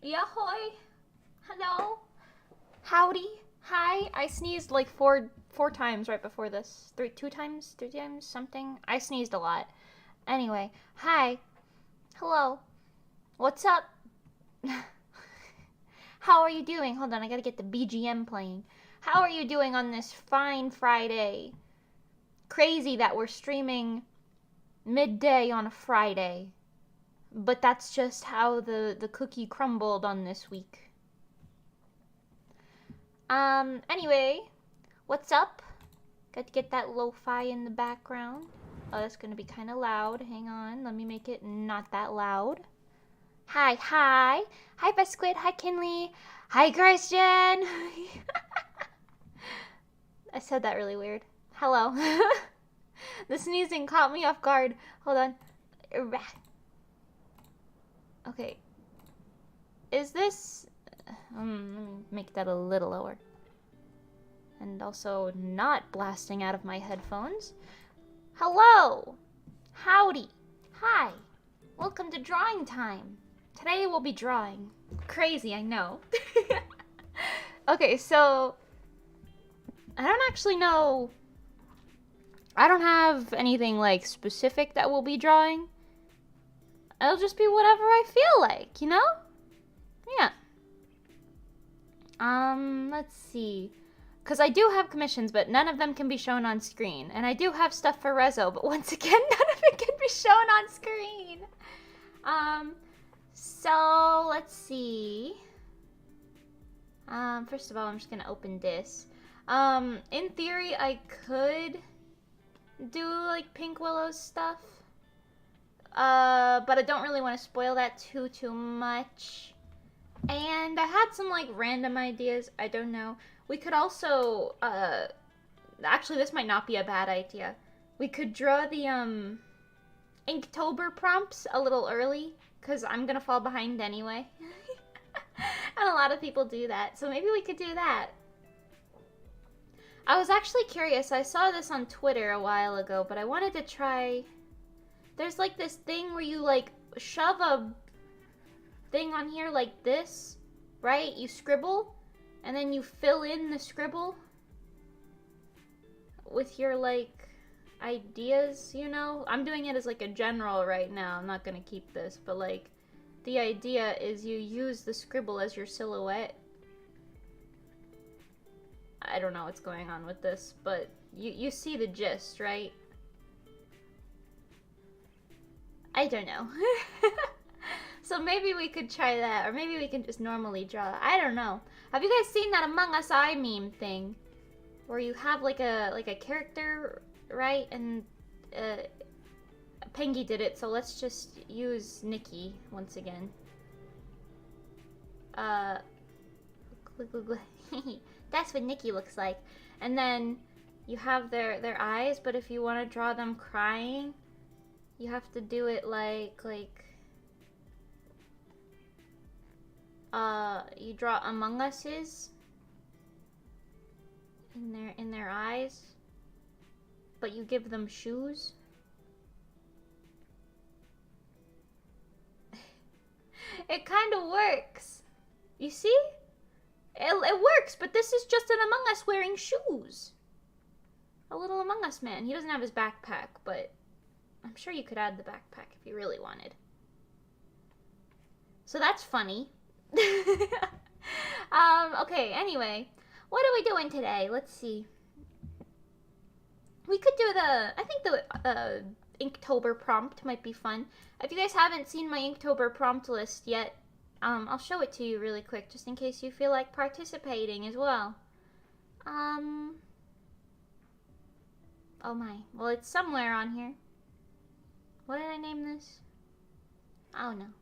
Yahoy. Hello. Howdy. Hi. I sneezed like four times right before this. Two times? 3 times? Something? I sneezed a lot. Anyway. Hi. Hello. What's up? How are you doing? Hold on, I gotta get the BGM playing. How are you doing on this fine Friday? Crazy that we're streaming midday on a Friday. But that's just how the cookie crumbled on this week. Anyway, what's up? Got to get that lo-fi in the background. Oh, that's gonna be kind of loud. Hang on, let me make it not that loud. Hi. Hi, Besquid. Hi, Kinley. Hi, Christian. I said that really weird. Hello. The sneezing caught me off guard. Hold on. Okay. Is this... let me make that a little lower. And also not blasting out of my headphones. Hello! Howdy! Hi! Welcome to drawing time! Today we'll be drawing. Crazy, I know. Okay, so... I don't actually know... I don't have anything, like, specific that we'll be drawing. It'll just be whatever I feel like, you know? Yeah. Let's see. Because I do have commissions, but none of them can be shown on screen. And I do have stuff for Rezo, but once again, none of it can be shown on screen. So, let's see. First of all, I'm just gonna open this. In theory, I could do, like, Pink Willow's stuff. But I don't really want to spoil that too much. And I had some, like, random ideas. I don't know. We could also, actually, this might not be a bad idea. We could draw the, Inktober prompts a little early, because I'm gonna fall behind anyway. And a lot of people do that, so maybe we could do that. I was actually curious. I saw this on Twitter a while ago, but I wanted to try... There's, like, this thing where you, like, shove a thing on here like this, right? You scribble, and then you fill in the scribble with your, like, ideas, you know? I'm doing it as, like, a general right now. I'm not gonna keep this, but, like, the idea is you use the scribble as your silhouette. I don't know what's going on with this, but you see the gist, right? I don't know. So maybe we could try that, or maybe we can just normally draw. I don't know. Have you guys seen that Among Us I meme thing? Where you have like a character, right? And Pengy did it, so let's just use Nikki once again. That's what Nikki looks like. And then you have their eyes, but if you want to draw them crying, you have to do it like you draw Among Us's in their eyes, but you give them shoes. It kind of works. You see? It works, but this is just an Among Us wearing shoes. A little Among Us man. He doesn't have his backpack, but I'm sure you could add the backpack if you really wanted. So that's funny. Okay, anyway. What are we doing today? Let's see. We could do I think the Inktober prompt might be fun. If you guys haven't seen my Inktober prompt list yet, I'll show it to you really quick, just in case you feel like participating as well. Oh my. Well, it's somewhere on here. What did I name this? I don't know.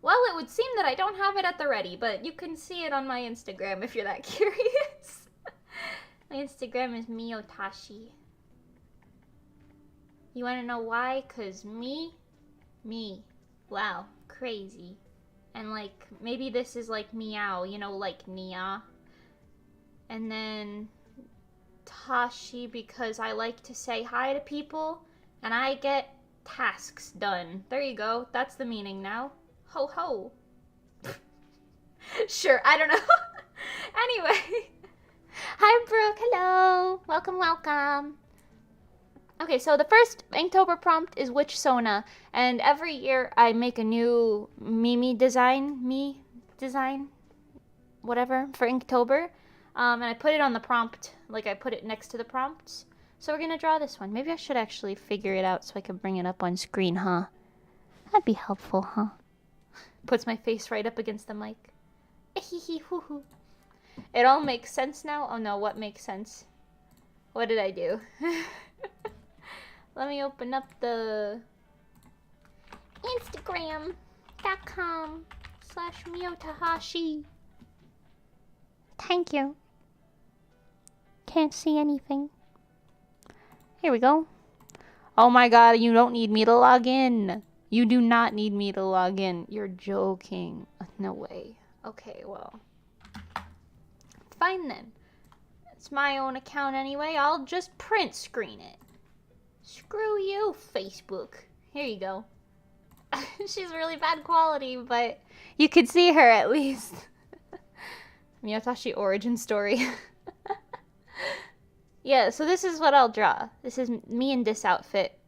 Well, it would seem that I don't have it at the ready, but you can see it on my Instagram if you're that curious. My Instagram is Miyotashi. You wanna know why? 'Cause me. Wow, crazy. And like, maybe this is like meow, you know, like Nia. And then Tashi because I like to say hi to people and I get tasks done. There you go. That's the meaning now. Ho ho. Sure, I don't know. Anyway. Hi, Brooke. Hello. Welcome, welcome. Okay, so the first Inktober prompt is which Sona, and every year I make a new me design, whatever, for Inktober, and I put it on the prompt, like I put it next to the prompts. So we're gonna draw this one. Maybe I should actually figure it out so I can bring it up on screen, huh? That'd be helpful, huh? Puts my face right up against the mic. It all makes sense now? Oh no, what makes sense? What did I do? Let me open up the Instagram.com/MioTahashi. Thank you. Can't see anything. Here we go. Oh my god, you don't need me to log in. You do not need me to log in. You're joking. No way. Okay, well. Fine then. It's my own account anyway. I'll just print screen it. Screw you, Facebook. Here you go. She's really bad quality, but you could see her at least. Miyotashi origin story. Yeah, so this is what I'll draw. This is me in this outfit.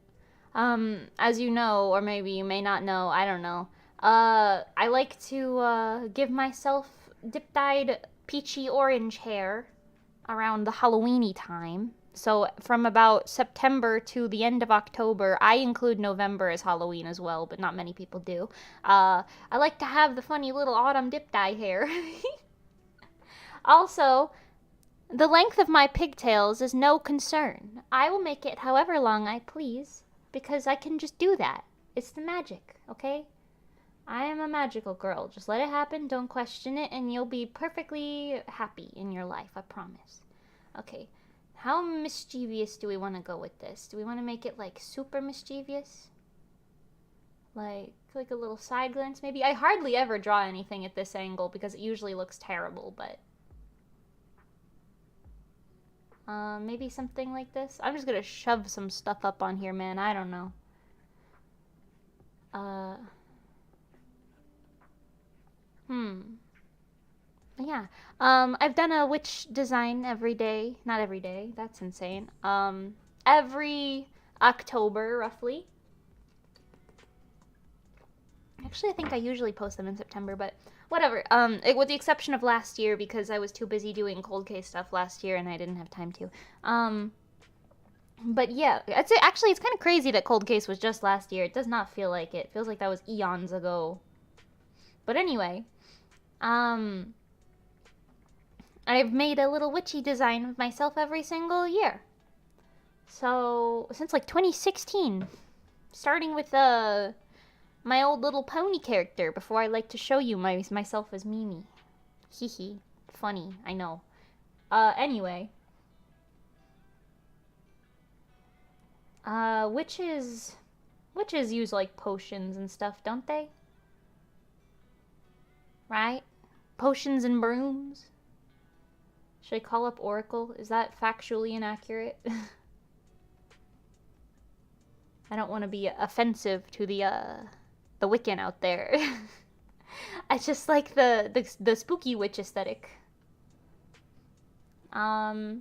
As you know, or maybe you may not know, I don't know. I like to give myself dip-dyed peachy orange hair around the Halloweeny time. So from about September to the end of October, I include November as Halloween as well, but not many people do. I like to have the funny little autumn dip dye hair. Also, the length of my pigtails is no concern. I will make it however long I please, because I can just do that. It's the magic, okay? I am a magical girl. Just let it happen, don't question it, and you'll be perfectly happy in your life, I promise. Okay. How mischievous do we want to go with this? Do we want to make it, like, super mischievous? Like a little side glance, maybe? I hardly ever draw anything at this angle because it usually looks terrible, but... maybe something like this? I'm just gonna shove some stuff up on here, man. I don't know. Yeah. I've done a witch design every day. Not every day. That's insane. Every October, roughly. Actually, I think I usually post them in September, but whatever. With the exception of last year, because I was too busy doing cold case stuff last year and I didn't have time to. But yeah, it's kind of crazy that cold case was just last year. It does not feel like it. It feels like that was eons ago. But anyway, I've made a little witchy design of myself every single year. So, since like 2016. Starting with my old little pony character before I like to show you myself as Mimi. Hee. Funny, I know. Anyway. Witches use like potions and stuff, don't they? Right? Potions and brooms? Should I call up Oracle? Is that factually inaccurate? I don't want to be offensive to the Wiccan out there. I just like the spooky witch aesthetic. I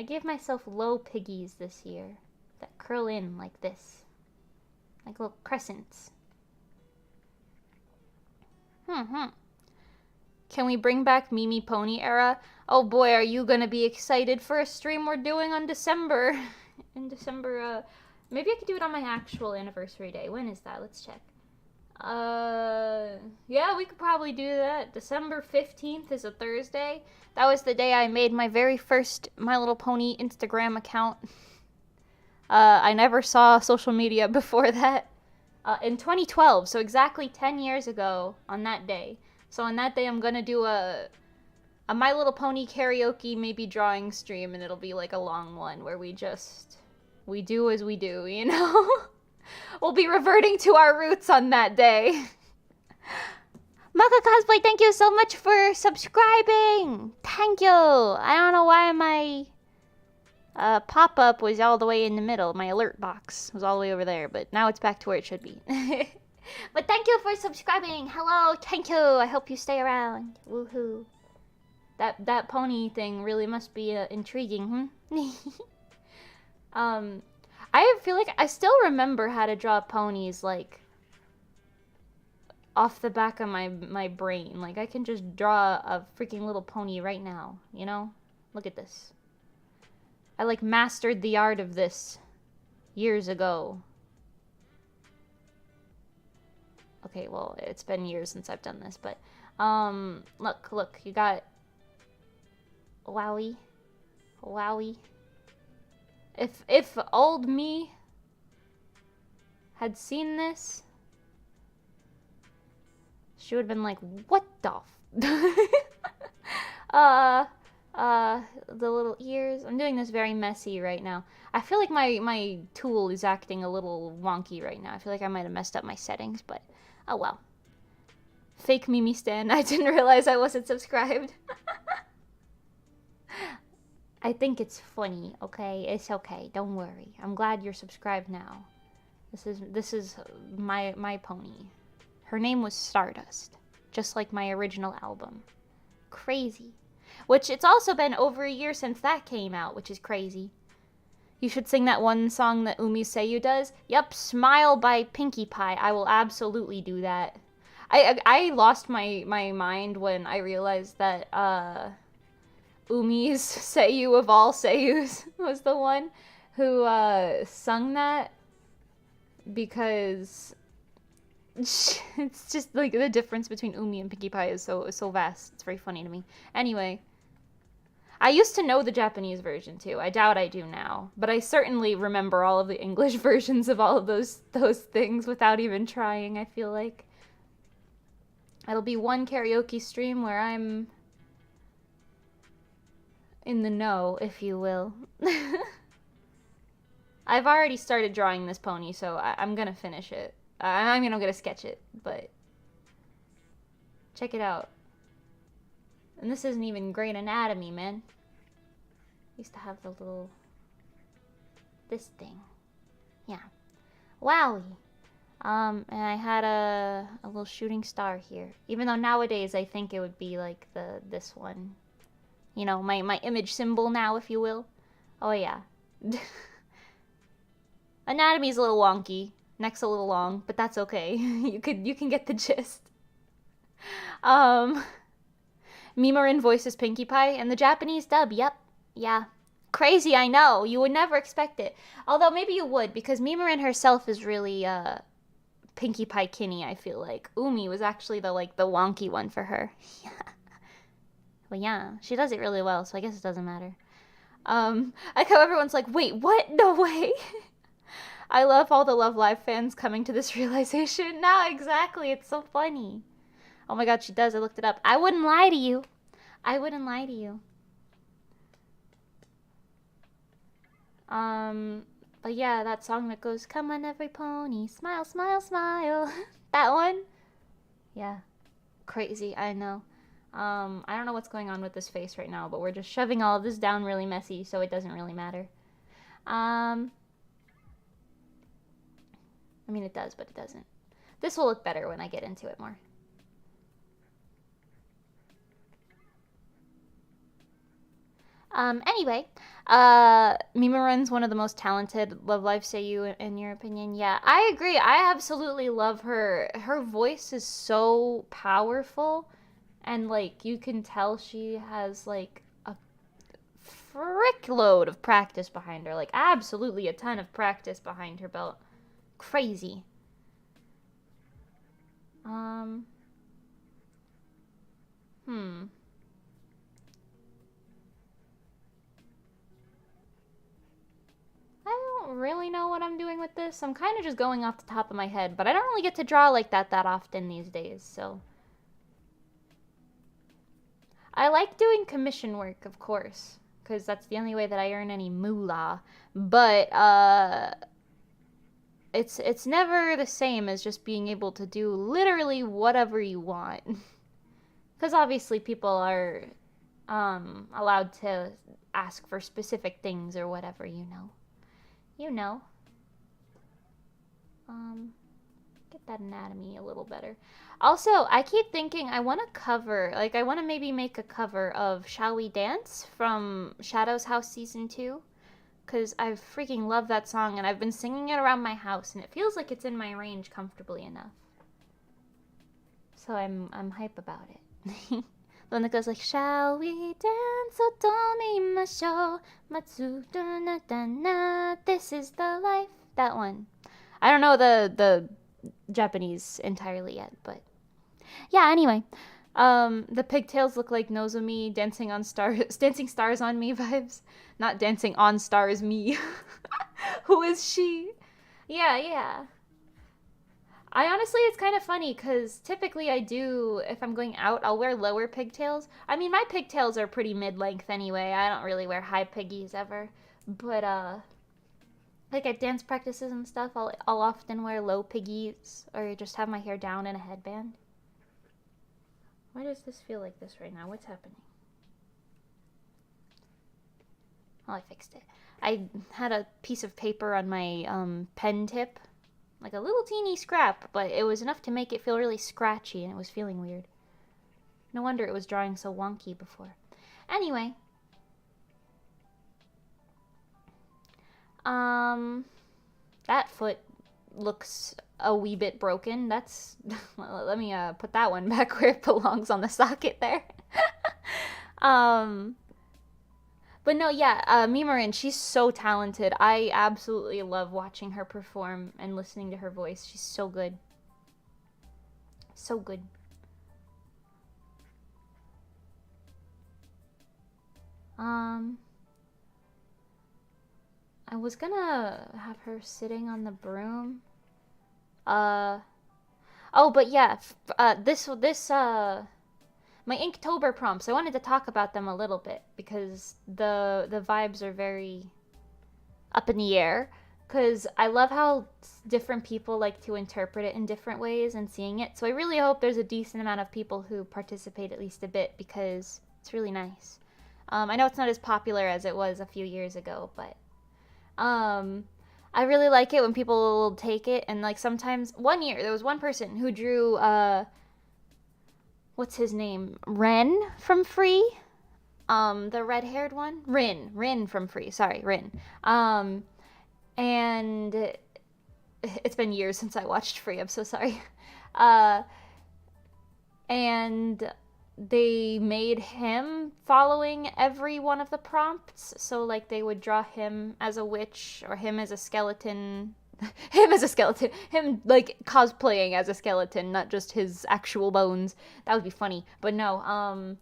gave myself low piggies this year that curl in like this. Like little crescents. Can we bring back Mimi Pony era? Oh boy, are you gonna be excited for a stream we're doing on December. In December, maybe I could do it on my actual anniversary day. When is that? Let's check. Yeah, we could probably do that. December 15th is a Thursday. That was the day I made my very first My Little Pony Instagram account. I never saw social media before that. In 2012, so exactly 10 years ago on that day. So on that day, I'm gonna do a My Little Pony karaoke, maybe drawing stream, and it'll be like a long one where we do as we do, you know? We'll be reverting to our roots on that day. Maka Cosplay, thank you so much for subscribing. Thank you. I don't know why my pop-up was all the way in the middle. My alert box was all the way over there, but now it's back to where it should be. But thank you for subscribing. Hello, thank you. I hope you stay around. Woohoo. That pony thing really must be intriguing, I feel like I still remember how to draw ponies, like, off the back of my brain. Like, I can just draw a freaking little pony right now, you know? Look at this. I, like, mastered the art of this years ago. Okay, well, it's been years since I've done this, but, look, you got... Wowie. Wowie. If old me had seen this, she would have been like, what the the little ears. I'm doing this very messy right now. I feel like my tool is acting a little wonky right now. I feel like I might have messed up my settings, but oh well. Fake Mimi Stan. I didn't realize I wasn't subscribed. I think it's funny, okay? It's okay. Don't worry. I'm glad you're subscribed now. This is my pony. Her name was Stardust, just like my original album. Crazy. Which it's also been over a year since that came out, which is crazy. You should sing that one song that Umi Seiyu does. Yep, Smile by Pinkie Pie. I will absolutely do that. I lost my mind when I realized that Umi's Seiyu of all Seiyus was the one who sung that, because it's just like the difference between Umi and Pinkie Pie is so vast. It's very funny to me. Anyway, I used to know the Japanese version too. I doubt I do now, but I certainly remember all of the English versions of all of those things without even trying. I feel like it'll be one karaoke stream where I'm in the know, if you will. I've already started drawing this pony, so I'm gonna finish it. I mean, I'm gonna sketch it, but check it out. And this isn't even great anatomy, man. Used to have the little... this thing. Yeah. Wowie. And I had a little shooting star here. Even though nowadays I think it would be like this one. You know, my image symbol now, if you will. Oh, yeah. Anatomy's a little wonky. Neck's a little long, but that's okay. You can get the gist. Mimarin voices Pinkie Pie, and the Japanese dub, yep. Yeah. Crazy, I know. You would never expect it. Although maybe you would, because Mimarin herself is really, Pinkie Pie Kinney, I feel like. Umi was actually the wonky one for her. Yeah. Well, yeah, she does it really well, so I guess it doesn't matter. I like how everyone's like, wait, what? No way! I love all the Love Live fans coming to this realization. No, exactly, it's so funny. Oh my god, she does, I looked it up. I wouldn't lie to you. I wouldn't lie to you. But yeah, that song that goes, come on every pony, smile, smile, smile. That one? Yeah. Crazy, I know. I don't know what's going on with this face right now, but we're just shoving all of this down really messy, so it doesn't really matter. I mean, it does, but it doesn't. This will look better when I get into it more. Anyway, Mimarin's one of the most talented Love Live Seiyu, in your opinion. Yeah, I agree. I absolutely love her. Her voice is so powerful, and, like, you can tell she has, like, a frick load of practice behind her. Like, absolutely a ton of practice behind her belt. Crazy. I don't really know what I'm doing with this. I'm kind of just going off the top of my head, but I don't really get to draw like that often these days, so. I like doing commission work, of course, because that's the only way that I earn any moolah, but, it's never the same as just being able to do literally whatever you want. Because obviously people are allowed to ask for specific things or whatever, you know. You know. Get that anatomy a little better. Also, I keep thinking I want to cover, like, I want to maybe make a cover of Shall We Dance from Shadow's House Season 2. Because I freaking love that song, and I've been singing it around my house, and it feels like it's in my range comfortably enough. So I'm hype about it. The one that goes like, Shall we dance, otomimashou, matsuda na da na, this is the life. That one. I don't know the Japanese entirely yet, but yeah, anyway. The pigtails look like Nozomi dancing stars on me vibes. Not dancing on stars me. Who is she? Yeah. I honestly, it's kind of funny because typically I do, if I'm going out, I'll wear lower pigtails. I mean, my pigtails are pretty mid-length anyway. I don't really wear high piggies ever. But, like at dance practices and stuff, I'll often wear low piggies or just have my hair down in a headband. Why does this feel like this right now? What's happening? Oh, I fixed it. I had a piece of paper on my pen tip, like a little teeny scrap, but it was enough to make it feel really scratchy, and it was feeling weird. No wonder it was drawing so wonky before. Anyway. That foot looks a wee bit broken. That's, let me put that one back where it belongs on the socket there. But no, yeah, Mimarin, she's so talented. I absolutely love watching her perform and listening to her voice. She's so good. So good. I was gonna have her sitting on the broom. Oh, but yeah, my Inktober prompts, I wanted to talk about them a little bit because the vibes are very up in the air. Because I love how different people like to interpret it in different ways and seeing it. So I really hope there's a decent amount of people who participate at least a bit because it's really nice. I know it's not as popular as it was a few years ago, but I really like it when people will take it and like sometimes one year there was one person who drew what's his name? Ren from Free. The red-haired one? Rin from Free. Sorry, Rin. And it's been years since I watched Free. I'm so sorry. And they made him following every one of the prompts. So, like, they would draw him as a witch or him as a skeleton. Him as a skeleton. Him, like, cosplaying as a skeleton, not just his actual bones. That would be funny. But no,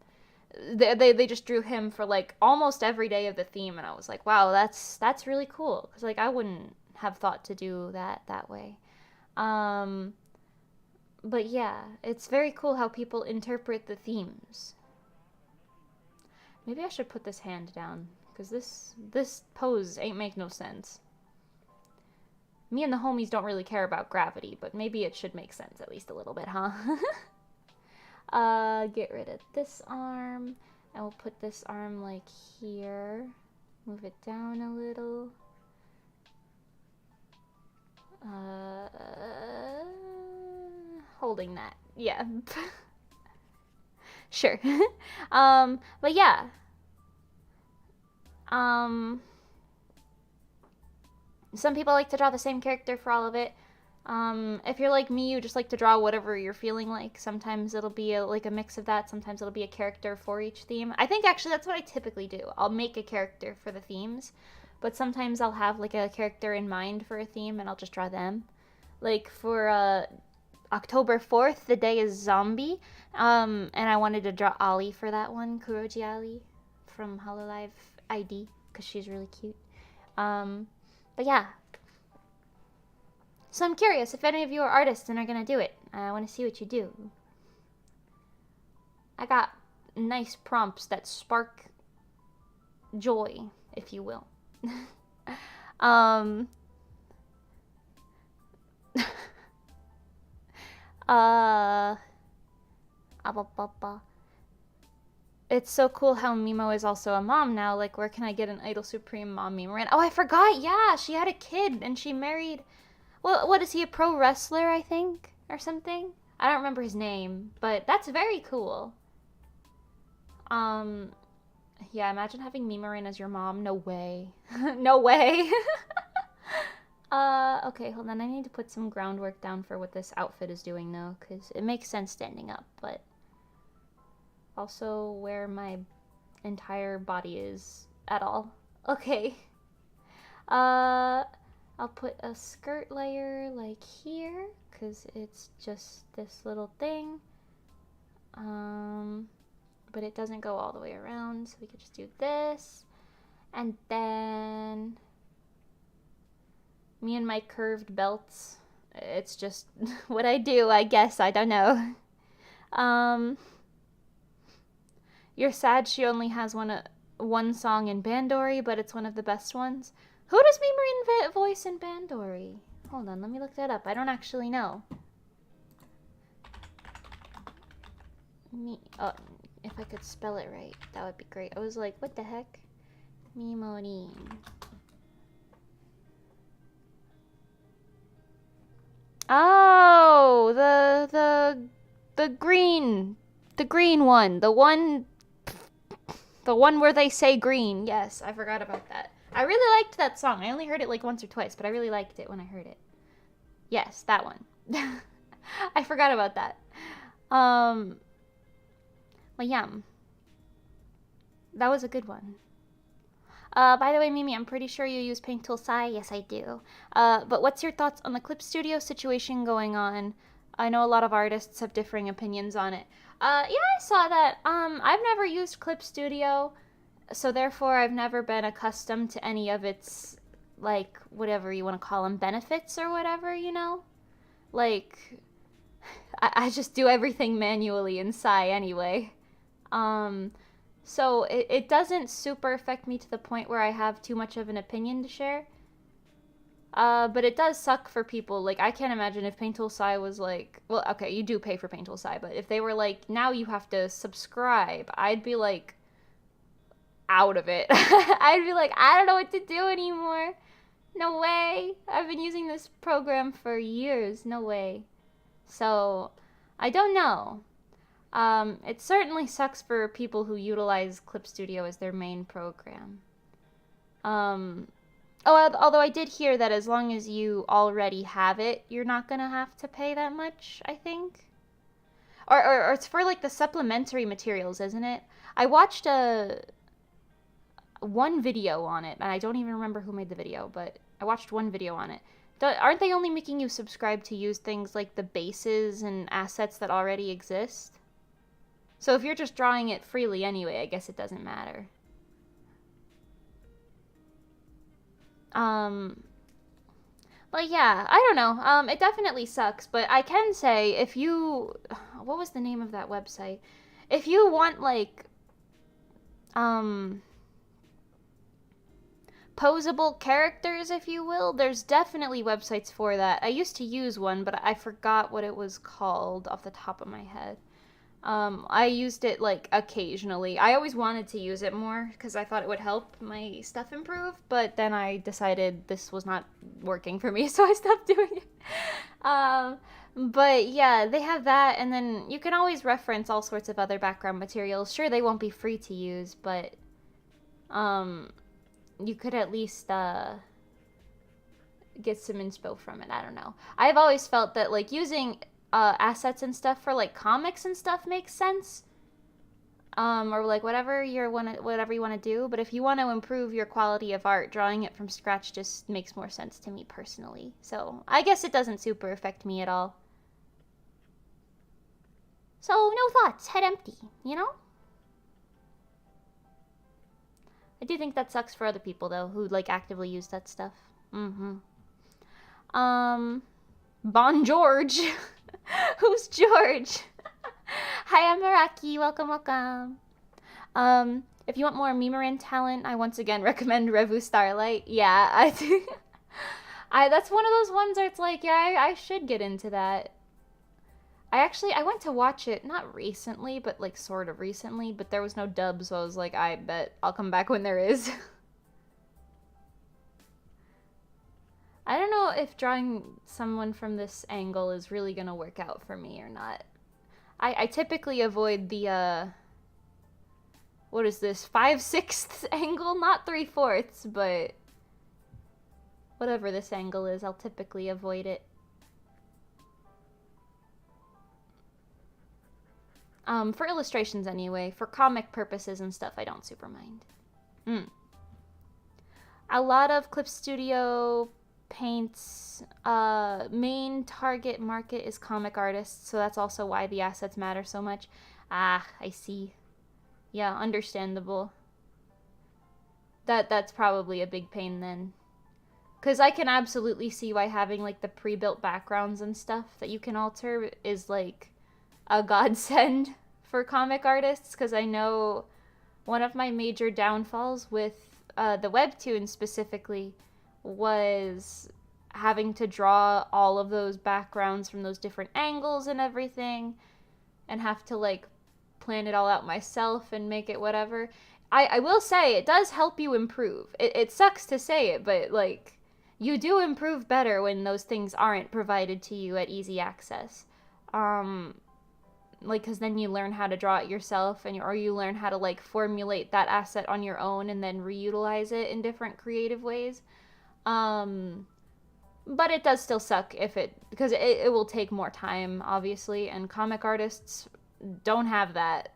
they just drew him for, like, almost every day of the theme. And I was like, wow, that's really cool. Because, like, I wouldn't have thought to do that way. But yeah, it's very cool how people interpret the themes. Maybe I should put this hand down, because this pose ain't make no sense. Me and the homies don't really care about gravity, but maybe it should make sense at least a little bit, huh? Get rid of this arm, and we'll put this arm like here. Move it down a little. Holding that. Yeah. Sure. But yeah. Some people like to draw the same character for all of it. If you're like me, you just like to draw whatever you're feeling like. Sometimes it'll be like a mix of that. Sometimes it'll be a character for each theme. I think actually that's what I typically do. I'll make a character for the themes, but sometimes I'll have like a character in mind for a theme and I'll just draw them. Like for October 4th, the day is zombie, and I wanted to draw Ali for that one, Kuroji Ali from Hololive ID, because she's really cute. But yeah. So I'm curious if any of you are artists and are going to do it. I want to see what you do. I got nice prompts that spark joy, if you will. Uh, It's so cool how Mimo is also a mom now. Like, where can I get an Idol Supreme mom meme? Oh, I forgot. Yeah, she had a kid and she married. Well, what is he, a pro wrestler, I think? Or something? I don't remember his name, but that's very cool. Yeah, imagine having Mimarin as your mom. No way. No way. Okay, hold on. I need to put some groundwork down for what this outfit is doing, though, because it makes sense standing up, but also where my entire body is at all. Okay. I'll put a skirt layer, like, here, because it's just this little thing. But it doesn't go all the way around, so we could just do this. And then me and my curved belts. It's just what I do, I guess. I don't know. You're sad she only has one song in Bandori, but it's one of the best ones. Who does Mimarin voice in Bandori? Hold on, let me look that up. I don't actually know. Oh, if I could spell it right, that would be great. I was like, what the heck? Mimorin. Oh, the green one. The one where they say green. Yes, I forgot about that. I really liked that song. I only heard it like once or twice, but I really liked it when I heard it. Yes, that one. I forgot about that. Well, yeah. That was a good one. By the way, Mimi, I'm pretty sure you use Paint Tool Sai. Yes, I do. But what's your thoughts on the Clip Studio situation going on? I know a lot of artists have differing opinions on it. Yeah, I saw that. I've never used Clip Studio, so therefore I've never been accustomed to any of its, like, whatever you want to call them, benefits or whatever, you know? Like, I just do everything manually in Sai anyway. So it doesn't super affect me to the point where I have too much of an opinion to share. But it does suck for people. Like, I can't imagine if Paint Tool Sai was like, well, okay, you do pay for Paint Tool Sai, but if they were like, now you have to subscribe, I'd be like, out of it. I'd be like, I don't know what to do anymore. No way. I've been using this program for years. No way. So, I don't know. It certainly sucks for people who utilize Clip Studio as their main program. Although I did hear that as long as you already have it, you're not gonna have to pay that much, I think. Or it's for, like, the supplementary materials, isn't it? I watched one video on it, and I don't even remember who made the video, but I watched one video on it. Aren't they only making you subscribe to use things like the bases and assets that already exist? So if you're just drawing it freely anyway, I guess it doesn't matter. But yeah, I don't know. It definitely sucks, but I can say if you... What was the name of that website? If you want, like, posable characters, if you will, there's definitely websites for that. I used to use one, but I forgot what it was called off the top of my head. I used it, like, occasionally. I always wanted to use it more because I thought it would help my stuff improve, but then I decided this was not working for me, so I stopped doing it. But yeah, they have that, and then you can always reference all sorts of other background materials. Sure, they won't be free to use, but you could at least get some inspo from it. I don't know. I've always felt that, like, using assets and stuff for, like, comics and stuff makes sense. Or, like, whatever you want to do. But if you want to improve your quality of art, drawing it from scratch just makes more sense to me personally. So I guess it doesn't super affect me at all. So no thoughts, head empty, you know? I do think that sucks for other people, though, who, like, actively use that stuff. Bon George. Who's George? Hi, I'm Maraki. Welcome, welcome. If you want more Mimarin talent, I once again recommend Revu Starlight. Yeah, I think that's one of those ones where it's like, yeah, I should get into that. I went to watch it, not recently, but like sort of recently, but there was no dub, so I was like, I bet I'll come back when there is. I don't know if drawing someone from this angle is really gonna work out for me or not. I typically avoid the, what is this, 5/6 angle? Not 3/4, but whatever this angle is, I'll typically avoid it. For illustrations anyway. For comic purposes and stuff, I don't super mind. A lot of Clip Studio paints, main target market is comic artists, so that's also why the assets matter so much. Ah, I see. Yeah, understandable. That's probably a big pain then. Because I can absolutely see why having, like, the pre-built backgrounds and stuff that you can alter is, like, a godsend for comic artists, because I know one of my major downfalls with the webtoon specifically was having to draw all of those backgrounds from those different angles and everything, and have to, like, plan it all out myself and make it whatever. I will say, it does help you improve. It sucks to say it, but, like, you do improve better when those things aren't provided to you at easy access. Like, because then you learn how to draw it yourself, or you learn how to, like, formulate that asset on your own and then reutilize it in different creative ways. But it does still suck because it will take more time, obviously, and comic artists don't have that.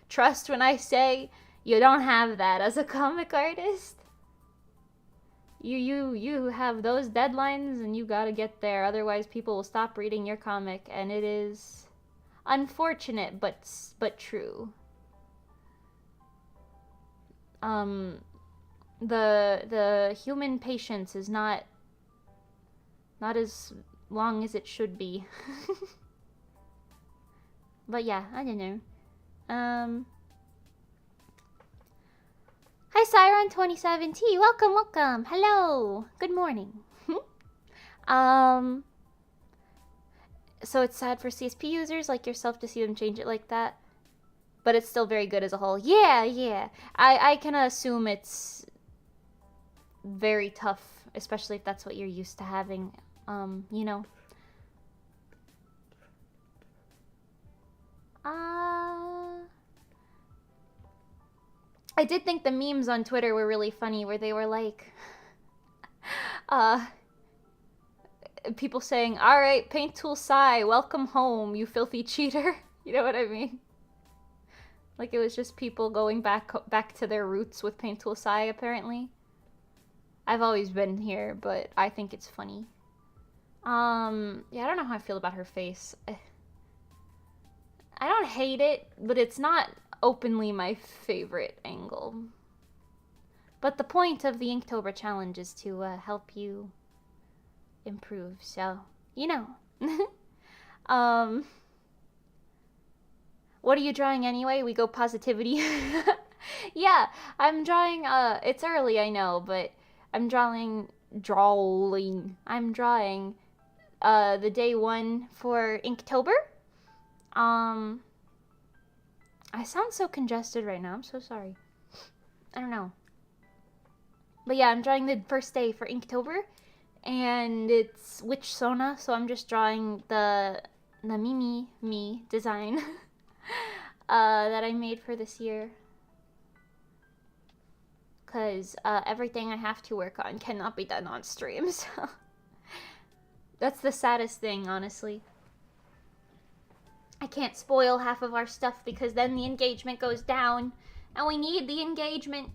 Trust when I say you don't have that as a comic artist. You have those deadlines and you gotta get there, otherwise people will stop reading your comic, and it is unfortunate but true. The human patience is not as long as it should be. But yeah, I don't know. Hi Siron2017, welcome. Hello. Good morning. So it's sad for CSP users like yourself to see them change it like that. But it's still very good as a whole. Yeah. I can assume it's very tough, especially if that's what you're used to having. You know. I did think the memes on Twitter were really funny, where they were like, people saying, "Alright, Paint Tool Sai, welcome home, you filthy cheater." You know what I mean? Like, it was just people going back to their roots with Paint Tool Sai, apparently. I've always been here, but I think it's funny. Yeah, I don't know how I feel about her face. I don't hate it, but it's not openly my favorite angle. But the point of the Inktober challenge is to help you improve, so, you know. What are you drawing anyway? We go positivity. Yeah, I'm drawing, it's early, I know, but I'm drawing the day one for Inktober. I sound so congested right now. I'm so sorry. I don't know. But yeah, I'm drawing the first day for Inktober. And it's Witch Sona, so I'm just drawing the Me design that I made for this year. Because everything I have to work on cannot be done on stream, so... That's the saddest thing, honestly. I can't spoil half of our stuff because then the engagement goes down. And we need the engagement.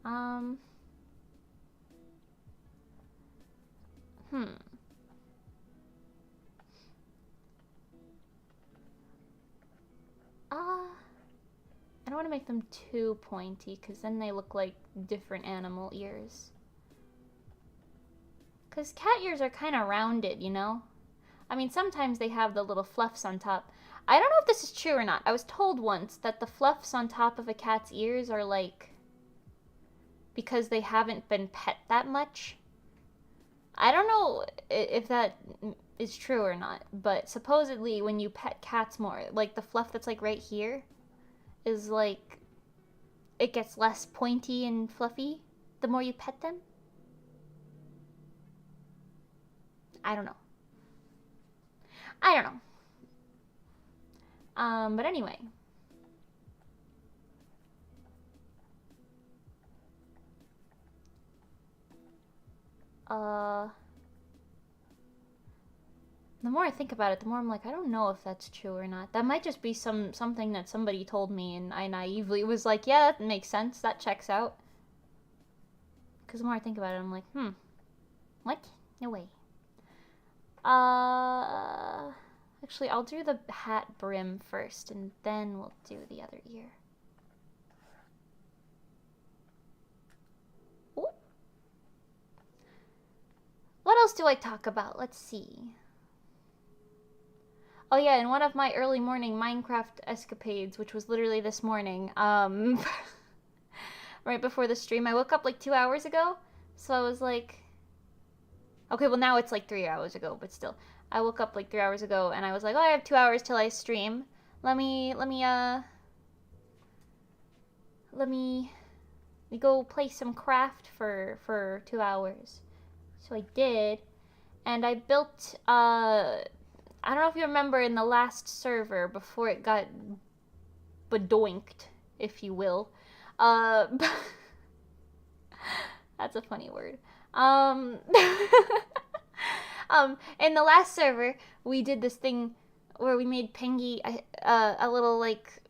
I don't want to make them too pointy because then they look like different animal ears. Because cat ears are kind of rounded, you know? I mean, sometimes they have the little fluffs on top. I don't know if this is true or not. I was told once that the fluffs on top of a cat's ears are like... because they haven't been pet that much. I don't know if that is true or not, but supposedly when you pet cats more, like the fluff that's like right here is like it gets less pointy and fluffy the more you pet them. I don't know. I don't know. But anyway. The more I think about it, the more I'm like, I don't know if that's true or not. That might just be something that somebody told me and I naively was like, yeah, that makes sense. That checks out. Because the more I think about it, I'm like, what? No way. Actually, I'll do the hat brim first, and then we'll do the other ear. Ooh. What else do I talk about? Let's see. Oh yeah, in one of my early morning Minecraft escapades, which was literally this morning, right before the stream, I woke up like 2 hours ago, so I was like, okay, well now it's like 3 hours ago, but still, I woke up like 3 hours ago, and I was like, oh, I have 2 hours till I stream. Let me go play some craft for 2 hours. So I did, and I built I don't know if you remember in the last server before it got badoinked, if you will. That's a funny word. In the last server, we did this thing where we made Pengy a little like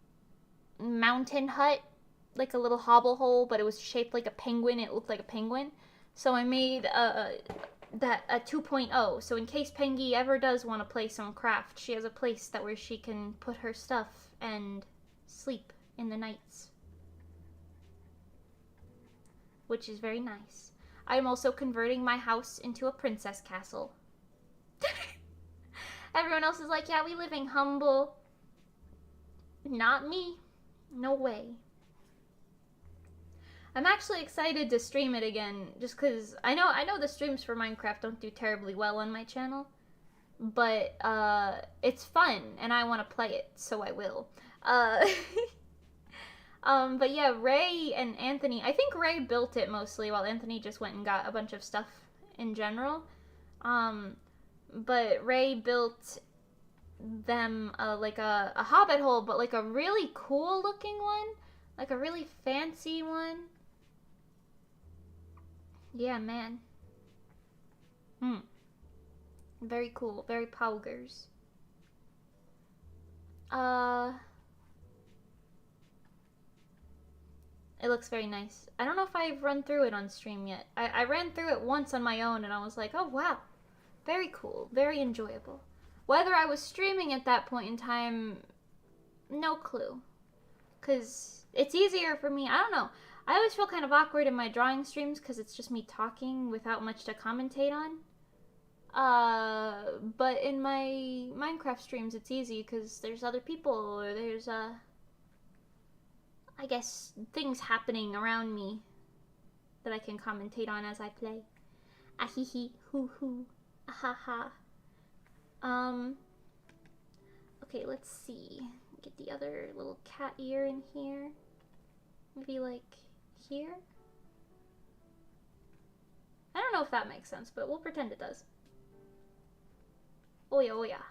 mountain hut, like a little hobble hole, but it was shaped like a penguin. It looked like a penguin. So I made that a 2.0, so in case Pengy ever does want to play some craft, she has a place where she can put her stuff and sleep in the nights, which is very nice. I'm also converting my house into a princess castle. Everyone else is like, yeah, we living humble. Not me. No way. I'm actually excited to stream it again, just because I know the streams for Minecraft don't do terribly well on my channel, but it's fun, and I want to play it, so I will. But yeah, Ray and Anthony, I think Ray built it mostly, while Anthony just went and got a bunch of stuff in general. But Ray built them like a hobbit hole, but like a really cool looking one, like a really fancy one. Yeah, man. Very cool. Very poggers. It looks very nice. I don't know if I've run through it on stream yet. I ran through it once on my own and I was like, oh wow. Very cool. Very enjoyable. Whether I was streaming at that point in time, no clue. Because it's easier for me. I don't know. I always feel kind of awkward in my drawing streams because it's just me talking without much to commentate on. But in my Minecraft streams, it's easy because there's other people or there's, I guess, things happening around me that I can commentate on as I play. Ahihi, hoo hoo, ahaha. Okay, let's see. Get the other little cat ear in here. Maybe like here? I don't know if that makes sense, but we'll pretend it does. Oh yeah, oh yeah.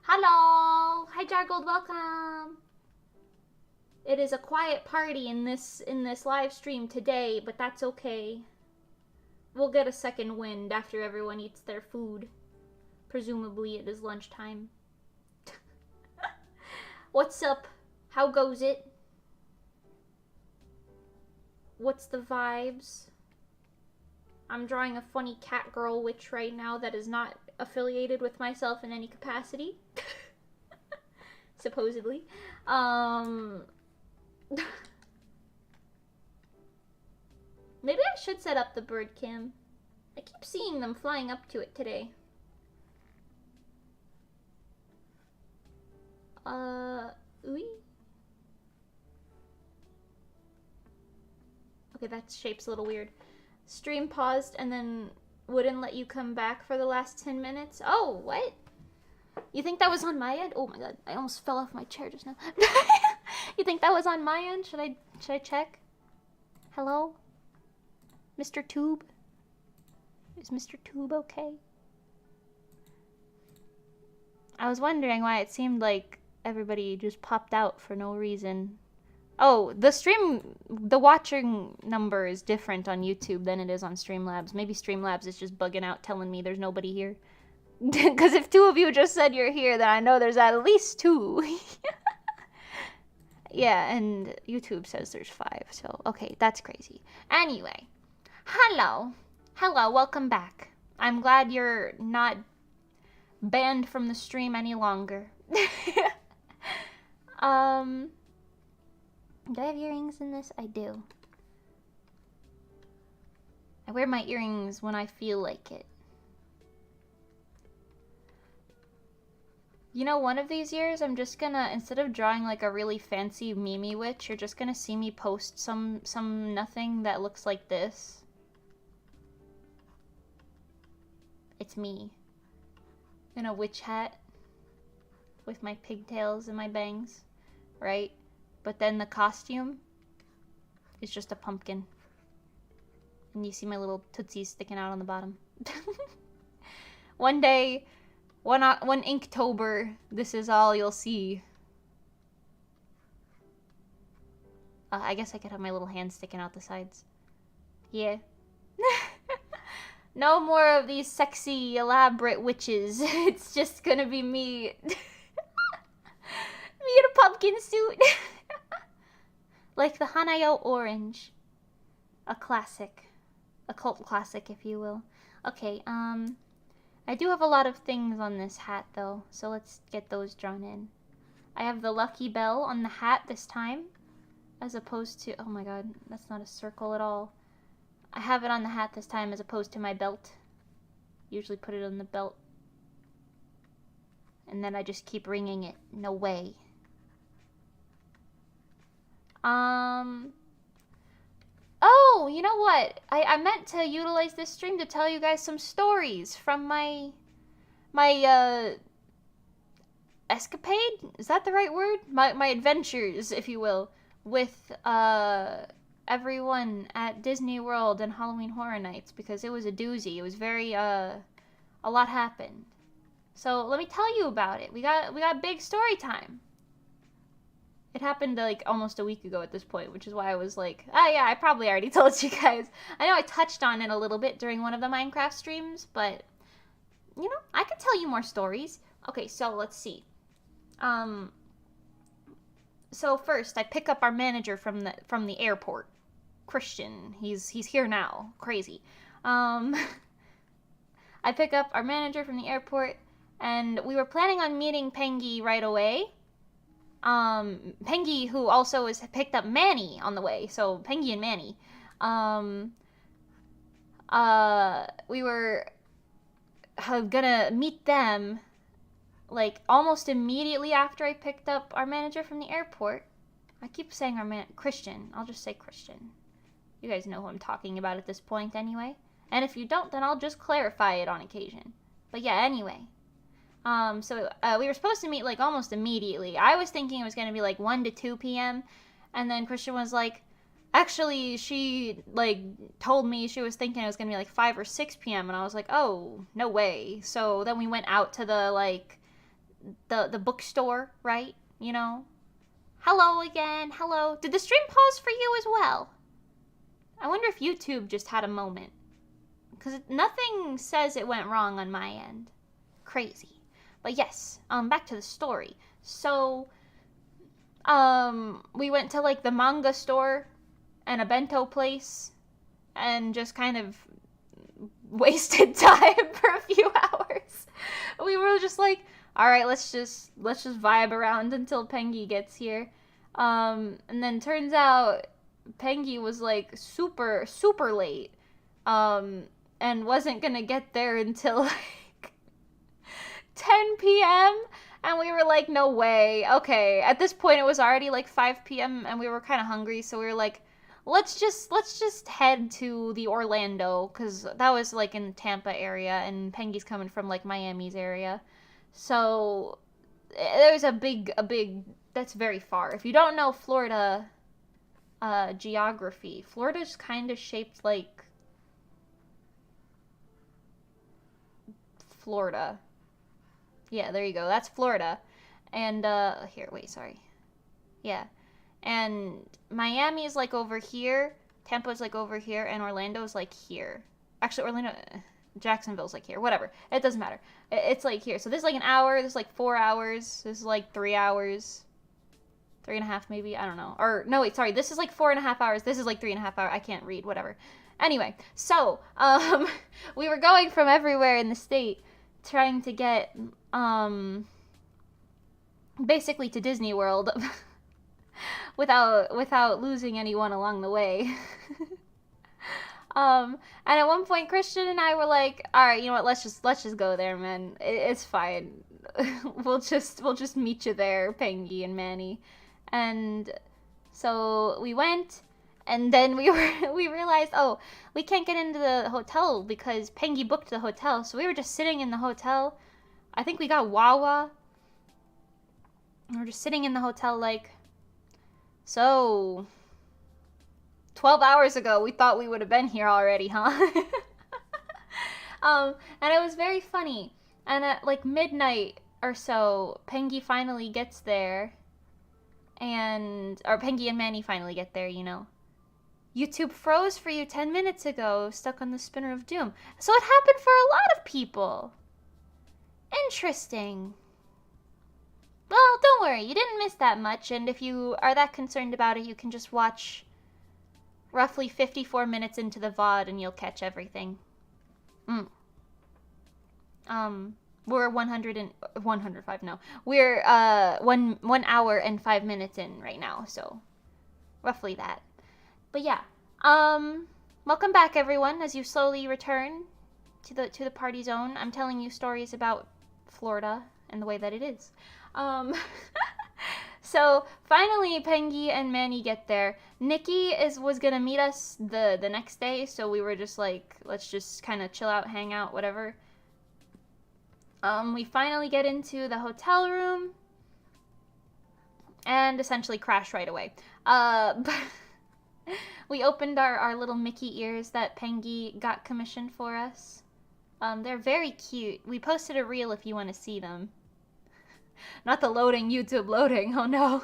Hello! Hi Jargold, welcome! It is a quiet party in this live stream today, but that's okay. We'll get a second wind after everyone eats their food. Presumably it is lunchtime. What's up? How goes it? What's the vibes? I'm drawing a funny cat girl witch right now that is not affiliated with myself in any capacity. Supposedly. Maybe I should set up the bird cam. I keep seeing them flying up to it today. Ooey. Okay, that shape's a little weird. Stream paused and then wouldn't let you come back for the last 10 minutes. Oh, what? You think that was on my end? Oh my god, I almost fell off my chair just now. You think that was on my end? Should I check? Hello? Mr. Tube? Is Mr. Tube okay? I was wondering why it seemed like everybody just popped out for no reason. Oh, the watching number is different on YouTube than it is on Streamlabs. Maybe Streamlabs is just bugging out telling me there's nobody here. Because if 2 of you just said you're here, then I know there's at least 2. Yeah, and YouTube says there's 5, so okay, that's crazy. Anyway, hello, welcome back. I'm glad you're not banned from the stream any longer. Do I have earrings in this? I do. I wear my earrings when I feel like it. You know, one of these years, I'm just gonna, instead of drawing like a really fancy Mimi witch, you're just gonna see me post some nothing that looks like this. It's me. In a witch hat. With my pigtails and my bangs. Right? But then the costume is just a pumpkin. And you see my little tootsies sticking out on the bottom. One day... One Inktober, this is all you'll see. I guess I could have my little hands sticking out the sides. Yeah. No more of these sexy, elaborate witches. It's just gonna be me. Me in a pumpkin suit. Like the Hanayo orange. A classic. A cult classic, if you will. Okay, I do have a lot of things on this hat, though, so let's get those drawn in. I have the lucky bell on the hat this time, as opposed to... Oh my god, that's not a circle at all. I have it on the hat this time as opposed to my belt. Usually put it on the belt. And then I just keep ringing it. No way. Oh, you know what? I meant to utilize this stream to tell you guys some stories from my escapade? Is that the right word? My adventures, if you will, with everyone at Disney World and Halloween Horror Nights, because it was a doozy. It was very a lot happened. So let me tell you about it. We got big story time. It happened like almost a week ago at this point, which is why I was like, oh yeah, I probably already told you guys. I know I touched on it a little bit during one of the Minecraft streams, but you know, I can tell you more stories. Okay, so let's see. So first I pick up our manager from the airport. Christian. He's here now. Crazy. I pick up our manager from the airport, and we were planning on meeting Pengy right away. Pengy, who also has picked up Manny on the way, so Pengy and Manny. We were gonna meet them, like, almost immediately after I picked up our manager from the airport. I keep saying Christian. I'll just say Christian. You guys know who I'm talking about at this point anyway. And if you don't, then I'll just clarify it on occasion. But yeah, anyway. So we were supposed to meet, like, almost immediately. I was thinking it was going to be, like, 1 to 2 p.m. And then Christian was like, actually, she, like, told me she was thinking it was going to be, like, 5 or 6 p.m. And I was like, oh, no way. So then we went out to the, like, the bookstore, right? You know? Hello again. Hello. Did the stream pause for you as well? I wonder if YouTube just had a moment. Because nothing says it went wrong on my end. Crazy. But yes, back to the story. So, we went to, like, the manga store and a bento place and just kind of wasted time for a few hours. We were just like, all right, let's just vibe around until Pengy gets here. And then turns out Pengy was, like, super, super late, and wasn't gonna get there until, like, 10 p.m. And we were like, no way. Okay. At this point, it was already like 5 p.m. and we were kind of hungry. So we were like, let's just head to the Orlando, because that was like in the Tampa area, and Pengy's coming from like Miami's area. So there's a big that's very far. If you don't know Florida geography, Florida's kind of shaped like Florida. Yeah, there you go. That's Florida. And here, wait, sorry. Yeah. And Miami's like over here, Tampa's like over here, and Orlando's like here. Actually, Jacksonville's like here. Whatever. It doesn't matter. It's like here. So this is like an hour, this is like 4 hours, this is like 3 hours. 3.5 maybe, I don't know. Or, no, wait, sorry, this is like 4.5 hours, this is like 3.5 hours, I can't read, whatever. Anyway, so, we were going from everywhere in the state, trying to get, basically to Disney World, without losing anyone along the way. And at one point, Christian and I were like, all right, you know what, let's just go there, man. It's fine. We'll just meet you there, Pengy and Manny. And so we went, and then we realized, oh, we can't get into the hotel because Pengy booked the hotel. So we were just sitting in the hotel. I think we got Wawa. And we're just sitting in the hotel like, so 12 hours ago, we thought we would have been here already, huh? And it was very funny. And at like midnight or so, Pengy finally gets there. Or Pengy and Manny finally get there, you know. YouTube froze for you 10 minutes ago, stuck on the spinner of doom. So it happened for a lot of people. Interesting. Well, don't worry, you didn't miss that much, and if you are that concerned about it, you can just watch roughly 54 minutes into the VOD and you'll catch everything. We're 105, no. We're 1 hour and 5 minutes in right now, so roughly that. But yeah, welcome back everyone as you slowly return to the party zone. I'm telling you stories about Florida and the way that it is. So finally Pengy and Manny get there. Nikki was gonna meet us the next day, so we were just like, let's just kind of chill out, hang out, whatever. We finally get into the hotel room and essentially crash right away. But we opened our little Mickey ears that Pengy got commissioned for us. They're very cute. We posted a reel if you want to see them. Not the loading, YouTube loading, oh no.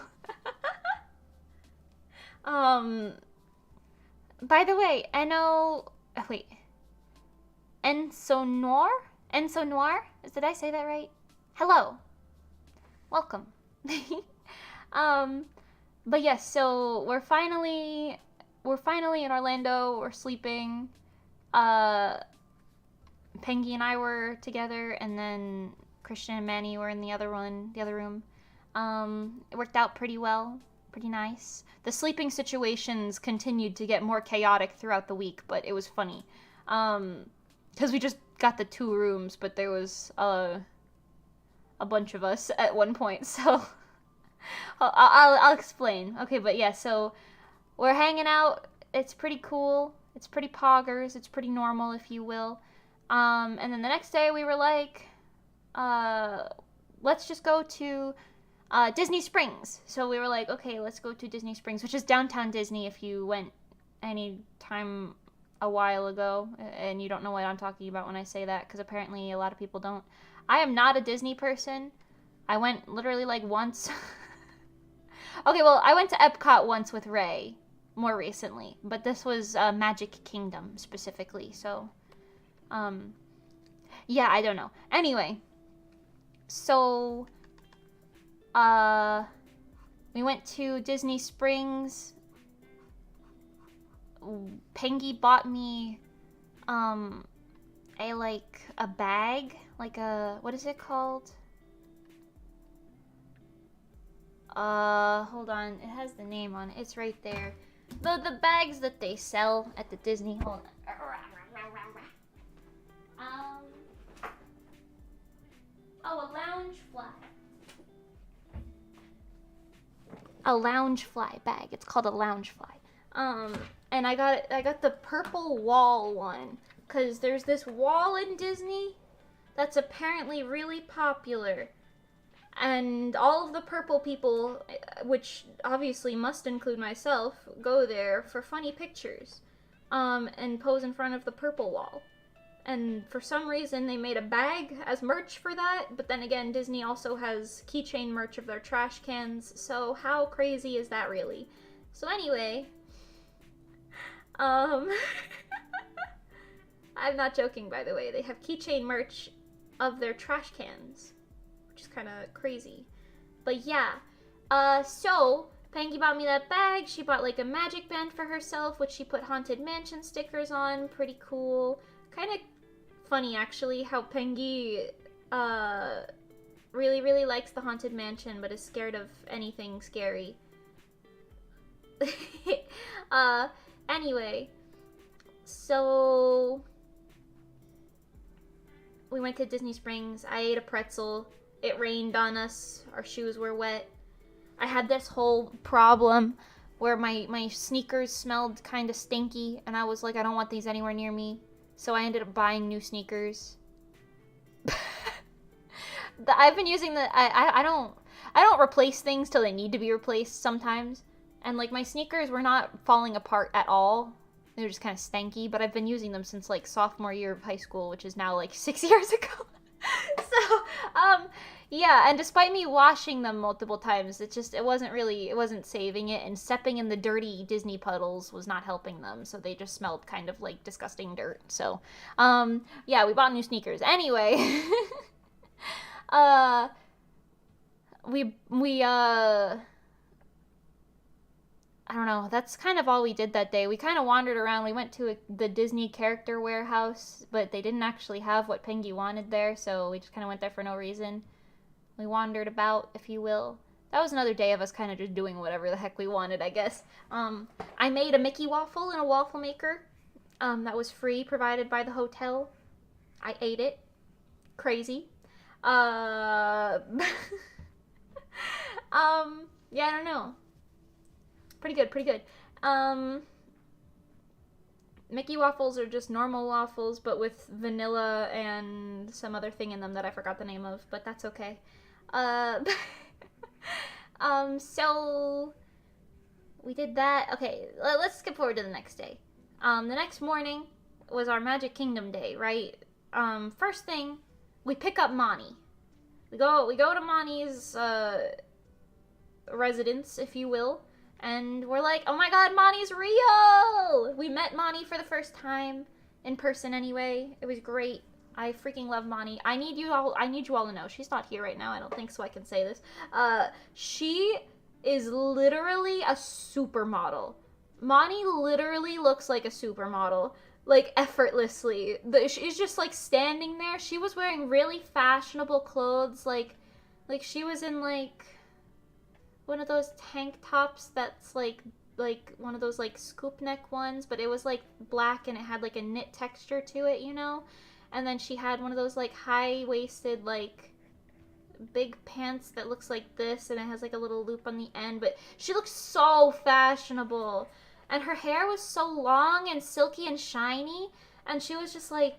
By the way, Enso Noir? Did I say that right? Hello. Welcome. But yes, so we're finally in Orlando, we're sleeping. Pengy and I were together, and then Christian and Manny were in the other room. It worked out pretty well, pretty nice. The sleeping situations continued to get more chaotic throughout the week, but it was funny. Because we just got the 2 rooms, but there was a bunch of us at one point, so I'll explain. Okay, but yeah, so we're hanging out. It's pretty cool. It's pretty poggers. It's pretty normal, if you will. And then the next day we were like, let's just go to Disney Springs. So we were like, okay, let's go to Disney Springs, which is downtown Disney if you went any time a while ago, and you don't know what I'm talking about when I say that, because apparently a lot of people don't. I am not a Disney person. I went literally like once. Okay, well, I went to Epcot once with Ray, more recently, but this was Magic Kingdom specifically, so, yeah, I don't know. Anyway, so, we went to Disney Springs. Pengy bought me, a bag, like what is it called? Hold on, it has the name on it, it's right there. The bags that they sell at the Disney, hold on. Oh, a lounge fly. A lounge fly bag, it's called a lounge fly. And I got the purple wall one, because there's this wall in Disney that's apparently really popular. And all of the purple people, which obviously must include myself, go there for funny pictures, and pose in front of the purple wall. And for some reason, they made a bag as merch for that, but then again, Disney also has keychain merch of their trash cans, so how crazy is that really? So anyway, I'm not joking, by the way, they have keychain merch of their trash cans, which is kind of crazy. But yeah, so Pangy bought me that bag. She bought like a magic band for herself, which she put Haunted Mansion stickers on. Pretty cool. Kind of funny, actually, how Pangy really, really likes the Haunted Mansion, but is scared of anything scary. Anyway, so we went to Disney Springs. I ate a pretzel. It rained on us. Our shoes were wet. I had this whole problem where my sneakers smelled kind of stinky, and I was like, I don't want these anywhere near me. So I ended up buying new sneakers. I've been using I don't replace things till they need to be replaced sometimes. And like my sneakers were not falling apart at all. They were just kind of stanky, but I've been using them since like sophomore year of high school, which is now like 6 years ago. So, yeah, and despite me washing them multiple times, it wasn't saving it, and stepping in the dirty Disney puddles was not helping them, so they just smelled kind of like disgusting dirt. So, yeah, we bought new sneakers. Anyway, I don't know, that's kind of all we did that day. We kind of wandered around. We went to the Disney character warehouse, but they didn't actually have what Pengy wanted there, so we just kind of went there for no reason. We wandered about, if you will. That was another day of us kind of just doing whatever the heck we wanted, I guess. I made a Mickey waffle in a waffle maker. That was free, provided by the hotel. I ate it. Crazy. Yeah, I don't know. Pretty good. Mickey waffles are just normal waffles, but with vanilla and some other thing in them that I forgot the name of, but that's okay. So we did that. Okay, let's skip forward to the next day. The next morning was our Magic Kingdom day, right? First thing, we pick up Monty. We go to Monty's residence, if you will. And we're like, oh my god, Monty's real! We met Monty for the first time, in person anyway. It was great. I freaking love Monty. I need you all to know. She's not here right now, I don't think, so I can say this. She is literally a supermodel. Monty literally looks like a supermodel. Like, effortlessly. She's just, like, standing there. She was wearing really fashionable clothes, like she was in, like, one of those tank tops that's like one of those like scoop neck ones, but it was like black and it had like a knit texture to it, you know? And then she had one of those like high-waisted like big pants that looks like this, and it has like a little loop on the end, but she looks so fashionable. And her hair was so long and silky and shiny, and she was just like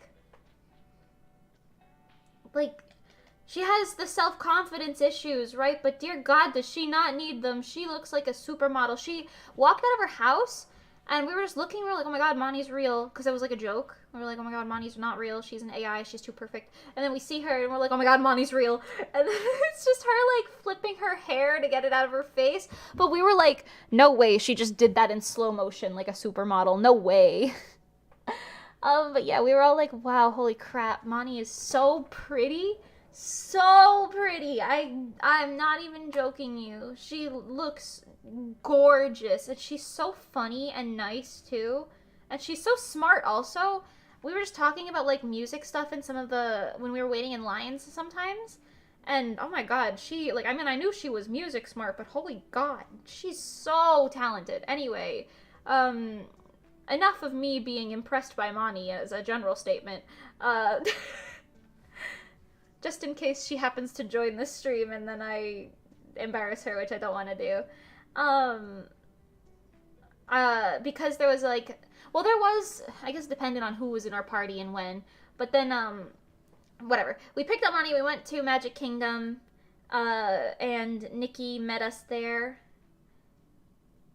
she has the self-confidence issues, right? But dear God, does she not need them? She looks like a supermodel. She walked out of her house, and we were just looking, we were like, oh my god, Monty's real, because it was like a joke. We were like, oh my god, Monty's not real, she's an AI, she's too perfect. And then we see her, and we're like, oh my god, Monty's real. And then it's just her, like, flipping her hair to get it out of her face. But we were like, no way, she just did that in slow motion, like a supermodel. No way. But yeah, we were all like, wow, holy crap, Monty is so pretty. So pretty. I'm not even joking you. She looks gorgeous, and she's so funny and nice too, and she's so smart also. We were just talking about like music stuff in some of the when we were waiting in lines sometimes, and oh my god, I knew she was music smart, but holy god, she's so talented. Anyway, enough of me being impressed by Monty as a general statement. Just in case she happens to join the stream and then I embarrass her, which I don't want to do. because there was like, well, there was, I guess, dependent on who was in our party and when, but then, whatever. We picked up money, we went to Magic Kingdom, and Nikki met us there.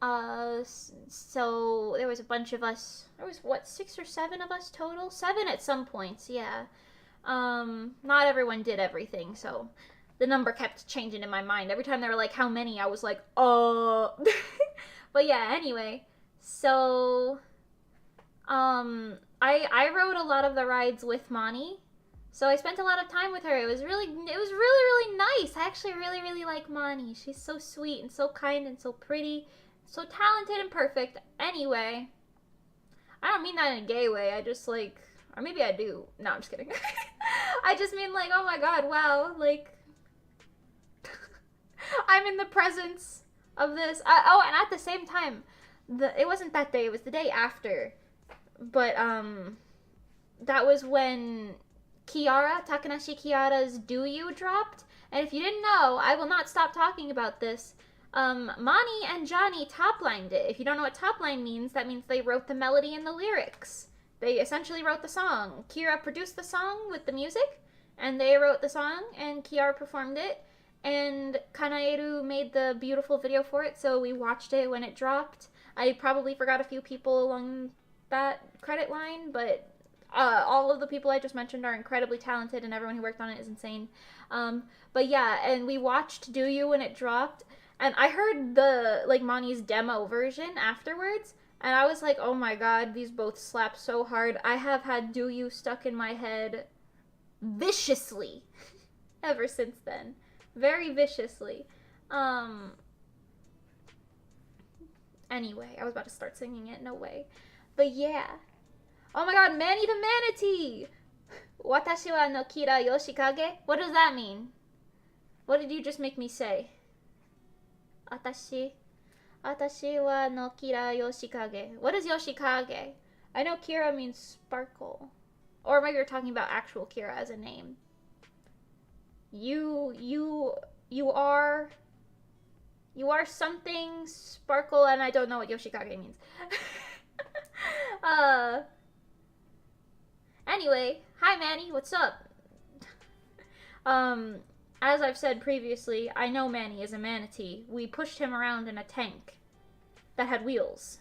So there was a bunch of us. There was, what, 6 or 7 of us total? 7 at some points, yeah. Not everyone did everything, so the number kept changing in my mind. Every time they were like, how many? I was like, But yeah, anyway. So, I rode a lot of the rides with Moni. So I spent a lot of time with her. It was really nice. I actually really like Moni. She's so sweet and so kind and so pretty, so talented and perfect. Anyway, I don't mean that in a gay way. I just like, or maybe I do. No, I'm just kidding. I just mean like, oh my god, wow, like, I'm in the presence of this. Oh, and at the same time, it wasn't that day. It was the day after. But that was when Takanashi Kiara's Do You dropped. And if you didn't know, I will not stop talking about this. Mani and Johnny toplined it. If you don't know what topline means, that means they wrote the melody and the lyrics. They essentially wrote the song. Kira produced the song with the music, and they wrote the song, and Kiara performed it, and Kanaeru made the beautiful video for it, so we watched it when it dropped. I probably forgot a few people along that credit line, but all of the people I just mentioned are incredibly talented, and everyone who worked on it is insane. But yeah, and we watched Do You when it dropped, and I heard the, like, Mani's demo version afterwards, and I was like, oh my god, these both slap so hard. I have had Do You stuck in my head viciously ever since then. Very viciously. Anyway, I was about to start singing it, no way. But yeah. Oh my god, Manny the Manatee! Watashi wa no kira yoshikage? What does that mean? What did you just make me say? Atashi wa no kira yoshikage. What is yoshikage? I know Kira means sparkle. Or maybe you're talking about actual Kira as a name. You are something sparkle, and I don't know what yoshikage means. Anyway, hi Manny, what's up? As I've said previously, I know Manny is a manatee. We pushed him around in a tank that had wheels.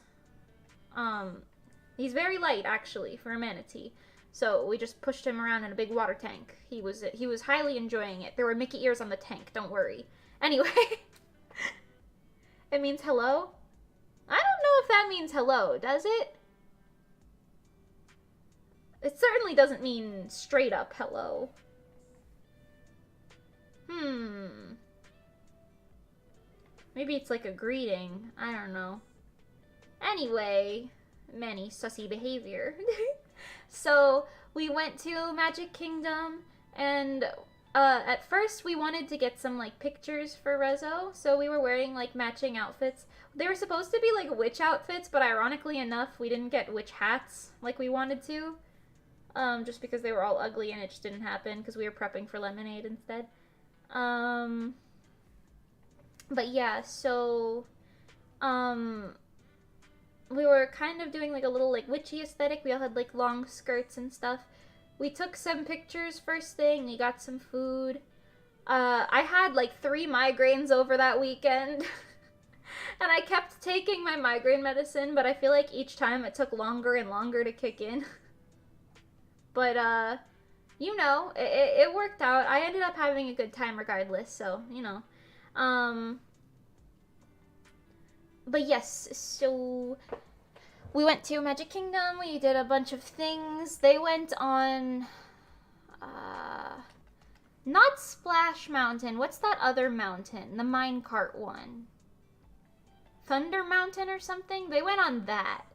He's very light, actually, for a manatee. So we just pushed him around in a big water tank. He was highly enjoying it. There were Mickey ears on the tank, don't worry. Anyway, it means hello? I don't know if that means hello, does it? It certainly doesn't mean straight up hello. Maybe it's like a greeting. I don't know. Anyway, many sussy behavior. So we went to Magic Kingdom, and at first we wanted to get some like pictures for Rezo, so we were wearing like matching outfits. They were supposed to be like witch outfits, but ironically enough, we didn't get witch hats like we wanted to, just because they were all ugly and it just didn't happen because we were prepping for Lemonade instead. But yeah, so we were kind of doing like a little like witchy aesthetic. We all had like long skirts and stuff. We took some pictures first thing. We got some food. I had like 3 migraines over that weekend. And I kept taking my migraine medicine, but I feel like each time it took longer and longer to kick in. But, you know, it worked out. I ended up having a good time regardless, so, you know. But yes, so we went to Magic Kingdom, we did a bunch of things. They went on, not Splash Mountain, what's that other mountain? The minecart one. Thunder Mountain or something? They went on that.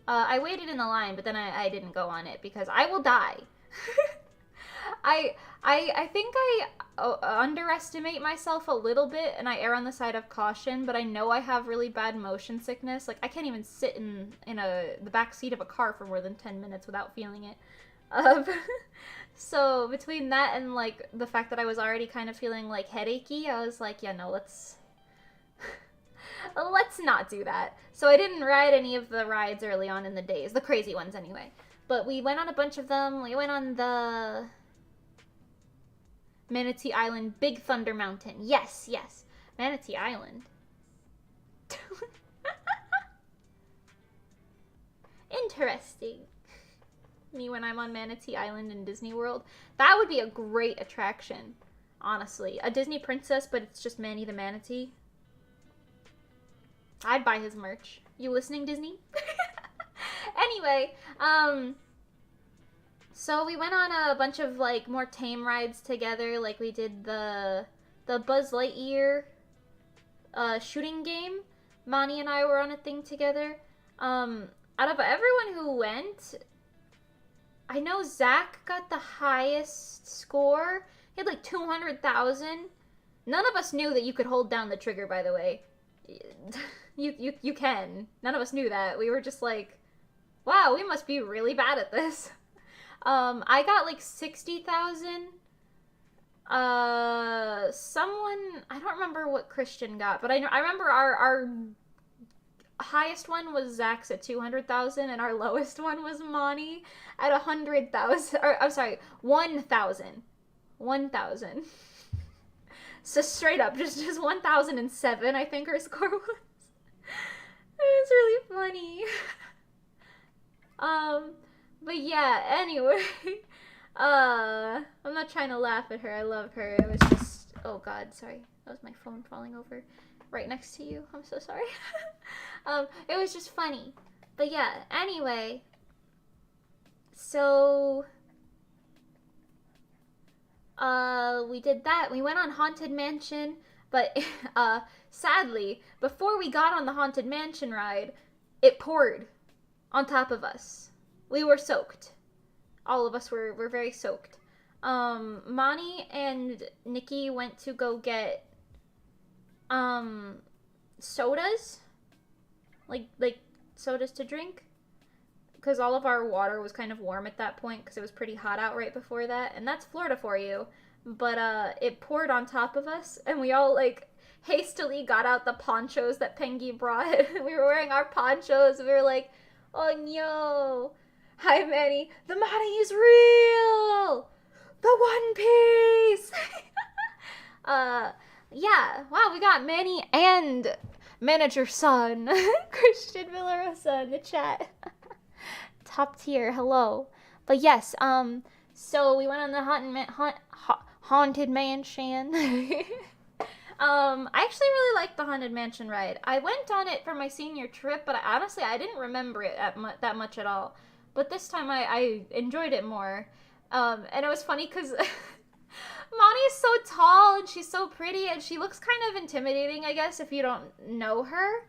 I waited in the line, but then I didn't go on it because I will die. I think I underestimate myself a little bit, and I err on the side of caution, but I know I have really bad motion sickness. Like, I can't even sit in the back seat of a car for more than 10 minutes without feeling it. So between that and, like, the fact that I was already kind of feeling, like, headachy, I was like, yeah, no, let's Let's not do that. So I didn't ride any of the rides early on in the days, the crazy ones anyway. But we went on a bunch of them. We went on the Manatee Island, Big Thunder Mountain. Yes, yes. Manatee Island. Interesting. Me when I'm on Manatee Island in Disney World. That would be a great attraction, honestly. A Disney princess, but it's just Manny the Manatee. I'd buy his merch. You listening, Disney? Anyway, so we went on a bunch of, like, more tame rides together. Like, we did the Buzz Lightyear shooting game. Mani and I were on a thing together. Out of everyone who went, I know Zach got the highest score. He had like 200,000. None of us knew that you could hold down the trigger, by the way. You can. None of us knew that. We were just like, wow, we must be really bad at this. I got like 60,000. Someone, I don't remember what Christian got, but I remember our highest one was Zach's at 200,000, and our lowest one was Monty at 100,000. Or I'm sorry, 1,000. 1,000. So straight up, just 1,007, I think her score was. It was really funny. But yeah, anyway. I'm not trying to laugh at her. I love her. It was just, oh god, sorry. That was my phone falling over right next to you. I'm so sorry. It was just funny. But yeah, anyway. So, we did that. We went on Haunted Mansion, but, sadly, before we got on the Haunted Mansion ride, it poured on top of us. We were soaked. All of us were very soaked. Mani and Nikki went to go get, sodas. Like sodas to drink. Because all of our water was kind of warm at that point, because it was pretty hot out right before that. And that's Florida for you. But, it poured on top of us, and we all, like, hastily got out the ponchos that Pengi brought. We were wearing our ponchos. We were like, oh no. Hi, Manny. The money is real. The One Piece. Yeah. Wow, we got Manny and Manager Son, Christian Villarosa in the chat. Top tier. Hello. But yes. So we went on the Haunted Mansion. I actually really liked the Haunted Mansion ride. I went on it for my senior trip, but honestly, I didn't remember it that much at all. But this time I enjoyed it more. And it was funny because Mani is so tall and she's so pretty and she looks kind of intimidating, I guess, if you don't know her.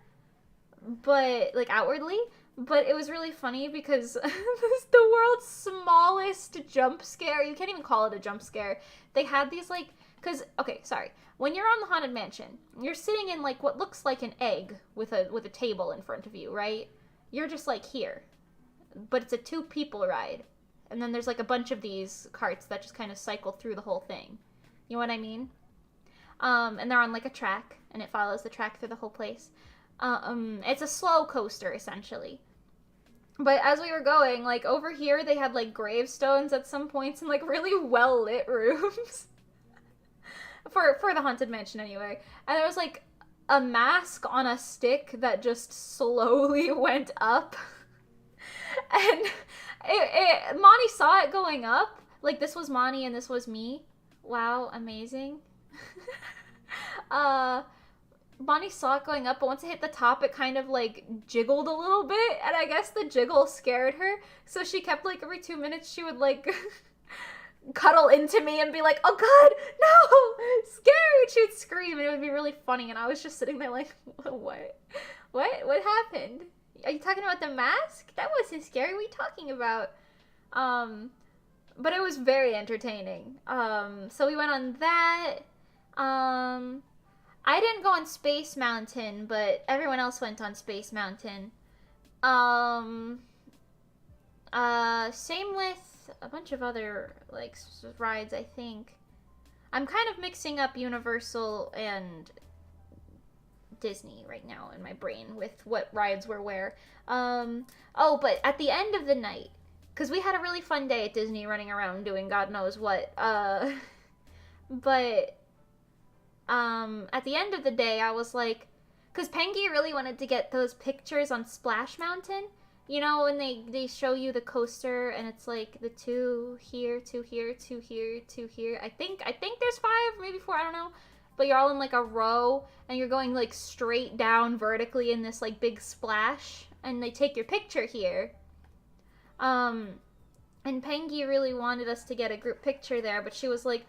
But, like, outwardly. But it was really funny because the world's smallest jump scare. You can't even call it a jump scare. They had these, like, because, okay, sorry. When you're on the Haunted Mansion, you're sitting in, like, what looks like an egg with a table in front of you, right? You're just, like, here. But it's a 2-people ride. And then there's, like, a bunch of these carts that just kind of cycle through the whole thing. You know what I mean? And they're on, like, a track, and it follows the track through the whole place. It's a slow coaster, essentially. But as we were going, like, over here, they had, like, gravestones at some points in, like, really well-lit rooms. for the Haunted Mansion, anyway. And there was, like, a mask on a stick that just slowly went up. And Mani saw it going up. Like, this was Mani and this was me. Wow, amazing. Mani saw it going up, but once it hit the top, it kind of, like, jiggled a little bit. And I guess the jiggle scared her. So she kept, like, every 2 minutes, she would, like, cuddle into me and be like, oh god, no, scary. She would scream and it would be really funny. And I was just sitting there like, what happened? Are you talking about the mask? That wasn't scary. What are you talking about? But it was very entertaining. So we went on that. I didn't go on Space Mountain, but everyone else went on Space Mountain. Same with a bunch of other, like, rides, I think. I'm kind of mixing up Universal and Disney right now in my brain with what rides were where. Oh, but at the end of the night, because we had a really fun day at Disney running around doing God knows what, but at the end of the day, I was like, because Pengy really wanted to get those pictures on Splash Mountain. You know, when they show you the coaster and it's like the 2 here, 2 here, 2 here, 2 here. I think there's 5, maybe 4, I don't know. But you're all in like a row and you're going like straight down vertically in this like big splash and they take your picture here. And Pengy really wanted us to get a group picture there, but she was like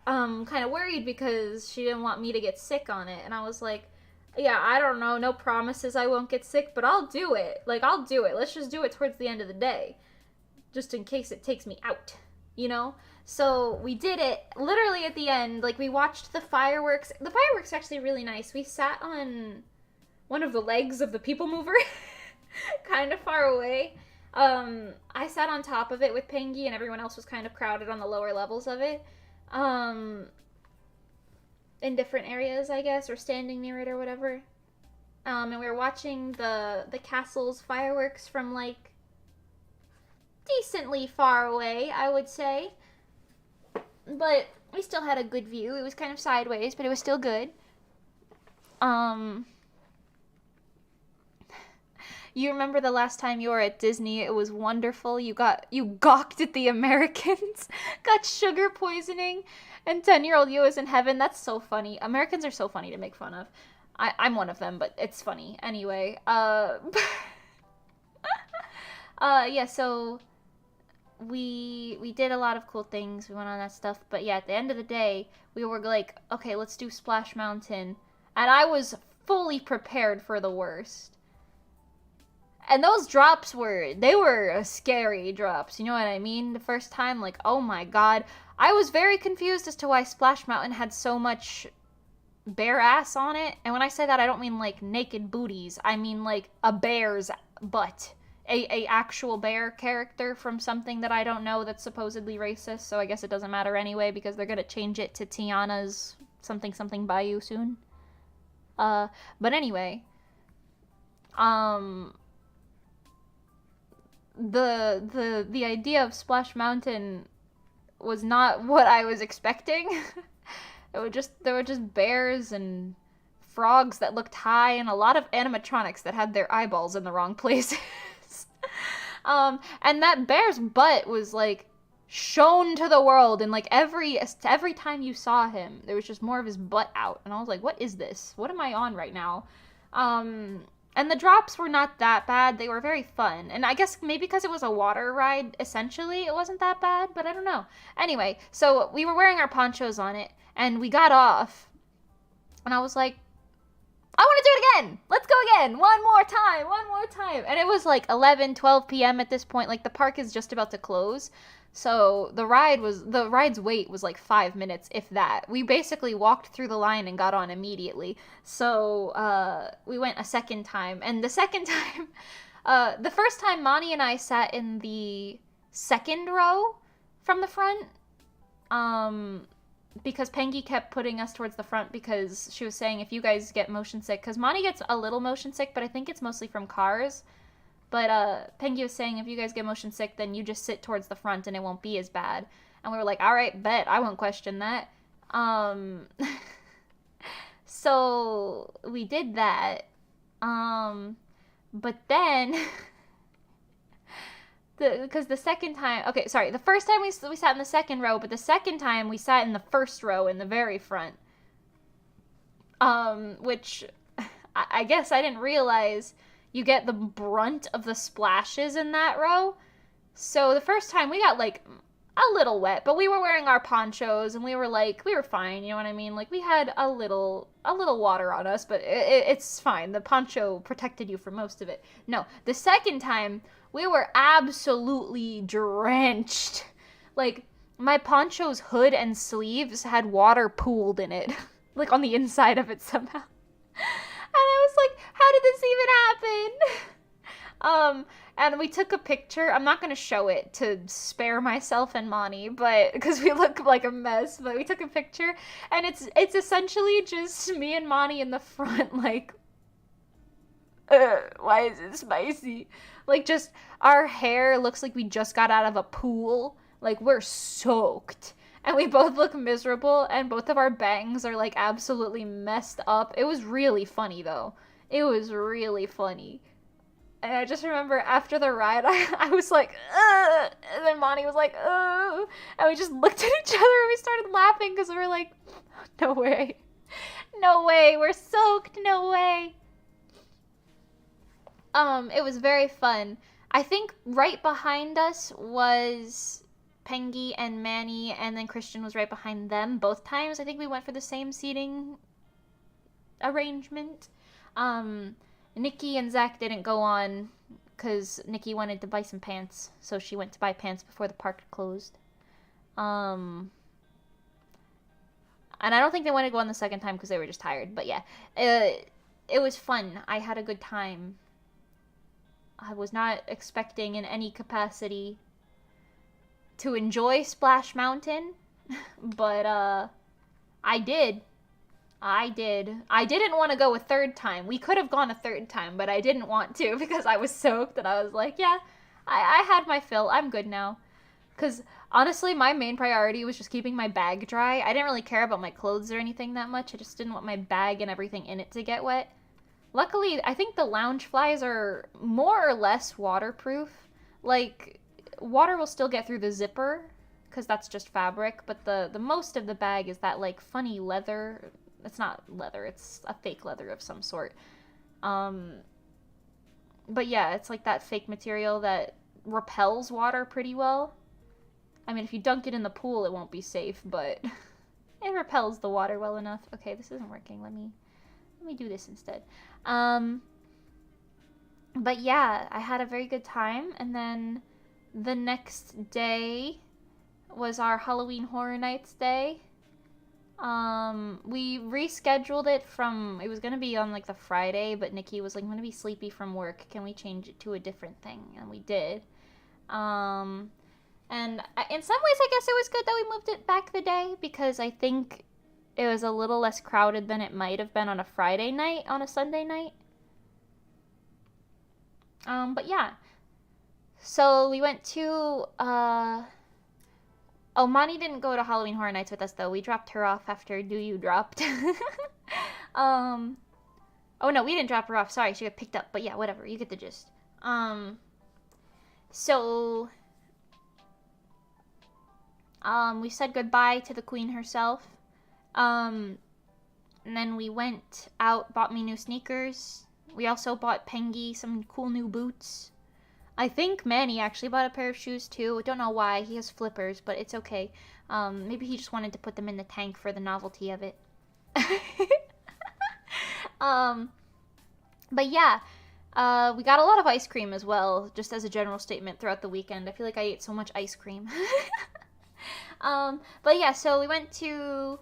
kind of worried because she didn't want me to get sick on it. And I was like, yeah, I don't know, no promises I won't get sick, but I'll do it. Like, I'll do it. Let's just do it towards the end of the day. Just in case it takes me out, you know? So we did it literally at the end. Like, we watched the fireworks. The fireworks are actually really nice. We sat on one of the legs of the People Mover, kind of far away. I sat on top of it with Pengy, and everyone else was kind of crowded on the lower levels of it. In different areas, I guess, or standing near it or whatever. And we were watching the castle's fireworks from, like, decently far away, I would say. But we still had a good view. It was kind of sideways, but it was still good. You remember the last time you were at Disney? It was wonderful. You gawked at the Americans, got sugar poisoning, and 10-year-old you is in heaven. That's so funny. Americans are so funny to make fun of. I'm one of them, but it's funny. Anyway, yeah, so we did a lot of cool things. We went on that stuff. But yeah, at the end of the day, we were like, okay, let's do Splash Mountain. And I was fully prepared for the worst. And those drops were scary drops, you know what I mean? The first time, like, oh my god. I was very confused as to why Splash Mountain had so much bare ass on it. And when I say that, I don't mean, like, naked booties. I mean, like, a bear's butt. A actual bear character from something that I don't know that's supposedly racist, so I guess it doesn't matter anyway, because they're gonna change it to Tiana's something something Bayou soon. But anyway. The idea of Splash Mountain was not what I was expecting. There were just bears and frogs that looked high and a lot of animatronics that had their eyeballs in the wrong places. And that bear's butt was like shown to the world, and like every time you saw him, there was just more of his butt out, and I was like, what is this? What am I on right now? And the drops were not that bad. They were very fun. And I guess maybe because it was a water ride, essentially, it wasn't that bad, but I don't know. Anyway, so we were wearing our ponchos on it, and we got off, and I was like, I want to do it again! Let's go again! One more time! And it was like 11, 12 p.m. at this point. Like, the park is just about to close. So the ride's wait was like 5 minutes, if that. We basically walked through the line and got on immediately. So we went a second time. And the second time, the first time Monty and I sat in the second row from the front. Because Pengy kept putting us towards the front because she was saying if you guys get motion sick, because Monty gets a little motion sick, but I think it's mostly from cars. But Pengy was saying if you guys get motion sick, then you just sit towards the front and it won't be as bad. And we were like, all right, bet, I won't question that. So we did that. But then, because the second time, okay, sorry, the first time we sat in the second row, but the second time we sat in the first row in the very front. Which I guess I didn't realize you get the brunt of the splashes in that row. So the first time we got like a little wet, but we were wearing our ponchos and we were fine, you know what I mean? Like we had a little water on us, but it's fine. The poncho protected you for most of it. No, the second time we were absolutely drenched. Like my poncho's hood and sleeves had water pooled in it, like on the inside of it somehow. And I was like, how did this even happen? And we took a picture. I'm not gonna show it to spare myself and Monty, but because we look like a mess. But we took a picture, and it's essentially just me and Monty in the front, like, why is it spicy? Like, just our hair looks like we just got out of a pool. Like, we're soaked. And we both look miserable, and both of our bangs are, like, absolutely messed up. It was really funny, though. It was really funny. And I just remember after the ride, I was like, ugh! And then Monty was like, ugh! And we just looked at each other and we started laughing because we were like, no way. No way. We're soaked. No way. It was very fun. I think right behind us was Pengy and Manny, and then Christian was right behind them both times. I think we went for the same seating arrangement. Nikki and Zach didn't go on because Nikki wanted to buy some pants, so she went to buy pants before the park closed. And I don't think they wanted to go on the second time because they were just tired, but yeah. It was fun. I had a good time. I was not expecting in any capacity to enjoy Splash Mountain, but I did. I didn't want to go a third time. We could have gone a third time, but I didn't want to because I was soaked and I was like, yeah, I had my fill. I'm good now. Because honestly, my main priority was just keeping my bag dry. I didn't really care about my clothes or anything that much. I just didn't want my bag and everything in it to get wet. Luckily, I think the lounge flies are more or less waterproof. Like, water will still get through the zipper, because that's just fabric, but the most of the bag is that, like, funny leather. It's not leather, it's a fake leather of some sort. But yeah, it's like that fake material that repels water pretty well. I mean, if you dunk it in the pool, it won't be safe, but it repels the water well enough. Okay, this isn't working. Let me do this instead. But yeah, I had a very good time, and then the next day was our Halloween Horror Nights day. We rescheduled it from, it was gonna be on like the Friday, but Nikki was like, I'm gonna be sleepy from work. Can we change it to a different thing? And we did. And in some ways, I guess it was good that we moved it back the day because I think it was a little less crowded than it might have been on a Friday night, on a Sunday night. But yeah. So we went to, oh, Mani didn't go to Halloween Horror Nights with us, though. We dropped her off after Do You dropped. Oh, no, we didn't drop her off. Sorry, she got picked up. But yeah, whatever. You get the gist. So, we said goodbye to the queen herself. And then we went out, bought me new sneakers. We also bought Pengy some cool new boots. I think Manny actually bought a pair of shoes too. Don't know why. He has flippers, but it's okay. Maybe he just wanted to put them in the tank for the novelty of it. But yeah, we got a lot of ice cream as well, just as a general statement throughout the weekend. I feel like I ate so much ice cream. But yeah, so we went to,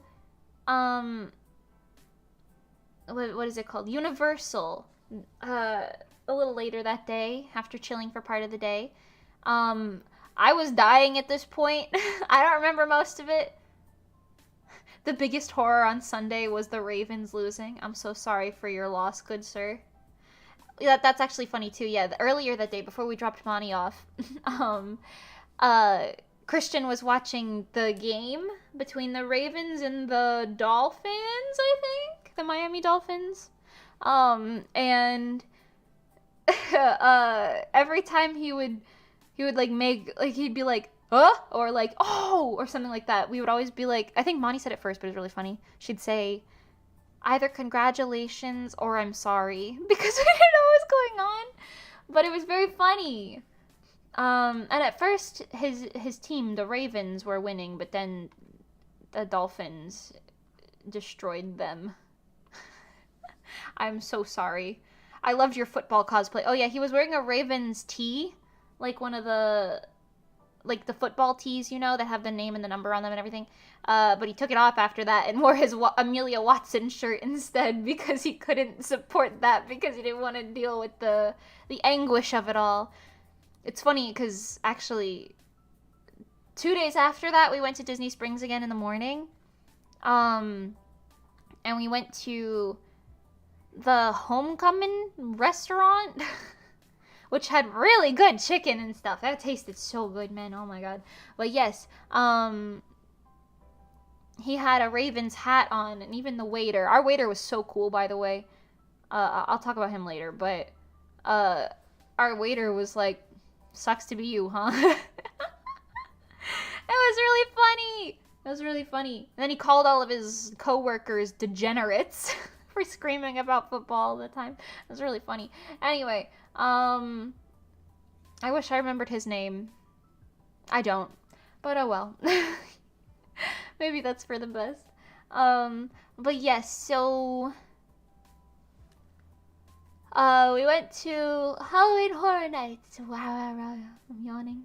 what is it called? Universal. A little later that day, after chilling for part of the day. I was dying at this point. I don't remember most of it. The biggest horror on Sunday was the Ravens losing. I'm so sorry for your loss, good sir. That's actually funny too. Yeah, earlier that day, before we dropped Monty off, Christian was watching the game between the Ravens and the Dolphins, I think? The Miami Dolphins. And every time he would like make, like, he'd be like, or like, oh, or something like that. We would always be like, I think Monty said it first, but it was really funny. She'd say either congratulations or I'm sorry, because we didn't know what was going on, but it was very funny. And at first his team, the Ravens, were winning, but then the Dolphins destroyed them. I'm so sorry. I loved your football cosplay. Oh yeah, he was wearing a Ravens tee, like one of the like the football tees, you know, that have the name and the number on them and everything. But he took it off after that and wore his Amelia Watson shirt instead because he couldn't support that because he didn't want to deal with the anguish of it all. It's funny because actually 2 days after that we went to Disney Springs again in the morning. And we went to the Homecoming restaurant, which had really good chicken and stuff. That tasted so good, man. Oh my god. But yes, he had a Ravens hat on, and even the waiter. Our waiter was so cool, by the way. I'll talk about him later, but our waiter was like, "Sucks to be you, huh?" It was really funny. It was really funny. And then he called all of his coworkers degenerates for screaming about football all the time. It was really funny. Anyway, I wish I remembered his name. I don't. But oh well. Maybe that's for the best. But yes, so we went to Halloween Horror Nights. Wow, I'm yawning.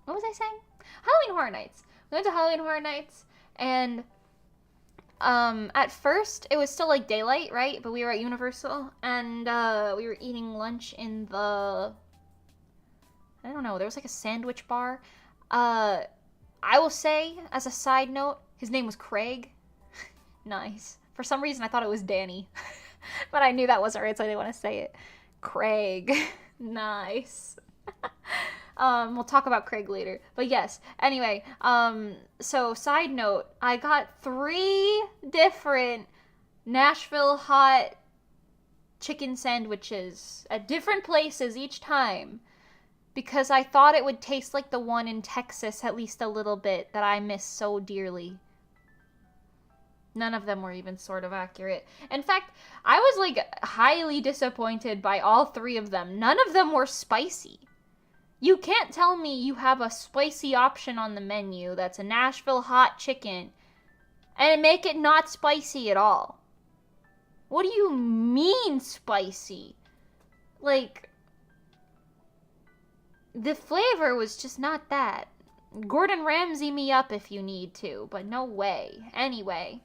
What was I saying? Halloween Horror Nights. We went to Halloween Horror Nights, and at first it was still like daylight, right? But we were at Universal, and we were eating lunch in the, I don't know, there was like a sandwich bar. I will say, as a side note, his name was Craig. Nice. For some reason I thought it was Danny, but I knew that wasn't right, so I didn't want to say it. Craig. Nice. We'll talk about Craig later. But yes, anyway, so side note, I got 3 different Nashville hot chicken sandwiches at different places each time because I thought it would taste like the one in Texas at least a little bit that I miss so dearly. None of them were even sort of accurate. In fact, I was like highly disappointed by all 3 of them. None of them were spicy. You can't tell me you have a spicy option on the menu that's a Nashville hot chicken and make it not spicy at all. What do you mean spicy? Like, the flavor was just not that. Gordon Ramsay me up if you need to, but no way. Anyway.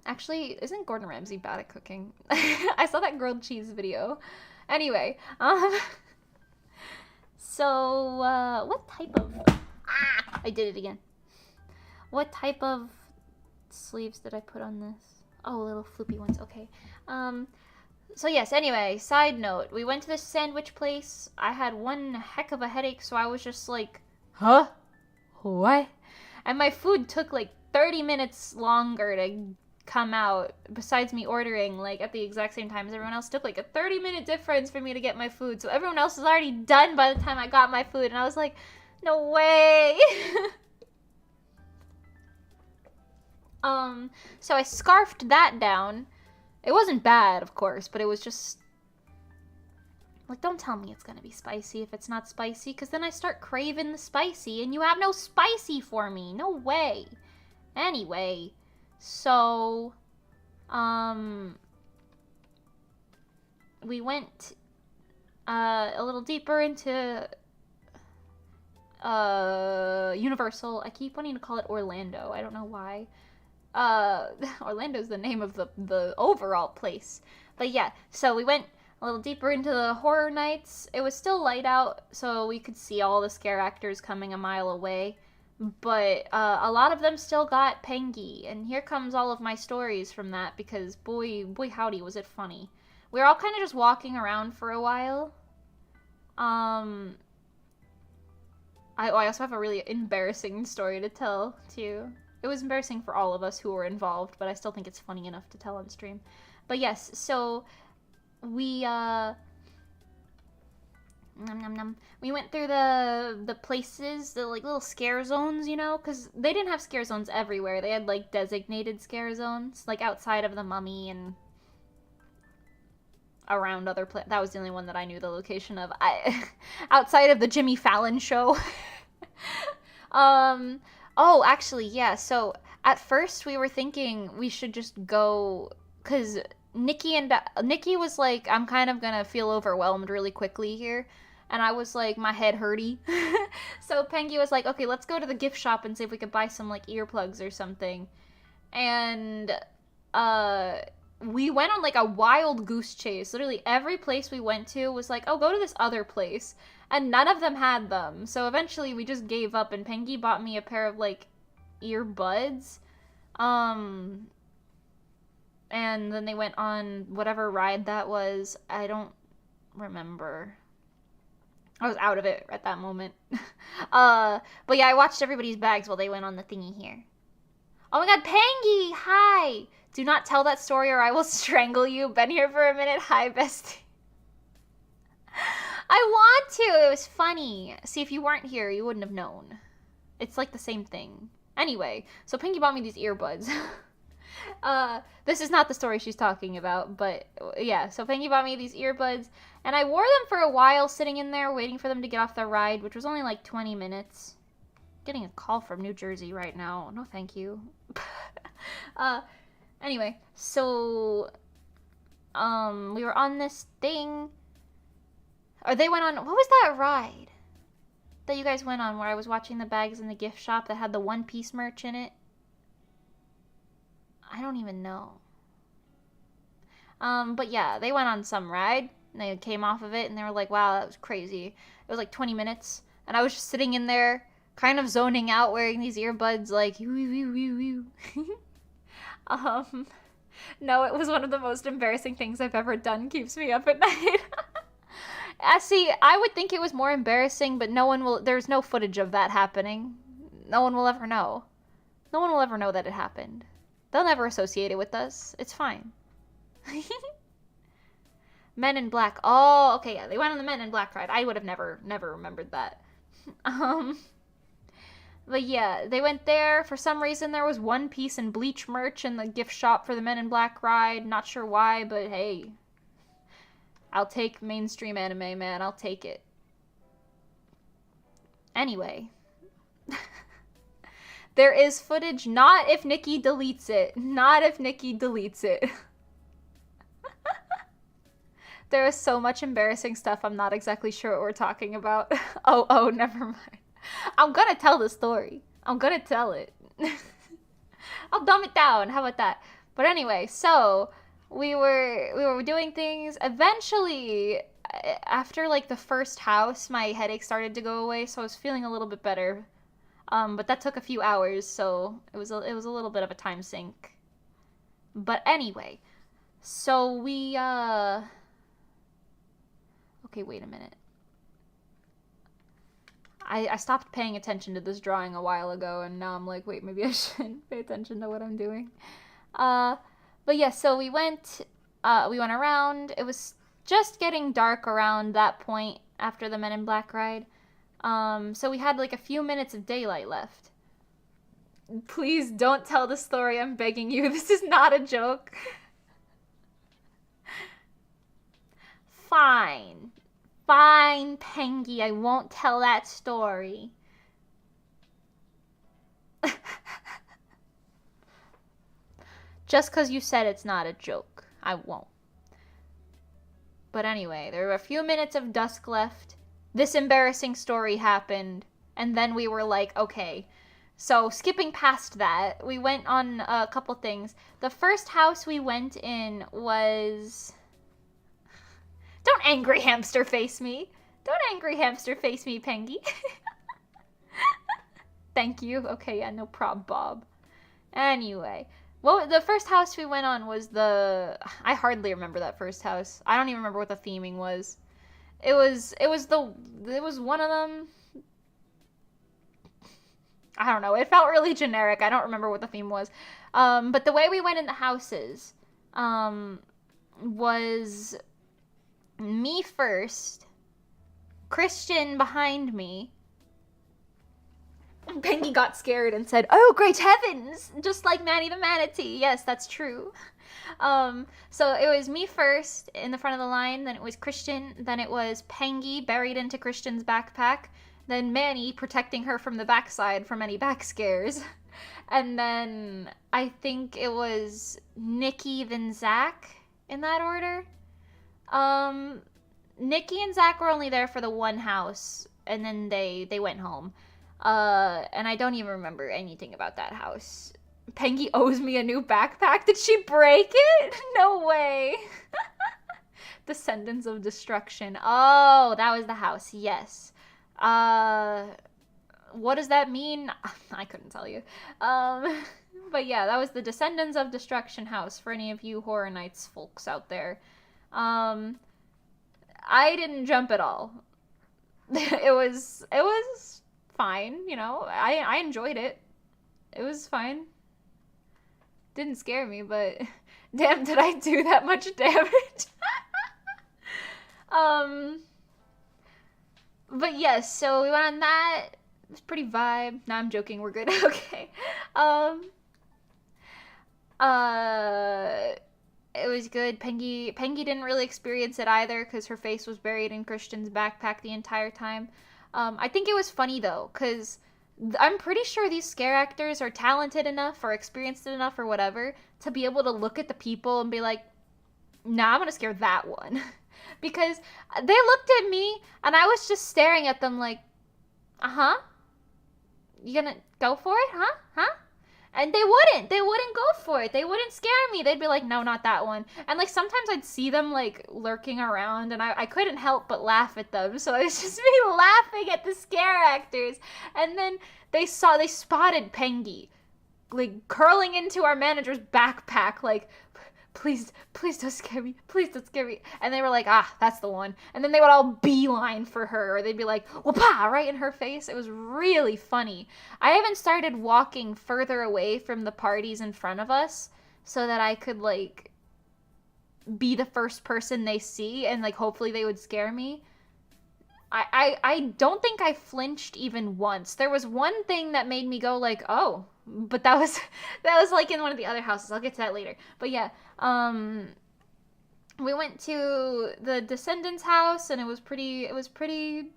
Actually, isn't Gordon Ramsay bad at cooking? I saw that grilled cheese video. Anyway, so, what type of... I did it again. What type of sleeves did I put on this? Oh, little floopy ones. Okay. So yes, anyway, side note. We went to this sandwich place. I had one heck of a headache, so I was just like, huh? What? And my food took like 30 minutes longer to come out, besides me ordering like at the exact same time as everyone else. Took like a 30-minute difference for me to get my food, so everyone else was already done by the time I got my food, and I was like, no way. So I scarfed that down. It wasn't bad, of course, but it was just like, don't tell me it's gonna be spicy if it's not spicy, because then I start craving the spicy and you have no spicy for me. No way. Anyway, so we went a little deeper into Universal. I keep wanting to call it Orlando. I don't know why. Orlando's the name of the overall place. But yeah, so we went a little deeper into the horror nights. It was still light out, so we could see all the scare actors coming a mile away. But a lot of them still got pangy, and here comes all of my stories from that, because boy howdy was it funny. We were all kind of just walking around for a while. I also have a really embarrassing story to tell, too. It was embarrassing for all of us who were involved, but I still think it's funny enough to tell on stream. But yes, so we we went through the places, the like little scare zones, you know, because they didn't have scare zones everywhere. They had like designated scare zones, like outside of the Mummy and around other places. That was the only one that I knew the location of. Outside of the Jimmy Fallon show. Oh, actually, yeah. So at first we were thinking we should just go because Nikki was like, I'm kind of gonna feel overwhelmed really quickly here. And I was like, my head hurty. So Pengy was like, okay, let's go to the gift shop and see if we could buy some like earplugs or something. And we went on like a wild goose chase. Literally every place we went to was like, oh, go to this other place. And none of them had them. So eventually we just gave up and Pengy bought me a pair of like earbuds. And then they went on whatever ride that was. I don't remember. I was out of it at that moment. But yeah, I watched everybody's bags while they went on the thingy here. Oh my god, Pengy! Hi! Do not tell that story or I will strangle you. Been here for a minute. Hi, bestie. I want to! It was funny. See, if you weren't here, you wouldn't have known. It's like the same thing. Anyway, so Pengy bought me these earbuds. This is not the story she's talking about, but yeah, so Pengy bought me these earbuds, and I wore them for a while sitting in there waiting for them to get off the ride, which was only like 20 minutes. Getting a call from New Jersey right now. No, thank you. Anyway, so, we were on this thing, or they went on, what was that ride that you guys went on where I was watching the bags in the gift shop that had the One Piece merch in it? I don't even know. But yeah, they went on some ride, and they came off of it, and they were like, wow, that was crazy. It was like 20 minutes, and I was just sitting in there, kind of zoning out, wearing these earbuds, like, no, it was one of the most embarrassing things I've ever done. Keeps me up at night. See, I would think it was more embarrassing, but there's no footage of that happening. No one will ever know. No one will ever know that it happened. They'll never associate it with us. It's fine. Men in Black. Oh, okay, yeah. They went on the Men in Black ride. I would have never remembered that. But yeah, they went there. For some reason, there was One Piece and Bleach merch in the gift shop for the Men in Black ride. Not sure why, but hey. I'll take mainstream anime, man. I'll take it. Anyway. There is footage, not if Nikki deletes it. Not if Nikki deletes it. There is so much embarrassing stuff, I'm not exactly sure what we're talking about. Oh, never mind. I'm gonna tell the story. I'm gonna tell it. I'll dumb it down. How about that? But anyway, so we were doing things. Eventually, after like the first house, my headache started to go away, so I was feeling a little bit better. But that took a few hours, so it was a little bit of a time sink. But anyway, so we okay, wait a minute. I stopped paying attention to this drawing a while ago, and now I'm like, wait, maybe I shouldn't pay attention to what I'm doing. But yeah, so we went around. It was just getting dark around that point after the Men in Black ride. So we had like a few minutes of daylight left. Please don't tell the story, I'm begging you. This is not a joke. Fine. Fine, Pengy, I won't tell that story. Just because you said it's not a joke, I won't. But anyway, there were a few minutes of dusk left. This embarrassing story happened, and then we were like, okay. So skipping past that, we went on a couple things. The first house we went in was... Don't angry hamster face me. Don't angry hamster face me, Pengy. Thank you. Okay, yeah, no prob, Bob. Anyway, well, the first house we went on was I hardly remember that first house. I don't even remember what the theming was. It was one of them. I don't know. It felt really generic. I don't remember what the theme was. But the way we went in the houses, was me first, Christian behind me. Pengy got scared and said, "Oh, great heavens!" Just like Manny the Manatee. Yes, that's true. So it was me first in the front of the line, then it was Christian, then it was Pengy buried into Christian's backpack, then Manny protecting her from the backside from any back scares. And then I think it was Nikki, then Zach, in that order. Nikki and Zach were only there for the one house, and then they went home. And I don't even remember anything about that house. Pengy owes me a new backpack. Did she break it? No way. Descendants of Destruction. Oh, that was the house. Yes. What does that mean? I couldn't tell you. But yeah, that was the Descendants of Destruction house for any of you Horror Nights folks out there. I didn't jump at all. It was fine, you know. I enjoyed it. It was fine. Didn't scare me, but damn, did I do that much damage? But yes, so we went on that. It was pretty vibe. Nah, I'm joking. We're good. Okay. It was good. Pengy didn't really experience it either because her face was buried in Christian's backpack the entire time. I think it was funny though, because I'm pretty sure these scare actors are talented enough or experienced enough or whatever to be able to look at the people and be like, nah, I'm gonna scare that one. Because they looked at me and I was just staring at them like, uh-huh? You gonna go for it? Huh? And they wouldn't go for it. They wouldn't scare me. They'd be like, no, not that one. And like sometimes I'd see them like lurking around and I couldn't help but laugh at them. So it was just me laughing at the scare actors. And then they spotted Pengy like curling into our manager's backpack like, please don't scare me. Please don't scare me. And they were like, that's the one. And then they would all beeline for her, or they'd be like, whoopah, right in her face. It was really funny. I even started walking further away from the parties in front of us so that I could, like, be the first person they see and, like, hopefully they would scare me. I don't think I flinched even once. There was one thing that made me go like, oh, but that was like in one of the other houses. I'll get to that later. But yeah, we went to the Descendants house and it was pretty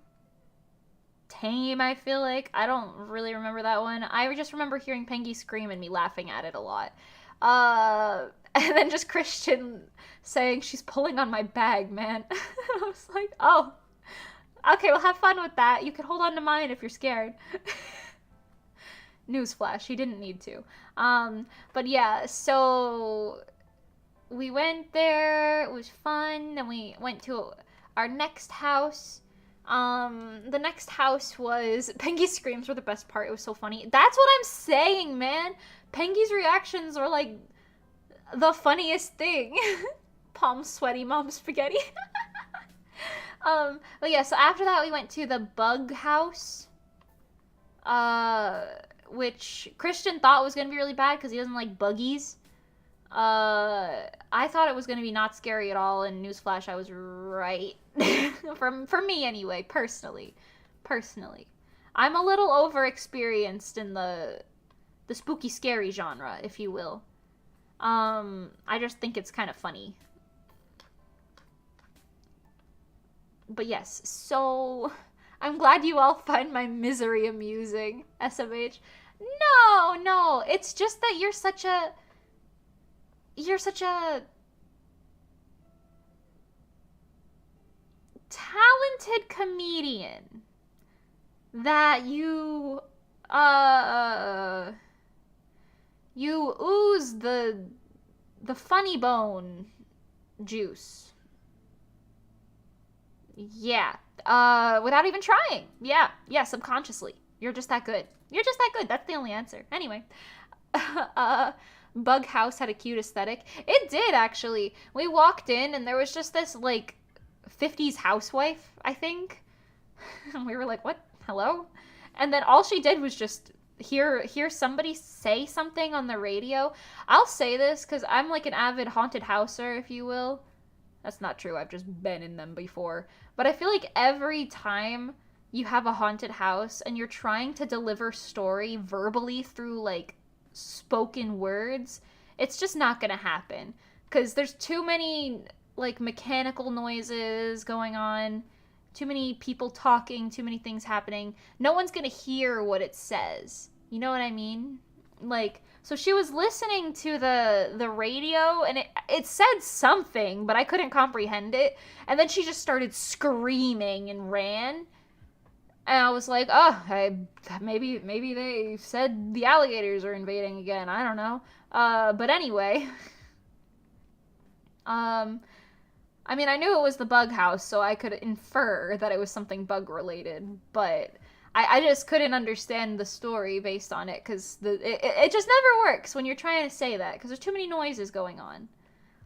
tame, I feel like. I don't really remember that one. I just remember hearing Pengy scream and me laughing at it a lot. And then just Christian saying she's pulling on my bag, man. I was like, oh, okay, well, have fun with that. You can hold on to mine if you're scared. Newsflash, he didn't need to. But yeah, so we went there. It was fun. Then we went to our next house. The next house was... Pengy's screams were the best part. It was so funny. That's what I'm saying, man. Pengy's reactions were, like, the funniest thing. Palm sweaty, mom spaghetti. But yeah, so after that we went to the bug house, which Christian thought was going to be really bad because he doesn't like buggies. I thought it was going to be not scary at all, and newsflash, I was right. For me anyway, personally. I'm a little over-experienced in the spooky scary genre, if you will. I just think it's kind of funny. But yes, so I'm glad you all find my misery amusing, SMH. No, it's just that you're such a talented comedian that you ooze the funny bone juice. Yeah. Without even trying. Yeah, subconsciously. You're just that good. That's the only answer. Anyway. Bug House had a cute aesthetic. It did, actually. We walked in and there was just this, like, 50s housewife, I think. And we were like, what? Hello? And then all she did was just hear somebody say something on the radio. I'll say this because I'm like an avid haunted houser, if you will. That's not true. I've just been in them before. But I feel like every time you have a haunted house and you're trying to deliver story verbally through, like, spoken words, it's just not gonna happen. Because there's too many, like, mechanical noises going on, too many people talking, too many things happening. No one's gonna hear what it says. You know what I mean? like, so she was listening to the radio, and it said something, but I couldn't comprehend it. And then she just started screaming and ran. And I was like, oh, maybe they said the alligators are invading again. I don't know. But anyway, I mean, I knew it was the bug house, so I could infer that it was something bug related, but I just couldn't understand the story based on it, because it just never works when you're trying to say that, because there's too many noises going on.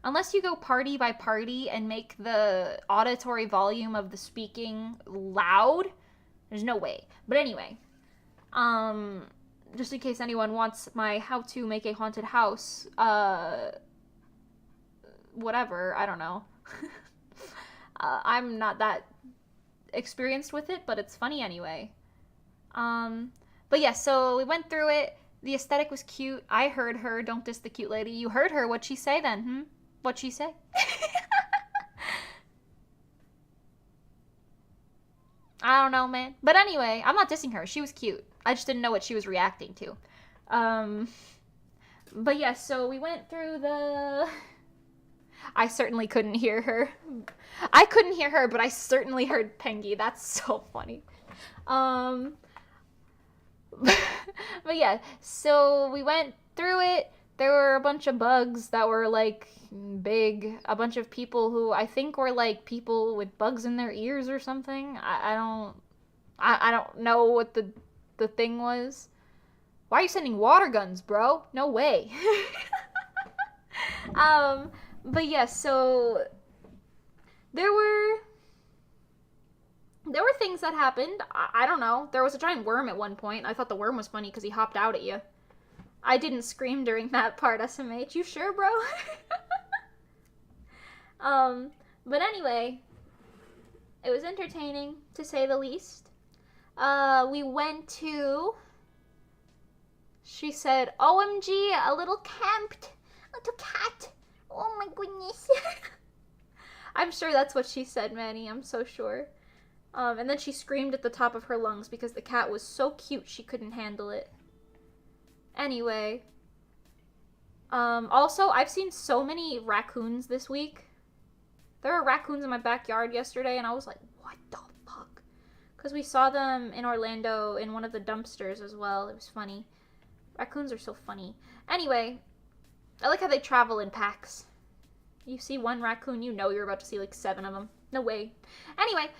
Unless you go party by party and make the auditory volume of the speaking loud, there's no way. But anyway, just in case anyone wants my how to make a haunted house, whatever, I don't know. I'm not that experienced with it, but it's funny anyway. But yeah, so we went through it. The aesthetic was cute. I heard her. Don't diss the cute lady. You heard her. What'd she say then? What'd she say? I don't know, man. But anyway, I'm not dissing her. She was cute. I just didn't know what she was reacting to. But yeah, so we went through the... I certainly couldn't hear her. I couldn't hear her, but I certainly heard Pengy. That's so funny. But yeah, so we went through it. There were a bunch of bugs that were like big. A bunch of people who I think were like people with bugs in their ears or something. I don't know what the thing was. Why are you sending water guns, bro? No way. But yeah, so there were things that happened. I don't know. There was a giant worm at one point. I thought the worm was funny because he hopped out at you. I didn't scream during that part, SMH. You sure, bro? But anyway, it was entertaining, to say the least. We went to... She said, OMG, a little cat. Oh my goodness. I'm sure that's what she said, Manny. I'm so sure. And then she screamed at the top of her lungs because the cat was so cute she couldn't handle it. Anyway. Also, I've seen so many raccoons this week. There were raccoons in my backyard yesterday, and I was like, what the fuck? Because we saw them in Orlando in one of the dumpsters as well. It was funny. Raccoons are so funny. Anyway, I like how they travel in packs. You see one raccoon, you know you're about to see like 7 of them. No way. Anyway,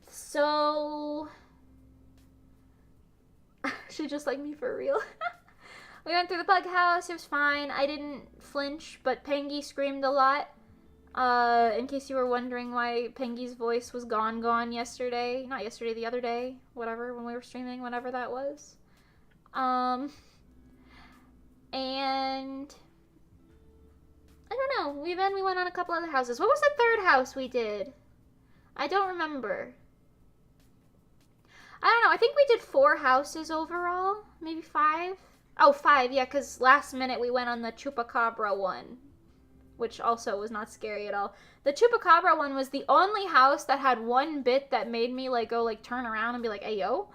so... She just like me for real. We went through the bug house, it was fine. I didn't flinch, but Pengy screamed a lot. In case you were wondering why Pengy's voice was gone yesterday. Not yesterday, the other day. Whatever, when we were streaming, whenever that was. And... I don't know. We went on a couple other houses. What was the third house we did? I don't remember. I don't know. I think we did 4 houses overall. Maybe 5. Oh, 5. Yeah, because last minute we went on the Chupacabra one. Which also was not scary at all. The Chupacabra one was the only house that had one bit that made me like go like turn around and be like, hey, yo.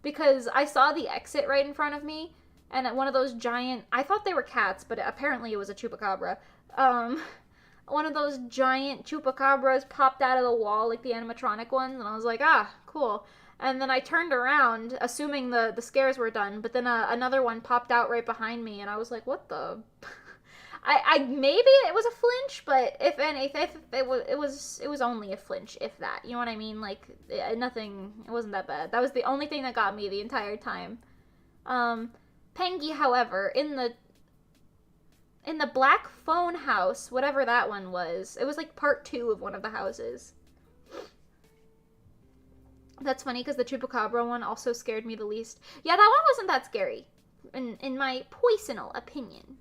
Because I saw the exit right in front of me. And one of those giant... I thought they were cats, but apparently it was a Chupacabra. One of those giant chupacabras popped out of the wall, like the animatronic ones, and I was like, ah, cool. And then I turned around, assuming the scares were done, but then another one popped out right behind me, and I was like, what the... I maybe it was a flinch, but if it was only a flinch, if that. You know what I mean? Like, nothing, it wasn't that bad. That was the only thing that got me the entire time. Pengy, however, in the black phone house, whatever that one was, it was like part 2 of one of the houses. That's funny because the Chupacabra one also scared me the least. Yeah, that one wasn't that scary, in my personal opinion.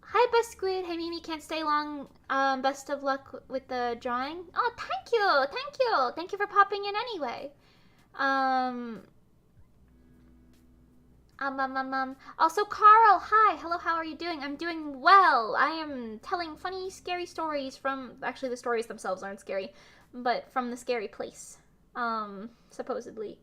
Hi, Best Squid. Hey, Mimi, can't stay long. Best of luck with the drawing. Oh, thank you. Thank you. Thank you for popping in anyway. Also, Carl, hi. Hello, how are you doing? I'm doing well. I am telling funny, scary stories from... Actually, the stories themselves aren't scary, but from the scary place. Supposedly.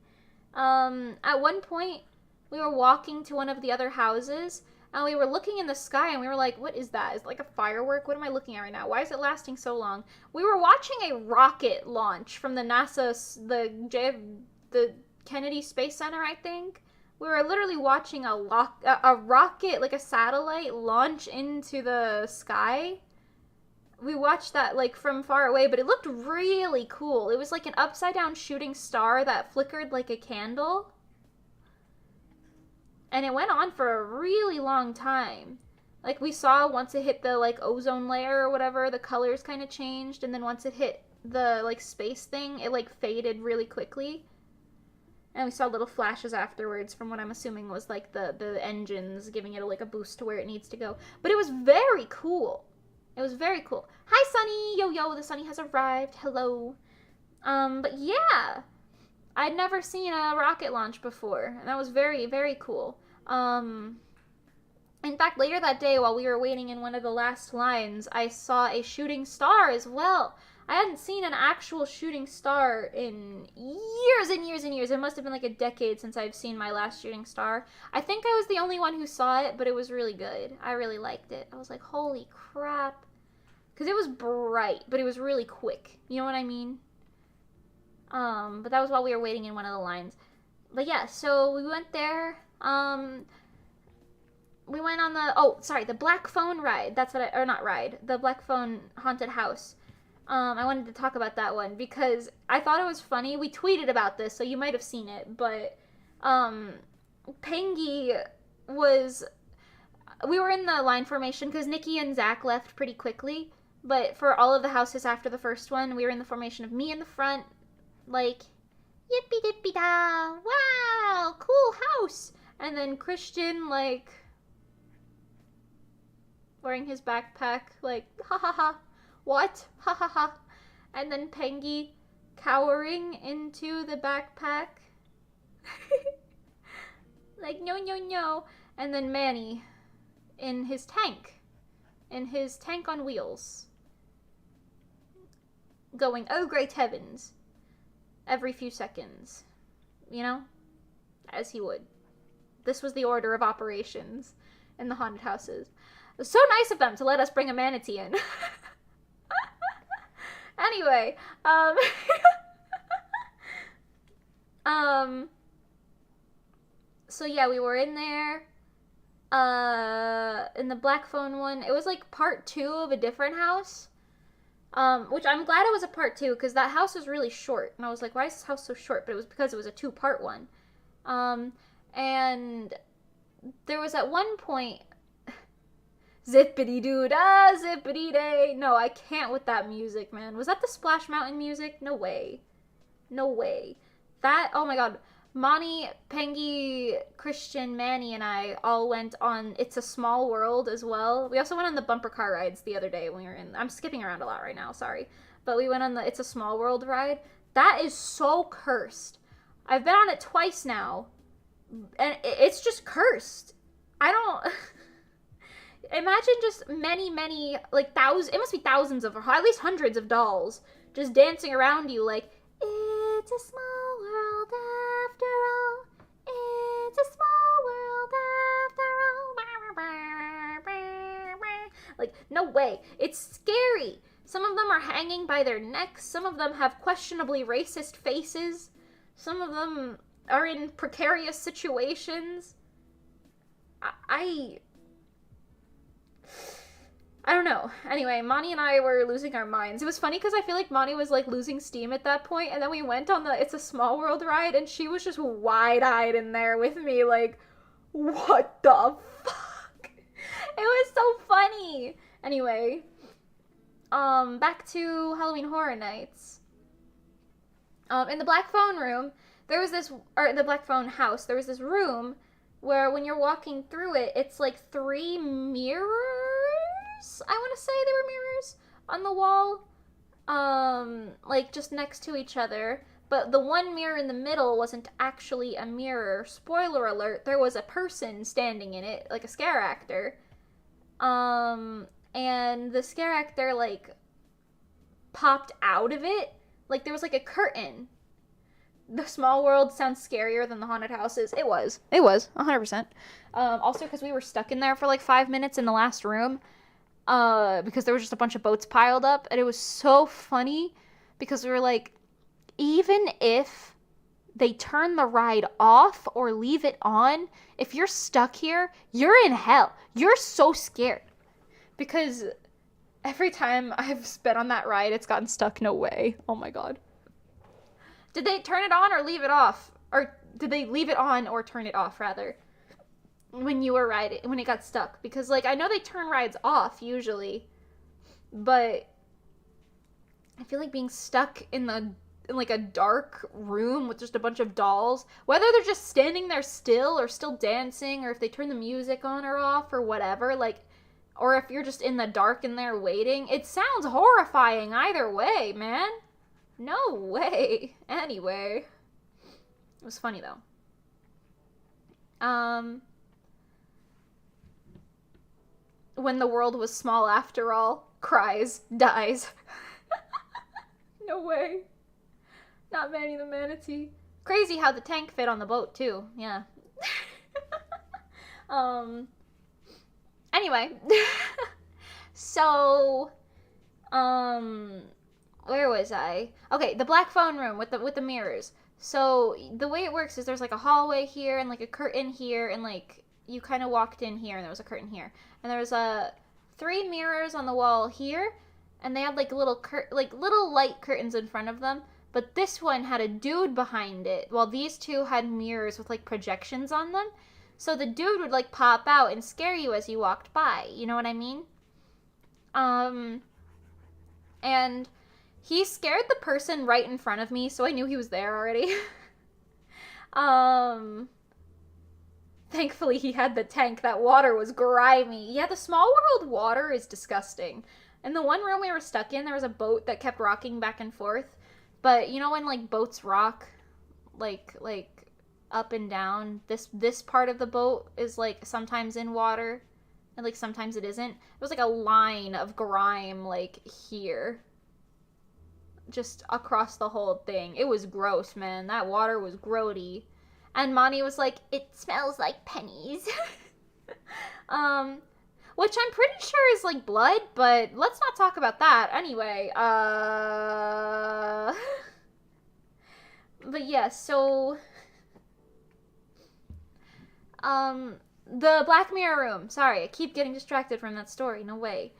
At one point, we were walking to one of the other houses, and we were looking in the sky, and we were like, what is that? Is it like a firework? What am I looking at right now? Why is it lasting so long? We were watching a rocket launch from the the Kennedy Space Center, I think. We were literally watching a rocket, like a satellite, launch into the sky. We watched that, like, from far away, but it looked really cool. It was like an upside-down shooting star that flickered like a candle. And it went on for a really long time. Like, we saw once it hit the, like, ozone layer or whatever, the colors kind of changed, and then once it hit the, like, space thing, it, like, faded really quickly. And we saw little flashes afterwards from what I'm assuming was, like, the engines giving it, like, a boost to where it needs to go. But it was very cool. It was very cool. Hi, Sunny! Yo, yo, the Sunny has arrived. Hello. But yeah. I'd never seen a rocket launch before, and that was very, very cool. In fact, later that day, while we were waiting in one of the last lines, I saw a shooting star as well. I hadn't seen an actual shooting star in years and years and years. It must have been like a decade since I've seen my last shooting star. I think I was the only one who saw it, but it was really good. I really liked it. I was like, holy crap. Because it was bright, but it was really quick. You know what I mean? But that was while we were waiting in one of the lines. But yeah, so we went there. We went on the Black Phone ride. That's what the Black Phone haunted house. I wanted to talk about that one because I thought it was funny. We tweeted about this, so you might have seen it, but, Pengy we were in the line formation because Nikki and Zach left pretty quickly, but for all of the houses after the first one, we were in the formation of me in the front, like, yippee-dippee-da, wow, cool house, and then Christian, like, wearing his backpack, like, ha ha ha, what, ha ha ha, and then Pengy cowering into the backpack, like, no, no, no, and then Manny in his tank on wheels, going, oh great heavens, every few seconds, you know, as he would. This was the order of operations in the haunted houses. It was so nice of them to let us bring a manatee in. Anyway, so yeah, we were in there, in the Black Phone one. It was like part 2 of a different house. Which I'm glad it was a part 2, because that house was really short. And I was like, why is this house so short? But it was because it was a 2-part one. And there was at one point, zippity doo da, zippity day. No, I can't with that music, man. Was that the Splash Mountain music? No way. No way. That, oh my god. Monty, Pengy, Christian, Manny, and I all went on It's a Small World as well. We also went on the bumper car rides the other day when we were in... I'm skipping around a lot right now, sorry. But we went on the It's a Small World ride. That is so cursed. I've been on it twice now. And it's just cursed. I don't... Imagine just many, like, it must be thousands of, or at least hundreds of dolls just dancing around you like, it's a small world after all. It's a small world after all. Like, no way. It's scary. Some of them are hanging by their necks. Some of them have questionably racist faces. Some of them are in precarious situations. I don't know. Anyway, Monty and I were losing our minds. It was funny because I feel like Monty was like losing steam at that point, and then we went on the It's a Small World ride, and she was just wide-eyed in there with me, like, what the fuck? It was so funny. Anyway, back to Halloween Horror Nights. In the Black Phone room, in the Black Phone house, there was this room where when you're walking through it, it's like 3 mirrors? I want to say they were mirrors on the wall, like just next to each other, but the one mirror in the middle wasn't actually a mirror. Spoiler alert, there was a person standing in it, like a scare actor, and the scare actor, like, popped out of it, like there was like a curtain the small world sounds scarier than the haunted houses. It was 100%. Also because we were stuck in there for like 5 minutes in the last room, because there was just a bunch of boats piled up, and it was so funny because we were like, even if they turn the ride off or leave it on, if you're stuck here, you're in hell. You're so scared. Because every time I've been on that ride, it's gotten stuck. No way. Oh my god. Did they turn it on or leave it off? Or did they leave it on or turn it off, rather, when you were riding, when it got stuck? Because, like, I know they turn rides off, usually. But I feel like being stuck in like a dark room with just a bunch of dolls, whether they're just standing there still or still dancing, or if they turn the music on or off or whatever, like, or if you're just in the dark in there waiting, it sounds horrifying either way, man. No way. Anyway, it was funny though. When the world was small after all, cries, dies. No way. Not Manny the Manatee. Crazy how the tank fit on the boat, too. Yeah. Anyway. So, where was I? Okay, the black phone room with the mirrors. So, the way it works is there's like a hallway here and like a curtain here, and like you kind of walked in here and there was a curtain here. And there was 3 mirrors on the wall here, and they had like little little light curtains in front of them. But this one had a dude behind it, while these 2 had mirrors with, like, projections on them. So the dude would, like, pop out and scare you as you walked by. You know what I mean? And he scared the person right in front of me, so I knew he was there already. Thankfully, he had the tank. That water was grimy. Yeah, the small world water is disgusting. In the one room we were stuck in, there was a boat that kept rocking back and forth. But you know when, like, boats rock, like up and down, this part of the boat is, like, sometimes in water, and, like, sometimes it isn't. It was, like, a line of grime, like, here. Just across the whole thing. It was gross, man. That water was grody. And Monty was like, it smells like pennies. Which I'm pretty sure is, like, blood, but let's not talk about that. Anyway, but yeah, so, the Black Mirror room. Sorry, I keep getting distracted from that story. No way.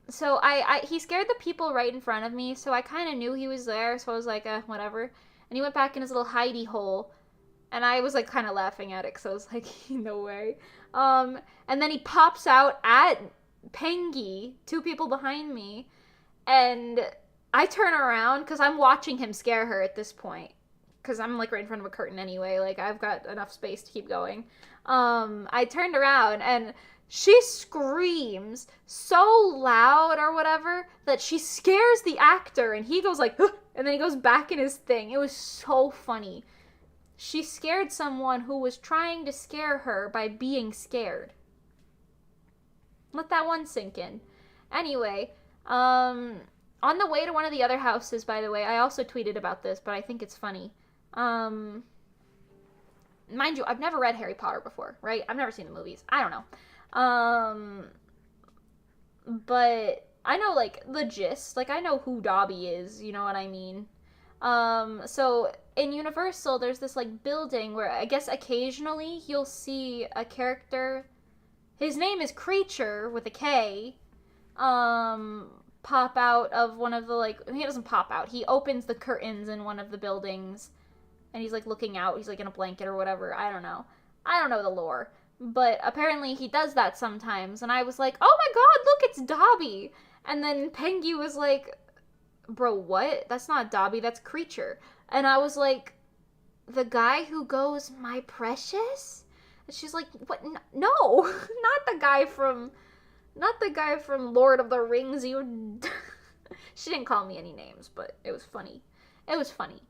So he scared the people right in front of me, so I kind of knew he was there, so I was like, whatever. And he went back in his little hidey hole. And I was, like, kind of laughing at it, because I was like, no way. And then he pops out at Pengy, 2 people behind me, and I turn around, because I'm watching him scare her at this point, because I'm, like, right in front of a curtain anyway, like, I've got enough space to keep going. I turned around, and she screams so loud or whatever that she scares the actor, and he goes like, and then he goes back in his thing. It was so funny. She scared someone who was trying to scare her by being scared. Let that one sink in. Anyway, on the way to one of the other houses, by the way, I also tweeted about this, but I think it's funny. Mind you, I've never read Harry Potter before, right? I've never seen the movies. I don't know. But I know, like, the gist. Like, I know who Dobby is, you know what I mean? So in Universal, there's this, like, building where I guess occasionally you'll see a character, his name is Creature with a K, pop out of one of the, like, he doesn't pop out, he opens the curtains in one of the buildings, and he's, like, looking out, he's, like, in a blanket or whatever, I don't know the lore, but apparently he does that sometimes, and I was like, oh my god, look, it's Dobby, and then Pengy was like, bro, what? That's not Dobby, that's Creature. And I was like, the guy who goes, my precious? And she's like, what? No, not the guy from Lord of the Rings. You. She didn't call me any names, but it was funny. It was funny.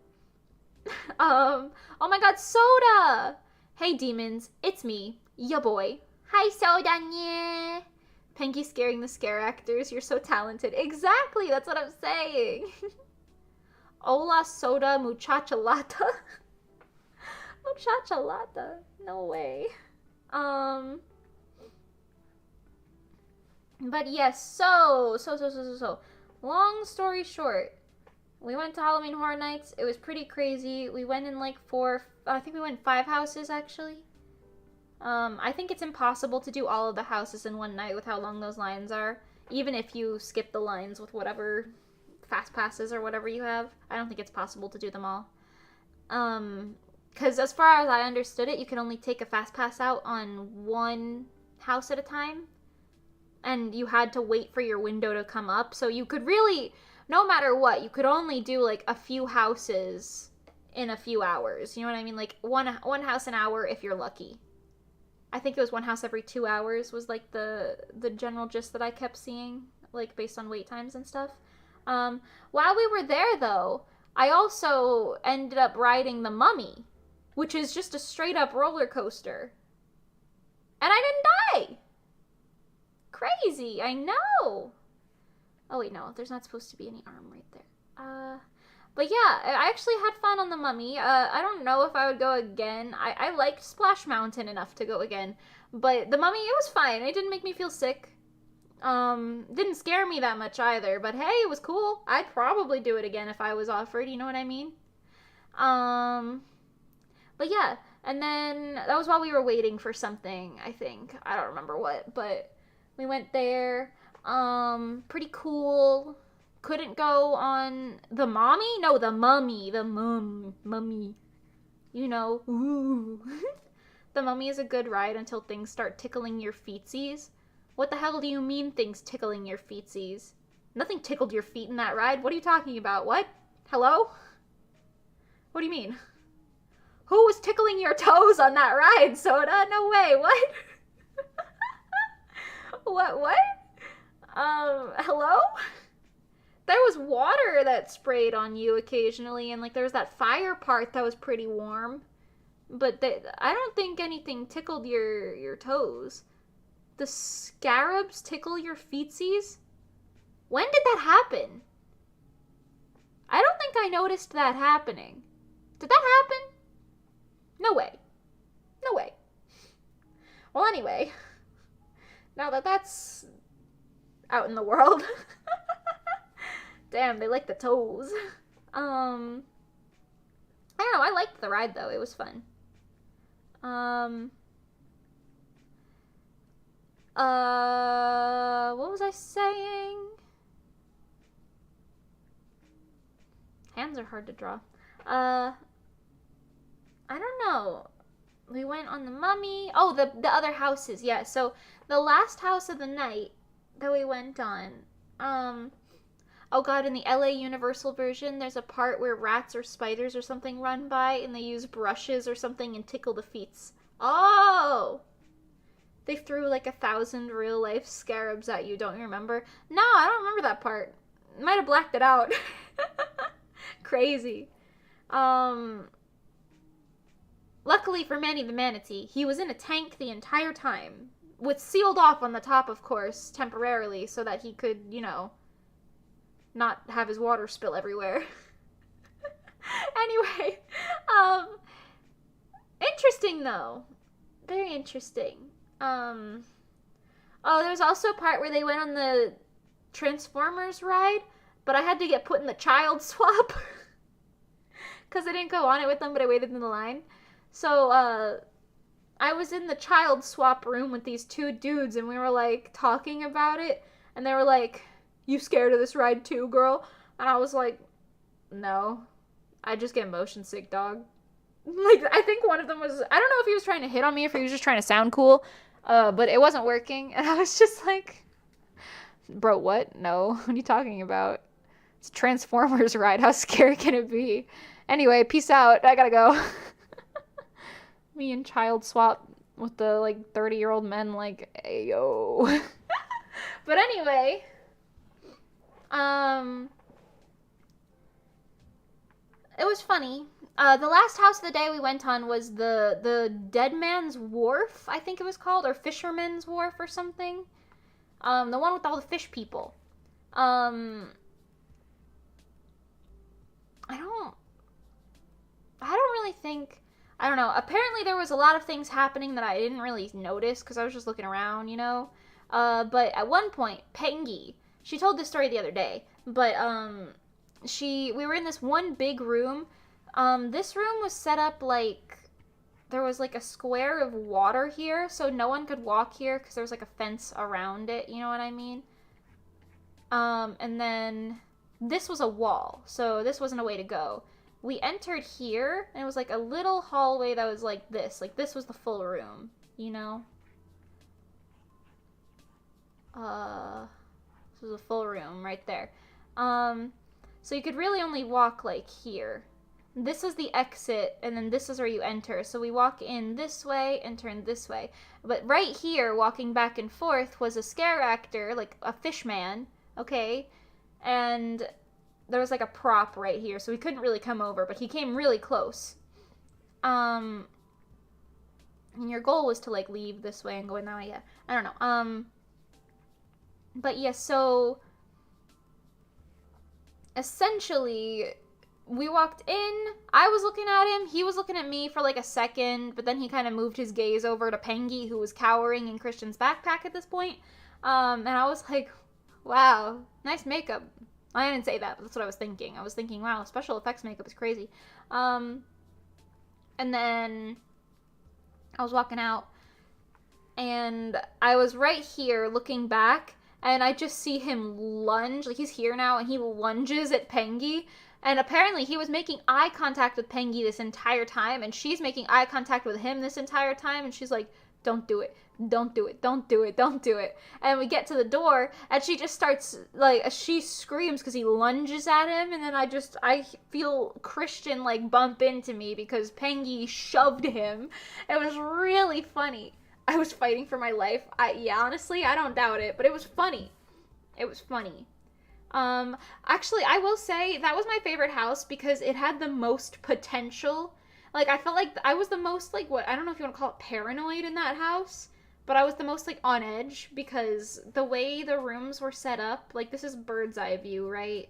Oh my god, Soda! Hey demons, it's me, ya boy. Hi Soda, yeah. Pengy scaring the scare actors. You're so talented. Exactly, that's what I'm saying. Hola soda muchacha lata. Muchacha lata. No way. But yes, so. Long story short, we went to Halloween Horror Nights. It was pretty crazy. We went in like I think we went 5 houses actually. I think it's impossible to do all of the houses in one night with how long those lines are. Even if you skip the lines with whatever fast passes or whatever you have. I don't think it's possible to do them all. Because as far as I understood it, you can only take a fast pass out on one house at a time. And you had to wait for your window to come up. So you could really, no matter what, you could only do like a few houses in a few hours. You know what I mean? Like one house an hour if you're lucky. I think it was one house every 2 hours was like the general gist that I kept seeing, like based on wait times and stuff. While we were there though, I also ended up riding the Mummy, which is just a straight up roller coaster. And I didn't die! Crazy, I know! Oh wait, no, there's not supposed to be any arm right there. But yeah, I actually had fun on the Mummy. I don't know if I would go again. I liked Splash Mountain enough to go again. But the Mummy, it was fine. It didn't make me feel sick. Didn't scare me that much either. But hey, it was cool. I'd probably do it again if I was offered, you know what I mean? But yeah, and then that was while we were waiting for something, I think. I don't remember what, but we went there. Pretty cool. Couldn't go on the Mommy? No, the Mummy. The Mummy. You know, ooh. The Mummy is a good ride until things start tickling your feetsies. What the hell do you mean things tickling your feetsies? Nothing tickled your feet in that ride. What are you talking about? What? Hello? What do you mean? Who was tickling your toes on that ride, Soda? No way. What? What? Hello? There was water that sprayed on you occasionally, and like there was that fire part that was pretty warm. But I don't think anything tickled your toes. The scarabs tickle your feetsies? When did that happen? I don't think I noticed that happening. Did that happen? No way. No way. Well, anyway. Now that that's out in the world. Damn, they like the toes. I don't know, I liked the ride though, it was fun. What was I saying? Hands are hard to draw. I don't know. We went on the Mummy. Oh, the other houses, yeah. So, the last house of the night that we went on, oh god, in the LA Universal version, there's a part where rats or spiders or something run by and they use brushes or something and tickle the feets. Oh! They threw like 1,000 real life scarabs at you, don't you remember? No, I don't remember that part. Might have blacked it out. Crazy. Luckily for Manny the Manatee, he was in a tank the entire time. With sealed off on the top, of course, temporarily, so that he could, you know, not have his water spill everywhere. Anyway, interesting though. Very interesting. Oh, there was also a part where they went on the Transformers ride, but I had to get put in the child swap. Because I didn't go on it with them, but I waited in the line. So, I was in the child swap room with these two dudes, and we were, like, talking about it, and they were like, "You scared of this ride too, girl?" And I was like, "No. I just get motion sick, dog." Like, I think one of them was, I don't know if he was trying to hit on me or if he was just trying to sound cool, but it wasn't working, and I was just like, "Bro, what? No. What are you talking about? It's a Transformers ride. How scary can it be?" Anyway, peace out. I gotta go. Me and child swap with the, like, 30-year-old men, like, ayo. But anyway, it was funny. The last house of the day we went on was the Dead Man's Wharf, I think it was called, or Fisherman's Wharf or something. The one with all the fish people. I don't really think, I don't know. Apparently there was a lot of things happening that I didn't really notice because I was just looking around, you know? But at one point, Pengi, she told this story the other day, but, we were in this one big room. This room was set up like, there was like a square of water here, so no one could walk here because there was like a fence around it, you know what I mean? And then this was a wall, so this wasn't a way to go. We entered here, and it was like a little hallway that was like this. Like, this was the full room, you know? This was a full room right there. So you could really only walk like here. This is the exit, and then this is where you enter. So we walk in this way and turn this way. But right here, walking back and forth, was a scare actor, like a fish man, okay? And there was like a prop right here, so we couldn't really come over, but he came really close. And your goal was to like leave this way and go in that way, yeah. I don't know. But yeah, so essentially we walked in, I was looking at him, he was looking at me for like a second, but then he kind of moved his gaze over to Pengi, who was cowering in Christian's backpack at this point. And I was like, wow, nice makeup. I didn't say that, but that's what I was thinking. I was thinking, wow, special effects makeup is crazy. And then I was walking out, and I was right here looking back, and I just see him lunge. Like, he's here now, and he lunges at Pengi. And apparently he was making eye contact with Pengi this entire time, and she's making eye contact with him this entire time, and she's like, don't do it. Don't do it. Don't do it. Don't do it. And we get to the door, and she just starts, like, she screams because he lunges at him, and then I feel Christian, like, bump into me because Pengi shoved him. It was really funny. I was fighting for my life. Yeah, honestly, I don't doubt it, but it was funny. It was funny. Actually, I will say that was my favorite house because it had the most potential. Like, I felt like I was the most, like, what, I don't know if you want to call it paranoid in that house, but I was the most, like, on edge because the way the rooms were set up, like, this is bird's eye view, right?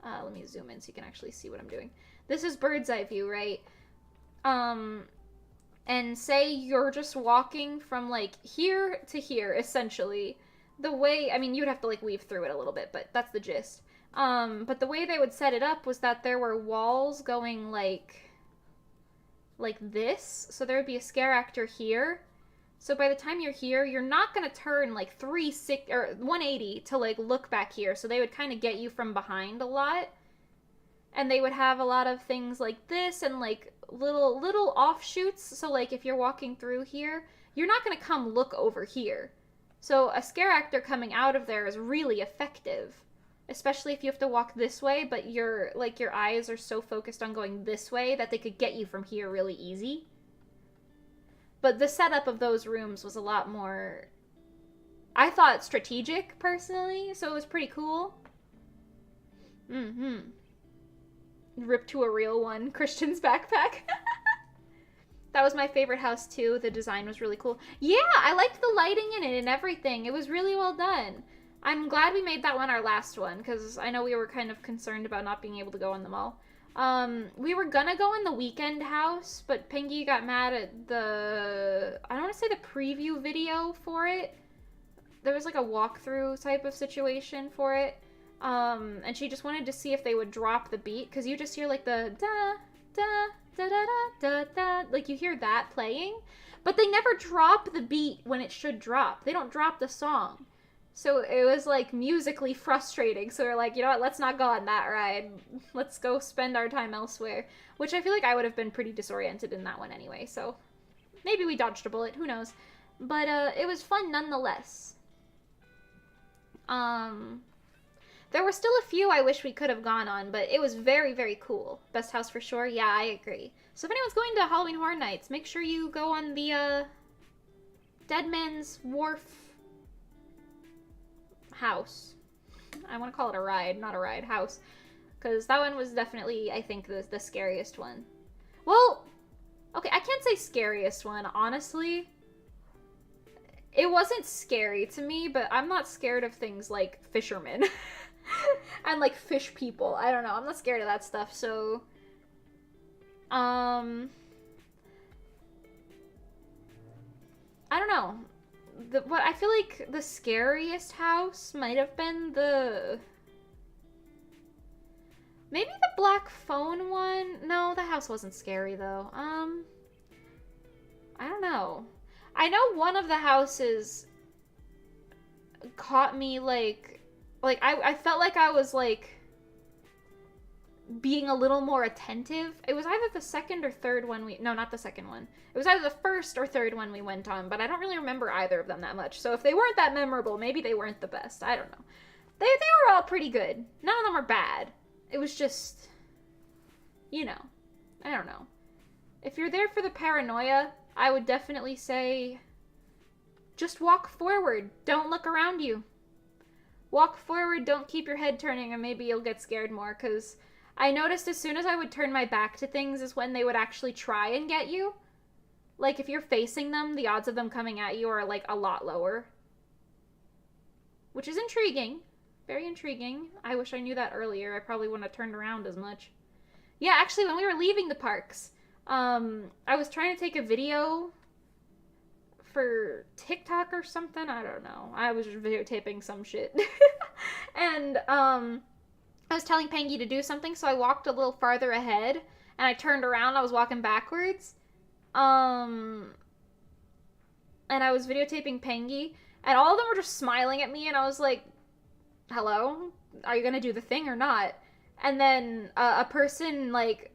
Let me zoom in so you can actually see what I'm doing. This is bird's eye view, right? And say you're just walking from, like, here to here, essentially. The way, I mean, you'd have to, like, weave through it a little bit, but that's the gist. But the way they would set it up was that there were walls going, like this. So there would be a scare actor here. So by the time you're here, you're not going to turn, like, 180 to, like, look back here. So they would kind of get you from behind a lot. And they would have a lot of things like this and, like, little offshoots. So, like, if you're walking through here, you're not going to come look over here. So a scare actor coming out of there is really effective, especially if you have to walk this way, but your eyes are so focused on going this way that they could get you from here really easy. But the setup of those rooms was a lot more, I thought, strategic, personally, so it was pretty cool. Rip to a real one, Christian's backpack. That was my favorite house, too. The design was really cool. Yeah, I liked the lighting in it and everything. It was really well done. I'm glad we made that one our last one, because I know we were kind of concerned about not being able to go in them all. We were gonna go in the weekend house, but Pengi got mad at the, I don't want to say the preview video for it. There was like a walkthrough type of situation for it. And she just wanted to see if they would drop the beat, because you just hear like the da, da, da, da, da, da, da, like you hear that playing, but they never drop the beat when it should drop. They don't drop the song. So it was like musically frustrating. So they're like, you know what, let's not go on that ride. Let's go spend our time elsewhere. Which I feel like I would have been pretty disoriented in that one anyway. So maybe we dodged a bullet, who knows. But it was fun nonetheless. There were still a few I wish we could have gone on, but it was very, very cool. Best house for sure? Yeah, I agree. So if anyone's going to Halloween Horror Nights, make sure you go on the, Dead Man's Wharf house. I want to call it a ride, not a ride, house. Because that one was definitely, I think, the scariest one. Well, okay, I can't say scariest one, honestly. It wasn't scary to me, but I'm not scared of things like fishermen. And like fish people. I don't know. I'm not scared of that stuff. So, I don't know. What I feel like the scariest house might have been maybe the black phone one. No, the house wasn't scary though. I don't know. I know one of the houses caught me like I felt like I was like being a little more attentive. It was either the second or third one no, not the second one. It was either the first or third one we went on, but I don't really remember either of them that much. So if they weren't that memorable, maybe they weren't the best. I don't know. They were all pretty good. None of them were bad. It was just, you know, I don't know. If you're there for the paranoia, I would definitely say just walk forward. Don't look around you. Walk forward, don't keep your head turning, and maybe you'll get scared more, because I noticed as soon as I would turn my back to things is when they would actually try and get you. Like, if you're facing them, the odds of them coming at you are, like, a lot lower. Which is intriguing. Very intriguing. I wish I knew that earlier. I probably wouldn't have turned around as much. Yeah, actually, when we were leaving the parks, I was trying to take a video for TikTok or something. I don't know. I was just videotaping some shit. And, I was telling Pengy to do something, so I walked a little farther ahead, and I turned around, I was walking backwards. And I was videotaping Pengy, and all of them were just smiling at me, and I was like, hello? Are you gonna do the thing or not? And then a person, like,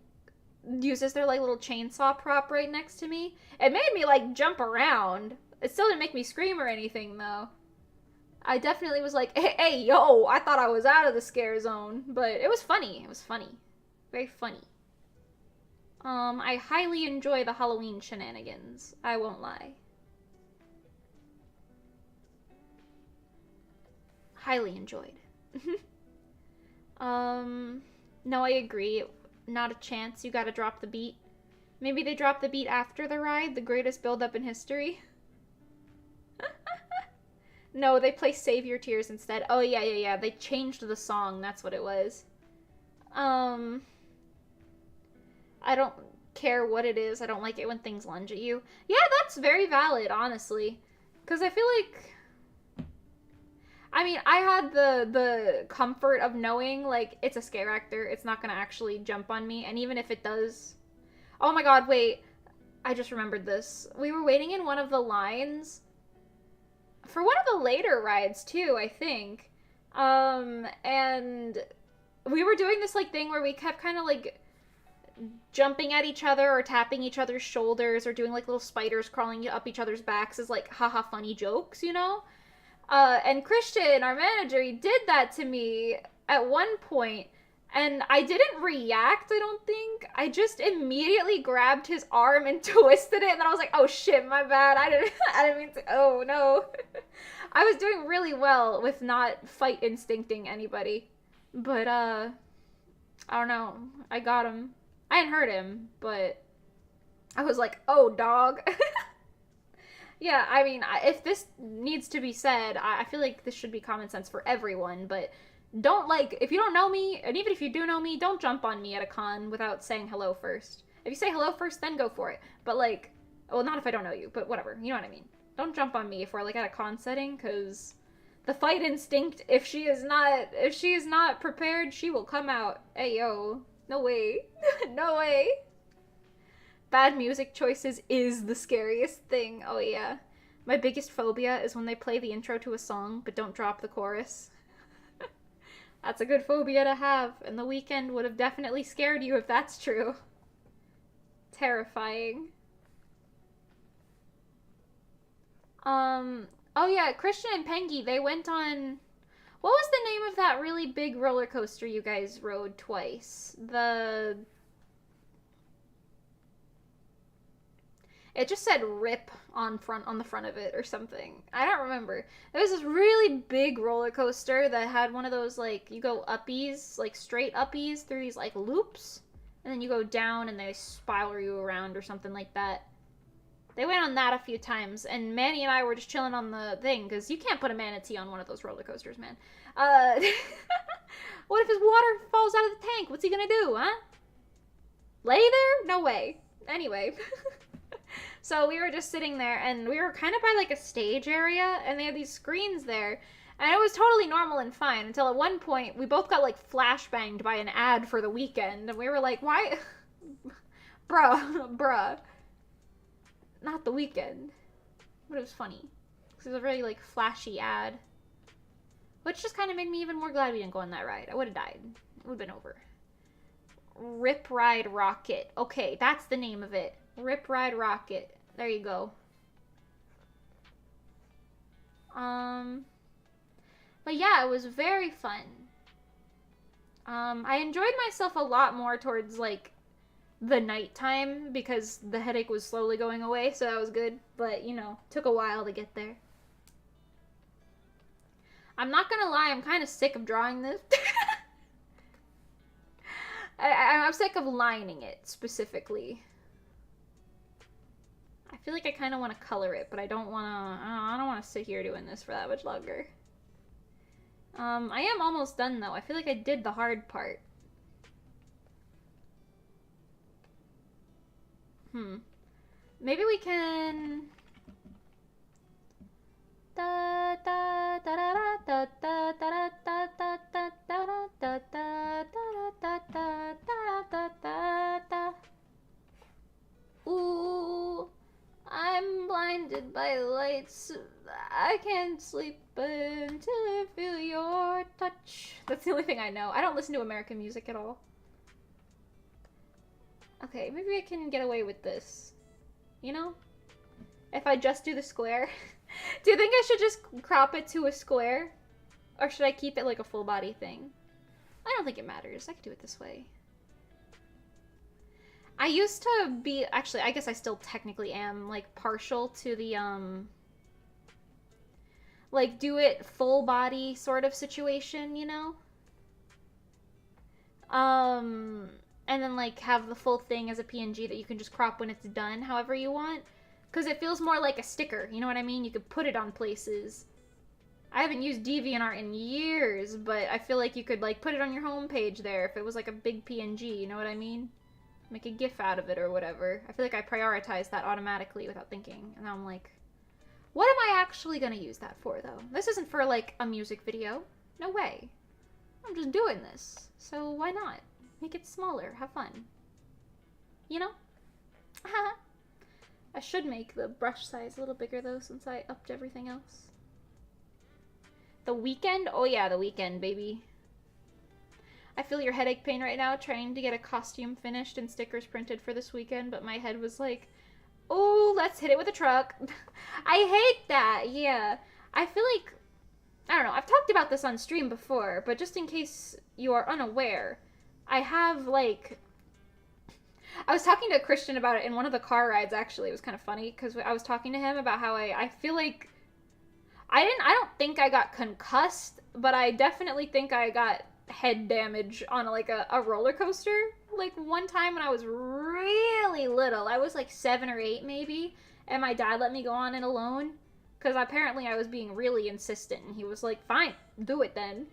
uses their, like, little chainsaw prop right next to me. It made me, like, jump around. It still didn't make me scream or anything, though. I definitely was like, hey, yo, I thought I was out of the scare zone. But it was funny. It was funny. Very funny. I highly enjoy the Halloween shenanigans. I won't lie. Highly enjoyed. No, I agree. Not a chance. You gotta drop the beat. Maybe they drop the beat after the ride, the greatest build-up in history. No, they play Save Your Tears instead. Oh, yeah. They changed the song. That's what it was. I don't care what it is. I don't like it when things lunge at you. Yeah, that's very valid, honestly. Because I feel like... I mean, I had the comfort of knowing, like, it's a scare actor. It's not gonna actually jump on me. And even if it does... Oh my god, wait. I just remembered this. We were waiting in one of the lines... for one of the later rides, too, I think. And we were doing this, like, thing where we kept kind of, like, jumping at each other or tapping each other's shoulders or doing, like, little spiders crawling up each other's backs as, like, haha funny jokes, you know? And Christian, our manager, he did that to me at one point, and I didn't react, I don't think. I just immediately grabbed his arm and twisted it, and then I was like, oh shit, my bad. I didn't mean to, oh no. I was doing really well with not fight instincting anybody. But, I don't know. I got him. I didn't hurt him, but I was like, oh, dog. Yeah, I mean, if this needs to be said, I feel like this should be common sense for everyone, but don't, like, if you don't know me, and even if you do know me, don't jump on me at a con without saying hello first. If you say hello first, then go for it. But, like, well, not if I don't know you, but whatever, you know what I mean. Don't jump on me if we're, like, at a con setting, because the fight instinct, if she is not prepared, she will come out. Hey, yo, no way. No way. Bad music choices is the scariest thing. Oh, yeah. My biggest phobia is when they play the intro to a song, but don't drop the chorus. That's a good phobia to have, and The Weeknd would have definitely scared you if that's true. Terrifying. Oh yeah, Christian and Pengy, they went on... What was the name of that really big roller coaster you guys rode twice? It just said RIP on the front of it or something. I don't remember. There was this really big roller coaster that had one of those, like, you go uppies, like straight uppies through these, like, loops. And then you go down and they spiral you around or something like that. They went on that a few times, and Manny and I were just chilling on the thing, because you can't put a manatee on one of those roller coasters, man. What if his water falls out of the tank? What's he gonna do, huh? Lay there? No way. Anyway. So we were just sitting there, and we were kind of by like a stage area, and they had these screens there, and it was totally normal and fine until at one point we both got like flashbanged by an ad for The Weeknd, and we were like, why? Bruh. Not The Weeknd. But it was funny. Because it was a really like flashy ad. Which just kind of made me even more glad we didn't go on that ride. I would have died. It would have been over. Rip Ride Rocket. Okay, that's the name of it. Rip Ride Rocket. There you go. But yeah, it was very fun. I enjoyed myself a lot more towards like the nighttime because the headache was slowly going away, so that was good. But, you know, took a while to get there. I'm not gonna lie, I'm kind of sick of drawing this. I'm sick of lining it, specifically. I feel like I kind of want to color it, but I don't want to sit here doing this for that much longer. I am almost done, though. I feel like I did the hard part. Maybe we can... Ooh, I'm blinded by lights. I can't sleep until I feel your touch. That's the only thing I know. I don't listen to American music at all. Okay, maybe I can get away with this. You know? If I just do the square. Do you think I should just crop it to a square? Or should I keep it like a full body thing? I don't think it matters. I could do it this way. I used to be, actually, I guess I still technically am, like, partial to the, like, do it full body sort of situation, you know? And then, like, have the full thing as a PNG that you can just crop when it's done, however you want. Because it feels more like a sticker, you know what I mean? You could put it on places. I haven't used DeviantArt in years, but I feel like you could, like, put it on your homepage there if it was, like, a big PNG, you know what I mean? Make a GIF out of it or whatever. I feel like I prioritized that automatically without thinking. And now I'm like, what am I actually gonna use that for, though? This isn't for, like, a music video. No way. I'm just doing this. So why not? Make it smaller. Have fun. You know? I should make the brush size a little bigger, though, since I upped everything else. The Weeknd? Oh yeah, The Weeknd, baby. I feel your headache pain right now trying to get a costume finished and stickers printed for this weekend, but my head was like, oh, let's hit it with a truck. I hate that, yeah. I feel like, I don't know, I've talked about this on stream before, but just in case you are unaware, I have, like, I was talking to Christian about it in one of the car rides, actually. It was kind of funny, because I was talking to him about how I feel like, I don't think I got concussed, but I definitely think I got head damage on like a roller coaster. Like one time when I was really little, I was like 7 or 8 maybe, and my dad let me go on it alone because apparently I was being really insistent, and he was like, fine, do it then.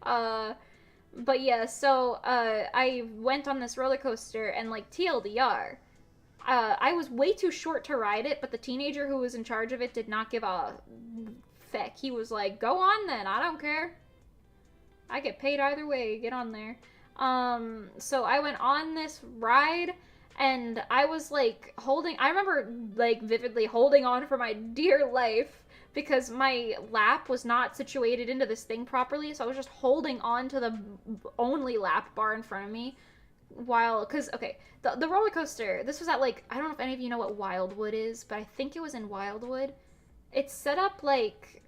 But yeah, so I went on this roller coaster, and like TLDR, I was way too short to ride it, but the teenager who was in charge of it did not give a feck. He was like, go on then, I don't care. I get paid either way, get on there. So I went on this ride, and I was like I remember like vividly holding on for my dear life because my lap was not situated into this thing properly, so I was just holding on to the only lap bar in front of me while, because, okay, the roller coaster, this was at like, I don't know if any of you know what Wildwood is, but I think it was in Wildwood. It's set up like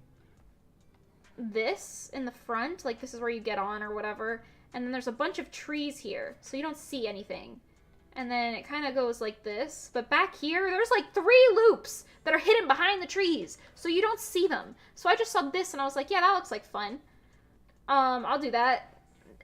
this in the front, like this is where you get on or whatever, and then there's a bunch of trees here, so you don't see anything. And then it kind of goes like this, but back here, there's like 3 loops that are hidden behind the trees, so you don't see them. So I just saw this, and I was like, yeah, that looks like fun. I'll do that.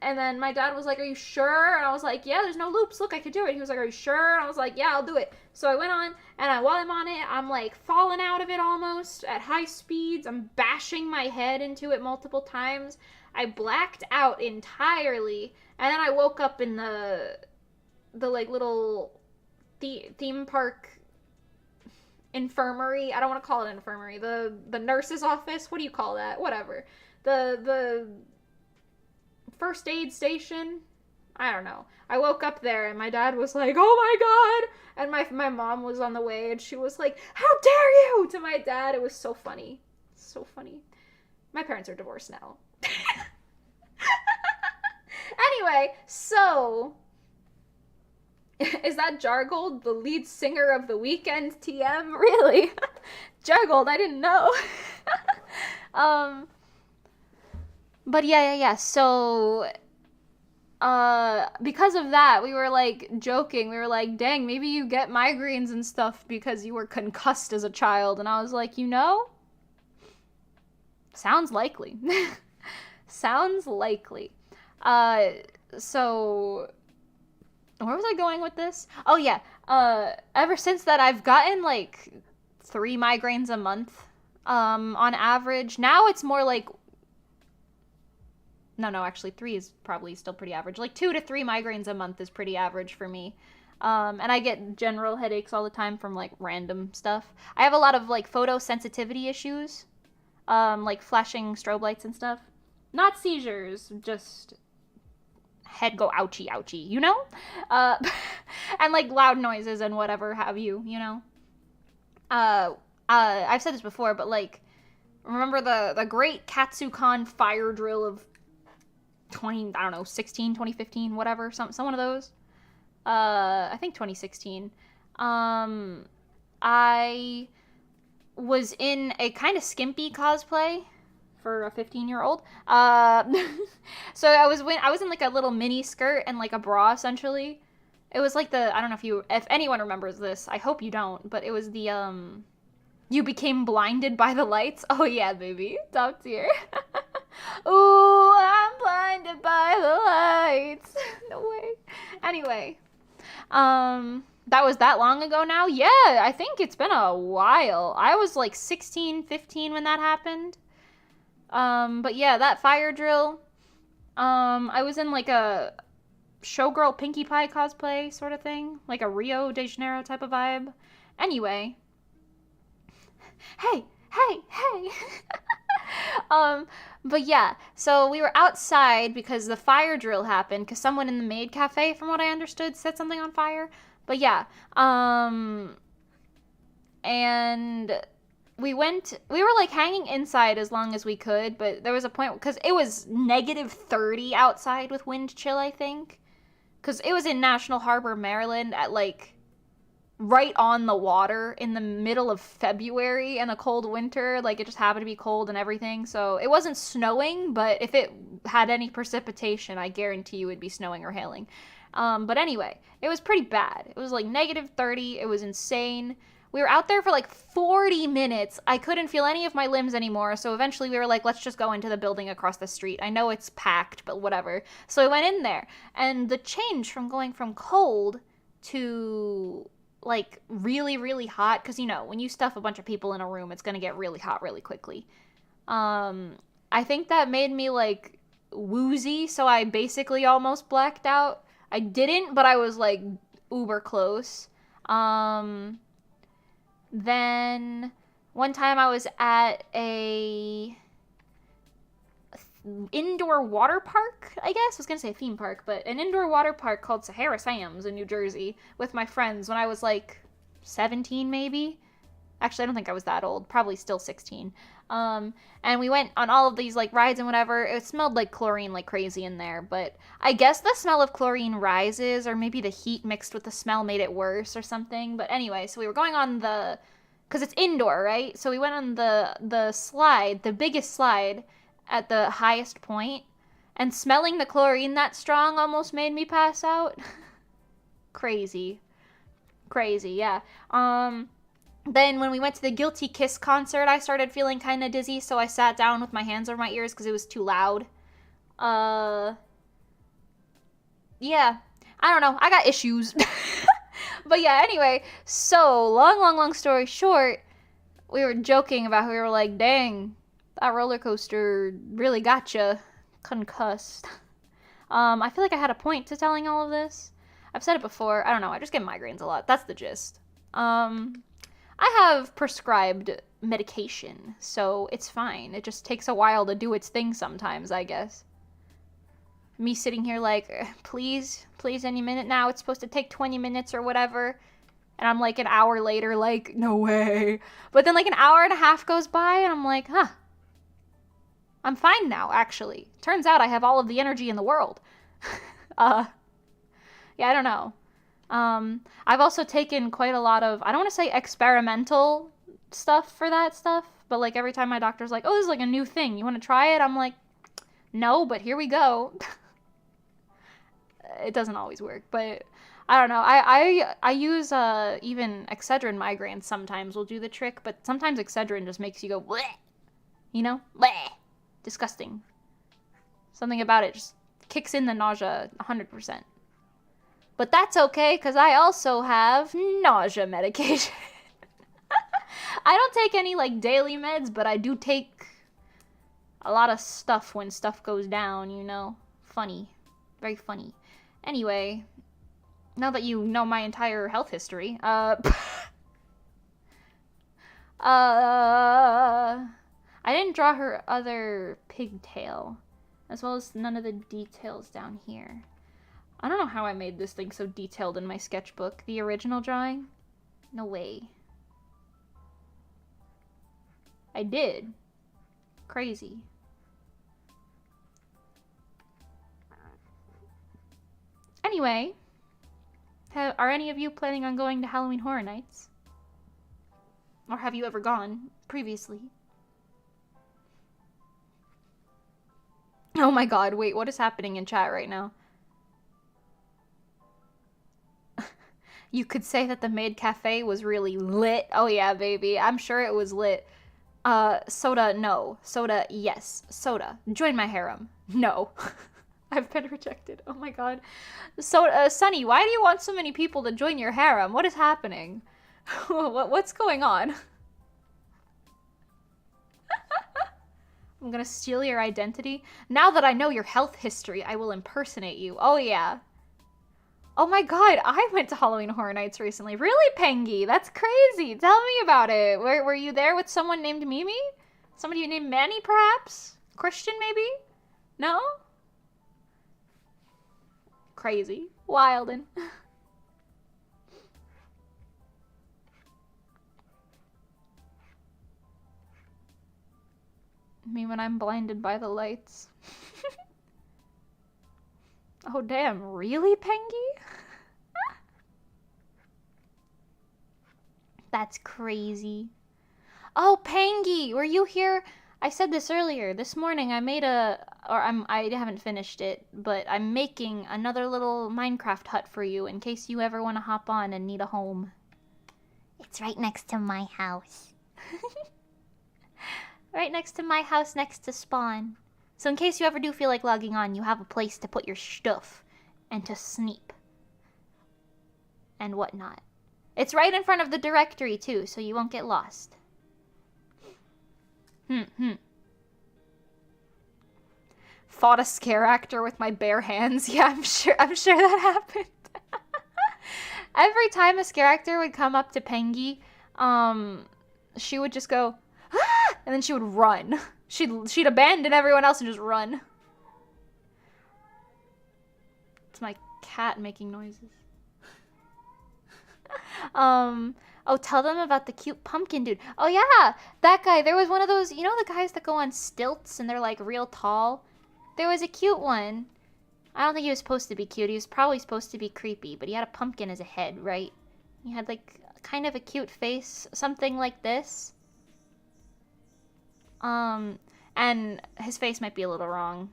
And then my dad was like, are you sure? And I was like, yeah, there's no loops. Look, I could do it. He was like, are you sure? And I was like, yeah, I'll do it. So I went on, and while I'm on it, I'm like falling out of it almost at high speeds. I'm bashing my head into it multiple times. I blacked out entirely, and then I woke up in the like little theme park infirmary. I don't want to call it an infirmary. The nurse's office. What do you call that? Whatever. The first aid station. I don't know. I woke up there and my dad was like, "Oh my god!" And my mom was on the way and she was like, "How dare you!" to my dad. It was so funny. So funny. My parents are divorced now. Anyway, so is that Jargold, the lead singer of The Weeknd TM? Really? Jargold, I didn't know. But yeah. So, because of that, we were like joking. We were like, dang, maybe you get migraines and stuff because you were concussed as a child. And I was like, sounds likely. Sounds likely. So where was I going with this? Oh yeah. Ever since that, I've gotten like 3 migraines a month, on average. Now it's more like, no, actually 3 is probably still pretty average. Like 2 to 3 migraines a month is pretty average for me. And I get general headaches all the time from like random stuff. I have a lot of like photosensitivity issues, like flashing strobe lights and stuff. Not seizures, just head go ouchie, and like loud noises and whatever have you, I've said this before, but like, remember the great Katsucon fire drill of 2015, whatever, some one of those, I think 2016, I was in a kind of skimpy cosplay for a 15-year-old. So I was in like a little mini skirt and like a bra, essentially. It was like I don't know if anyone remembers this. I hope you don't, but it was the you became blinded by the lights. Oh yeah, baby. Top tier. Ooh, I'm blinded by the lights. No way. Anyway, that was that long ago now? Yeah, I think it's been a while. I was like 16, 15 when that happened. But yeah, that fire drill, I was in like a showgirl Pinkie Pie cosplay sort of thing, like a Rio de Janeiro type of vibe. Anyway, hey. But yeah, so we were outside because the fire drill happened, because someone in the maid cafe, from what I understood, set something on fire. But yeah, and we were like hanging inside as long as we could, but there was a point, because it was -30 outside with wind chill, I think, because it was in National Harbor, Maryland, at like right on the water in the middle of February in a cold winter. Like, it just happened to be cold and everything, so it wasn't snowing, but if it had any precipitation, I guarantee you it'd be snowing or hailing. But anyway, it was pretty bad. It was like -30. It was insane. We were out there for like 40 minutes. I couldn't feel any of my limbs anymore, so eventually we were like, let's just go into the building across the street. I know it's packed, but whatever. So we went in there, and the change from going from cold to like really, really hot, because when you stuff a bunch of people in a room, it's gonna get really hot really quickly. I think that made me like woozy, so I basically almost blacked out. I didn't, but I was like uber close. Then one time I was at a indoor water park, I guess. I was gonna say a theme park, but an indoor water park called Sahara Sam's in New Jersey with my friends when I was like 17 maybe. Actually, I don't think I was that old. Probably still 16. And we went on all of these like rides and whatever. It smelled like chlorine like crazy in there, but I guess the smell of chlorine rises, or maybe the heat mixed with the smell made it worse or something. But anyway, so we were going on because it's indoor, right? So we went on the slide, the biggest slide at the highest point, and smelling the chlorine that strong almost made me pass out. Crazy, yeah. Then when we went to the Guilty Kiss concert, I started feeling kind of dizzy, so I sat down with my hands over my ears because it was too loud. yeah, I don't know. I got issues. But yeah, anyway, so long story short, we were joking about how we were like, dang, that roller coaster really got you concussed. I feel like I had a point to telling all of this. I've said it before. I don't know. I just get migraines a lot. That's the gist. I have prescribed medication, so it's fine. It just takes a while to do its thing sometimes, I guess. Me sitting here like, please, any minute now. It's supposed to take 20 minutes or whatever. And I'm like an hour later, like, no way. But then like an hour and a half goes by, and I'm like, huh. I'm fine now, actually. Turns out I have all of the energy in the world. Yeah, I don't know. I've also taken quite a lot of, I don't want to say experimental stuff for that stuff, but like every time my doctor's like, oh, this is like a new thing. You want to try it? I'm like, no, but here we go. It doesn't always work, but I don't know. I use even Excedrin migraines sometimes will do the trick, but sometimes Excedrin just makes you go bleh. You know? Bleh. Disgusting. Something about it just kicks in the nausea 100%. But that's okay, because I also have nausea medication. I don't take any, like, daily meds, but I do take a lot of stuff when stuff goes down, you know? Funny. Very funny. Anyway, now that you know my entire health history, I didn't draw her other pigtail, as well as none of the details down here. I don't know how I made this thing so detailed in my sketchbook. The original drawing? No way. I did. Crazy. Anyway, are any of you planning on going to Halloween Horror Nights? Or have you ever gone previously? Oh my god, wait, what is happening in chat right now? You could say that the maid cafe was really lit. Oh yeah, baby, I'm sure it was lit. Soda, no. Soda, yes. Soda, join my harem. No. I've been rejected. Oh my god. So, Sunny, why do you want so many people to join your harem? What is happening? What's going on? I'm gonna steal your identity. Now that I know your health history, I will impersonate you. Oh yeah. Oh my god, I went to Halloween Horror Nights recently. Really, Pengy? That's crazy. Tell me about it. Were you there with someone named Mimi? Somebody named Manny, perhaps? Christian, maybe? No? Crazy. Wildin'. Me when I'm blinded by the lights. Oh damn, really, Pengy? That's crazy. Oh, Pengy, were you here? I said this earlier. This morning I made I haven't finished it, but I'm making another little Minecraft hut for you in case you ever want to hop on and need a home. It's right next to my house. Right next to my house, next to spawn. So in case you ever do feel like logging on, you have a place to put your stuff and to sneak and whatnot. It's right in front of the directory too, so you won't get lost. Fought a scare actor with my bare hands. Yeah, I'm sure that happened. Every time a scare actor would come up to Pengy, she would just go, ah! And then she would run. She'd abandon everyone else and just run. It's my cat making noises. Oh, tell them about the cute pumpkin dude. Oh yeah, that guy. There was one of those, you know the guys that go on stilts and they're like real tall? There was a cute one. I don't think he was supposed to be cute. He was probably supposed to be creepy, but he had a pumpkin as a head, right? He had like kind of a cute face, something like this. And his face might be a little wrong.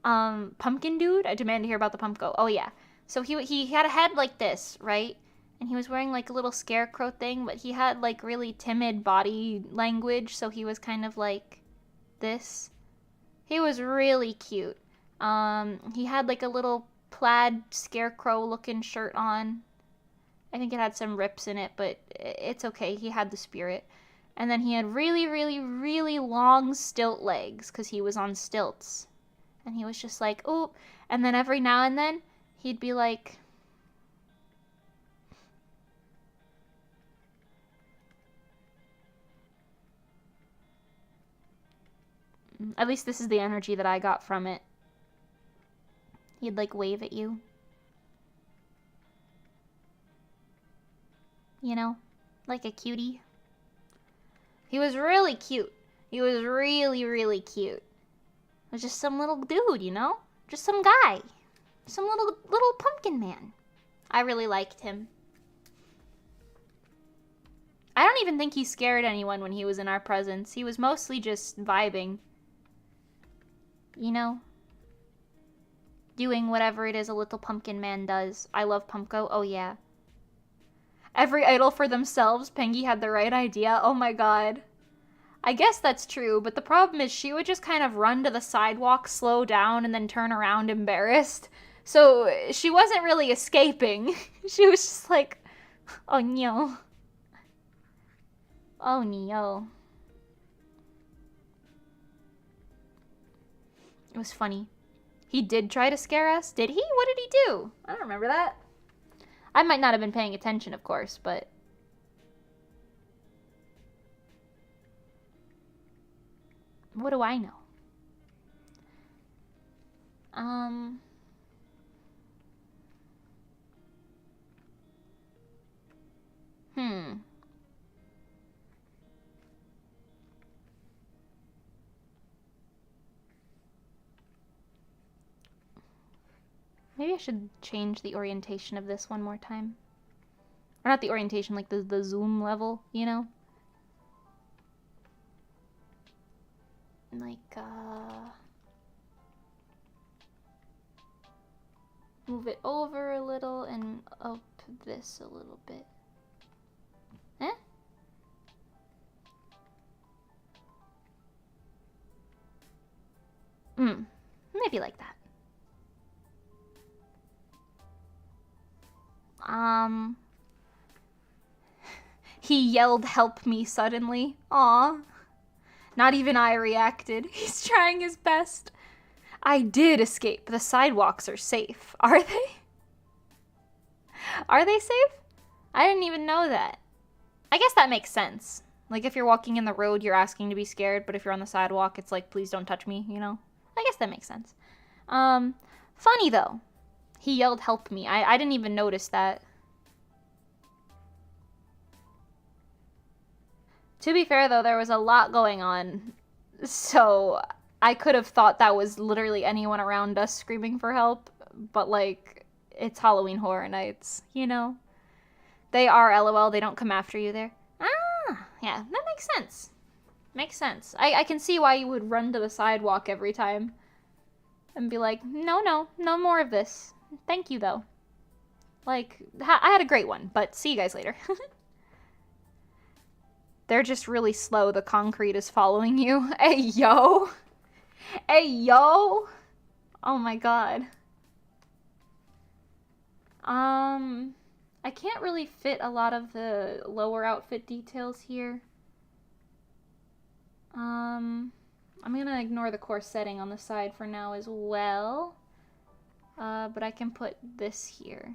Pumpkin dude? I demand to hear about the pumpkin. Oh yeah. So he had a head like this, right? And he was wearing like a little scarecrow thing, but he had like really timid body language, so he was kind of like this. He was really cute. He had like a little plaid scarecrow-looking shirt on. I think it had some rips in it, but it's okay. He had the spirit. And then he had really, really, really long stilt legs, because he was on stilts. And he was just like, oh. And then every now and then, he'd be like... At least this is the energy that I got from it. He'd, like, wave at you. You know? Like a cutie. He was really cute. He was really, really cute. It was just some little dude, you know? Just some guy. Some little pumpkin man. I really liked him. I don't even think he scared anyone when he was in our presence. He was mostly just vibing. You know? Doing whatever it is a little pumpkin man does. I love Pumpko. Oh, yeah. Every idol for themselves. Pengy had the right idea. Oh, my God. I guess that's true, but the problem is she would just kind of run to the sidewalk, slow down, and then turn around embarrassed. So she wasn't really escaping. She was just like, oh, no. Oh, no. It was funny. He did try to scare us? Did he? What did he do? I don't remember that. I might not have been paying attention, of course, but... What do I know? Maybe I should change the orientation of this one more time. Or not the orientation, like the zoom level, you know? Like, move it over a little and up this a little bit. Eh? Maybe like that. He yelled, "Help me," suddenly. Aw. Not even I reacted. He's trying his best. I did escape. The sidewalks are safe. Are they? Are they safe? I didn't even know that. I guess that makes sense. Like, if you're walking in the road, you're asking to be scared, but if you're on the sidewalk, it's like, please don't touch me, you know? I guess that makes sense. Funny, though. He yelled, "Help me." I didn't even notice that. To be fair, though, there was a lot going on, so I could have thought that was literally anyone around us screaming for help, but, like, it's Halloween Horror Nights, you know? They are LOL, they don't come after you there. Ah, yeah, that makes sense. Makes sense. I can see why you would run to the sidewalk every time and be like, no more of this. Thank you, though. Like, I had a great one, but see you guys later. They're just really slow. The concrete is following you. Hey, yo. Hey, yo. Oh, my God. I can't really fit a lot of the lower outfit details here. I'm gonna ignore the coarse setting on the side for now as well. But I can put this here.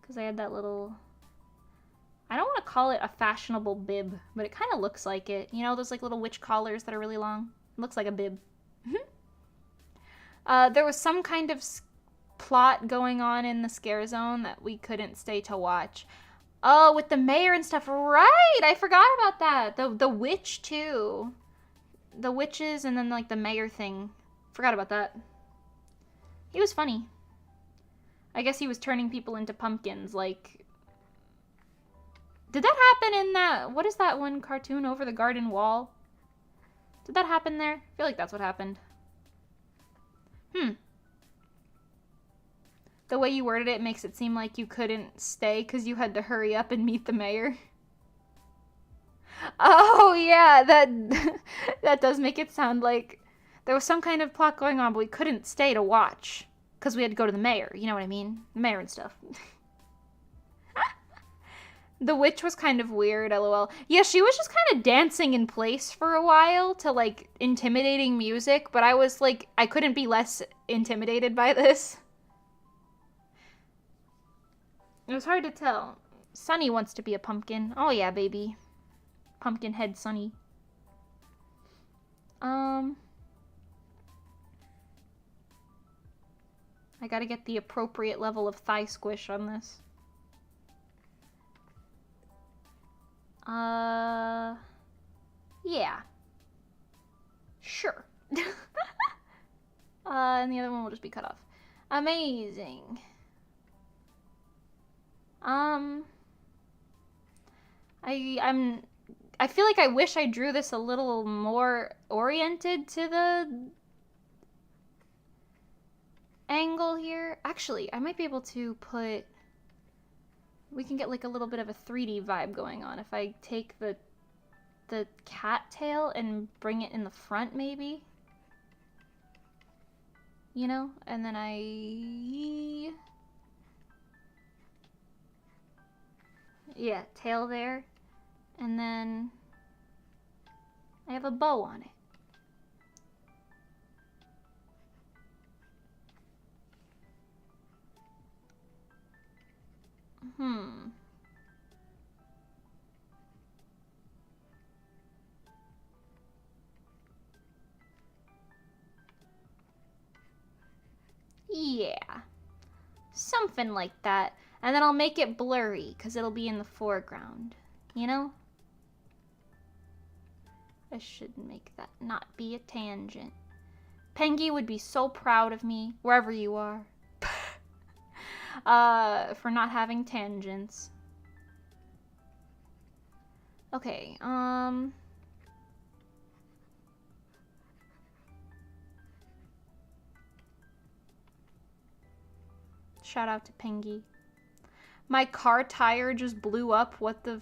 Because I had that little... I don't want to call it a fashionable bib, but it kind of looks like it. You know, those like little witch collars that are really long? It looks like a bib. There was some kind of plot going on in the scare zone that we couldn't stay to watch. Oh, with the mayor and stuff. Right! I forgot about that. The witch, too. The witches and then, like, the mayor thing. Forgot about that. He was funny. I guess he was turning people into pumpkins, like... Did that happen in that... What is that one cartoon, Over the Garden Wall? Did that happen there? I feel like that's what happened. The way you worded it makes it seem like you couldn't stay because you had to hurry up and meet the mayor. Oh, Oh yeah, that that does make it sound like there was some kind of plot going on, but we couldn't stay to watch because we had to go to the mayor. You know what I mean? The mayor and stuff. The witch was kind of weird, lol. Yeah, she was just kind of dancing in place for a while to, like, intimidating music, but I was, like, I couldn't be less intimidated by this. It was hard to tell. Sunny wants to be a pumpkin. Oh yeah, baby. Pumpkin head Sunny. I gotta get the appropriate level of thigh squish on this. Yeah. Sure. And the other one will just be cut off. Amazing. I feel like I wish I drew this a little more oriented to the angle here. Actually, I might be able to put... We can get like a little bit of a 3D vibe going on if I take the cat tail and bring it in the front, maybe. You know? And then yeah, tail there. And then I have a bow on it. Yeah. Something like that. And then I'll make it blurry, because it'll be in the foreground. You know? I should make that not be a tangent. Pengy would be so proud of me, wherever you are. For not having tangents. Okay, shout out to Pengy. My car tire just blew up, what the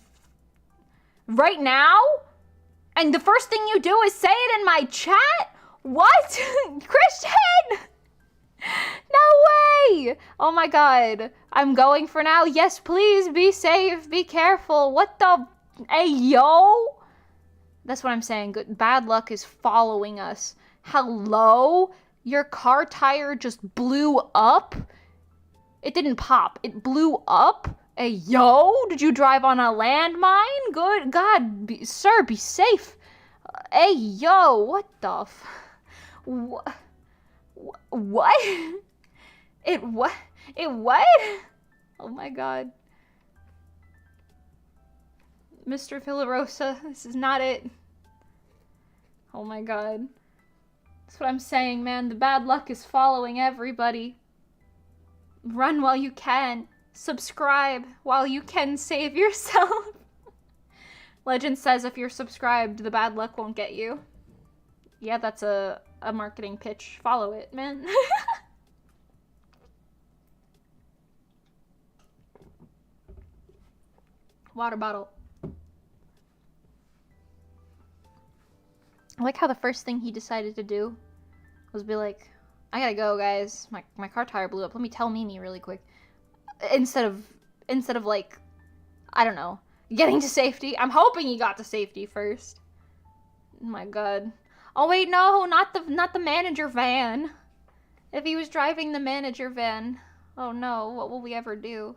right now? And the first thing you do is say it in my chat? What? Christian! No way! Oh my god. I'm going for now. Yes, please be safe. Be careful. What the... Hey, yo! That's what I'm saying. Good. Bad luck is following us. Hello? Your car tire just blew up? It didn't pop. It blew up? Hey, yo! Did you drive on a landmine? Good God. Sir, be safe. Hey, yo! What the f... What? It what? It what? Oh my god. Mr. Villarosa, this is not it. Oh my god. That's what I'm saying, man. The bad luck is following everybody. Run while you can. Subscribe while you can save yourself. Legend says if you're subscribed, the bad luck won't get you. Yeah, that's a marketing pitch. Follow it, man. Water bottle. I like how the first thing he decided to do was be like, I gotta go, guys. My car tire blew up. Let me tell Mimi really quick. Instead of like, I don't know, getting to safety. I'm hoping he got to safety first. Oh my god. Oh wait, no, not the manager van. If he was driving the manager van, oh no, what will we ever do?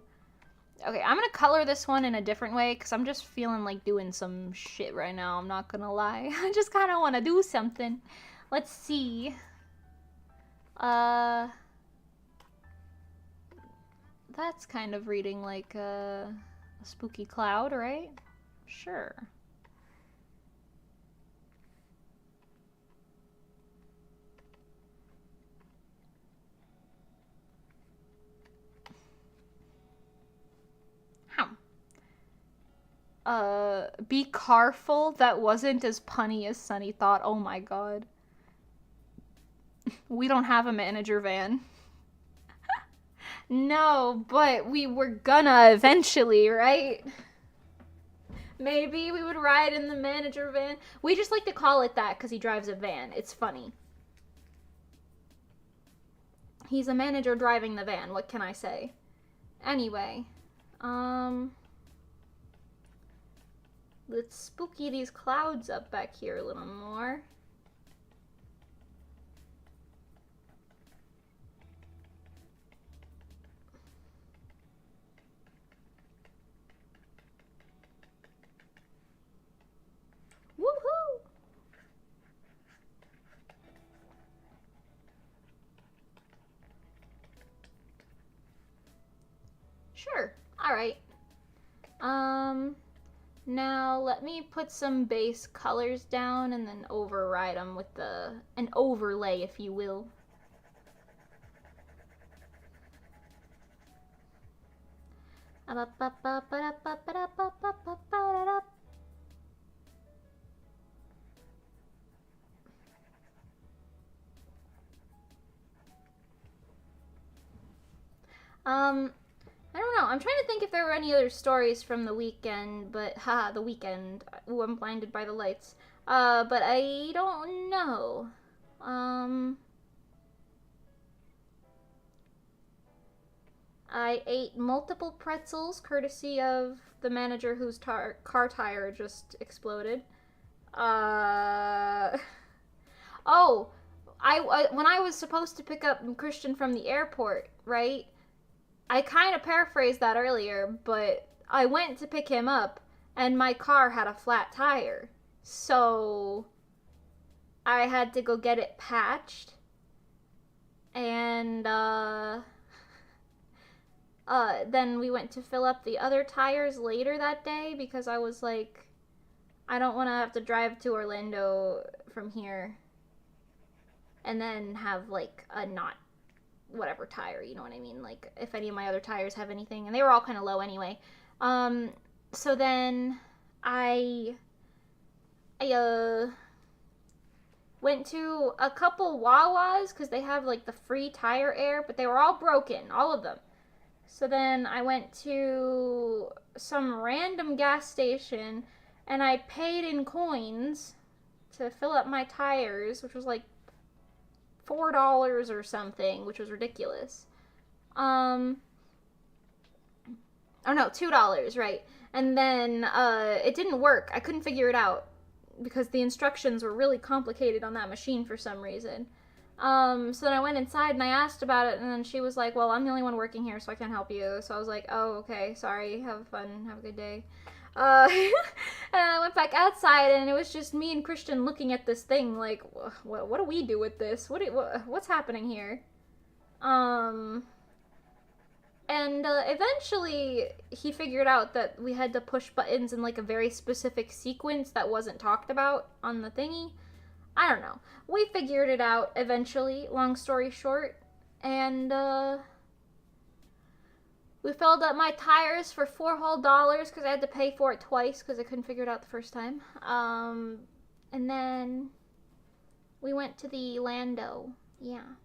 Okay, I'm gonna color this one in a different way because I'm just feeling like doing some shit right now. I'm not gonna lie. I just kind of want to do something. Let's see. That's kind of reading like a spooky cloud, right? Sure. Be careful. That wasn't as punny as Sunny thought. Oh my god. We don't have a manager van. No, but we were gonna eventually, right? Maybe we would ride in the manager van. We just like to call it that because he drives a van. It's funny. He's a manager driving the van. What can I say? Anyway, let's spooky these clouds up back here a little more. Woohoo! Sure. All right. Now let me put some base colors down and then override them with an overlay, if you will. I don't know. I'm trying to think if there were any other stories from the weekend, but haha, the weekend. Ooh, I'm blinded by the lights. But I don't know. I ate multiple pretzels courtesy of the manager whose car tire just exploded. Oh, when I was supposed to pick up Christian from the airport, right? I kind of paraphrased that earlier, but I went to pick him up and my car had a flat tire. So I had to go get it patched. And then we went to fill up the other tires later that day because I was like, I don't want to have to drive to Orlando from here and then have like a not whatever tire, you know what I mean? Like if any of my other tires have anything, and they were all kind of low anyway. So then I went to a couple Wawas because they have like the free tire air, but they were all broken, all of them. So then I went to some random gas station and I paid in coins to fill up my tires, which was like $4 or something, which was ridiculous. Oh no, $2, right. And then it didn't work. I couldn't figure it out because the instructions were really complicated on that machine for some reason. So then I went inside and I asked about it, and then she was like, well, I'm the only one working here, so I can't help you. So I was like, oh, okay, sorry, have fun, have a good day. And I went back outside, and it was just me and Christian looking at this thing like, what do we do with this? What's happening here? And eventually he figured out that we had to push buttons in like a very specific sequence that wasn't talked about on the thingy. I don't know. We figured it out eventually, long story short, and we filled up my tires for $4 whole because I had to pay for it twice because I couldn't figure it out the first time. And then we went to the Lando. Yeah.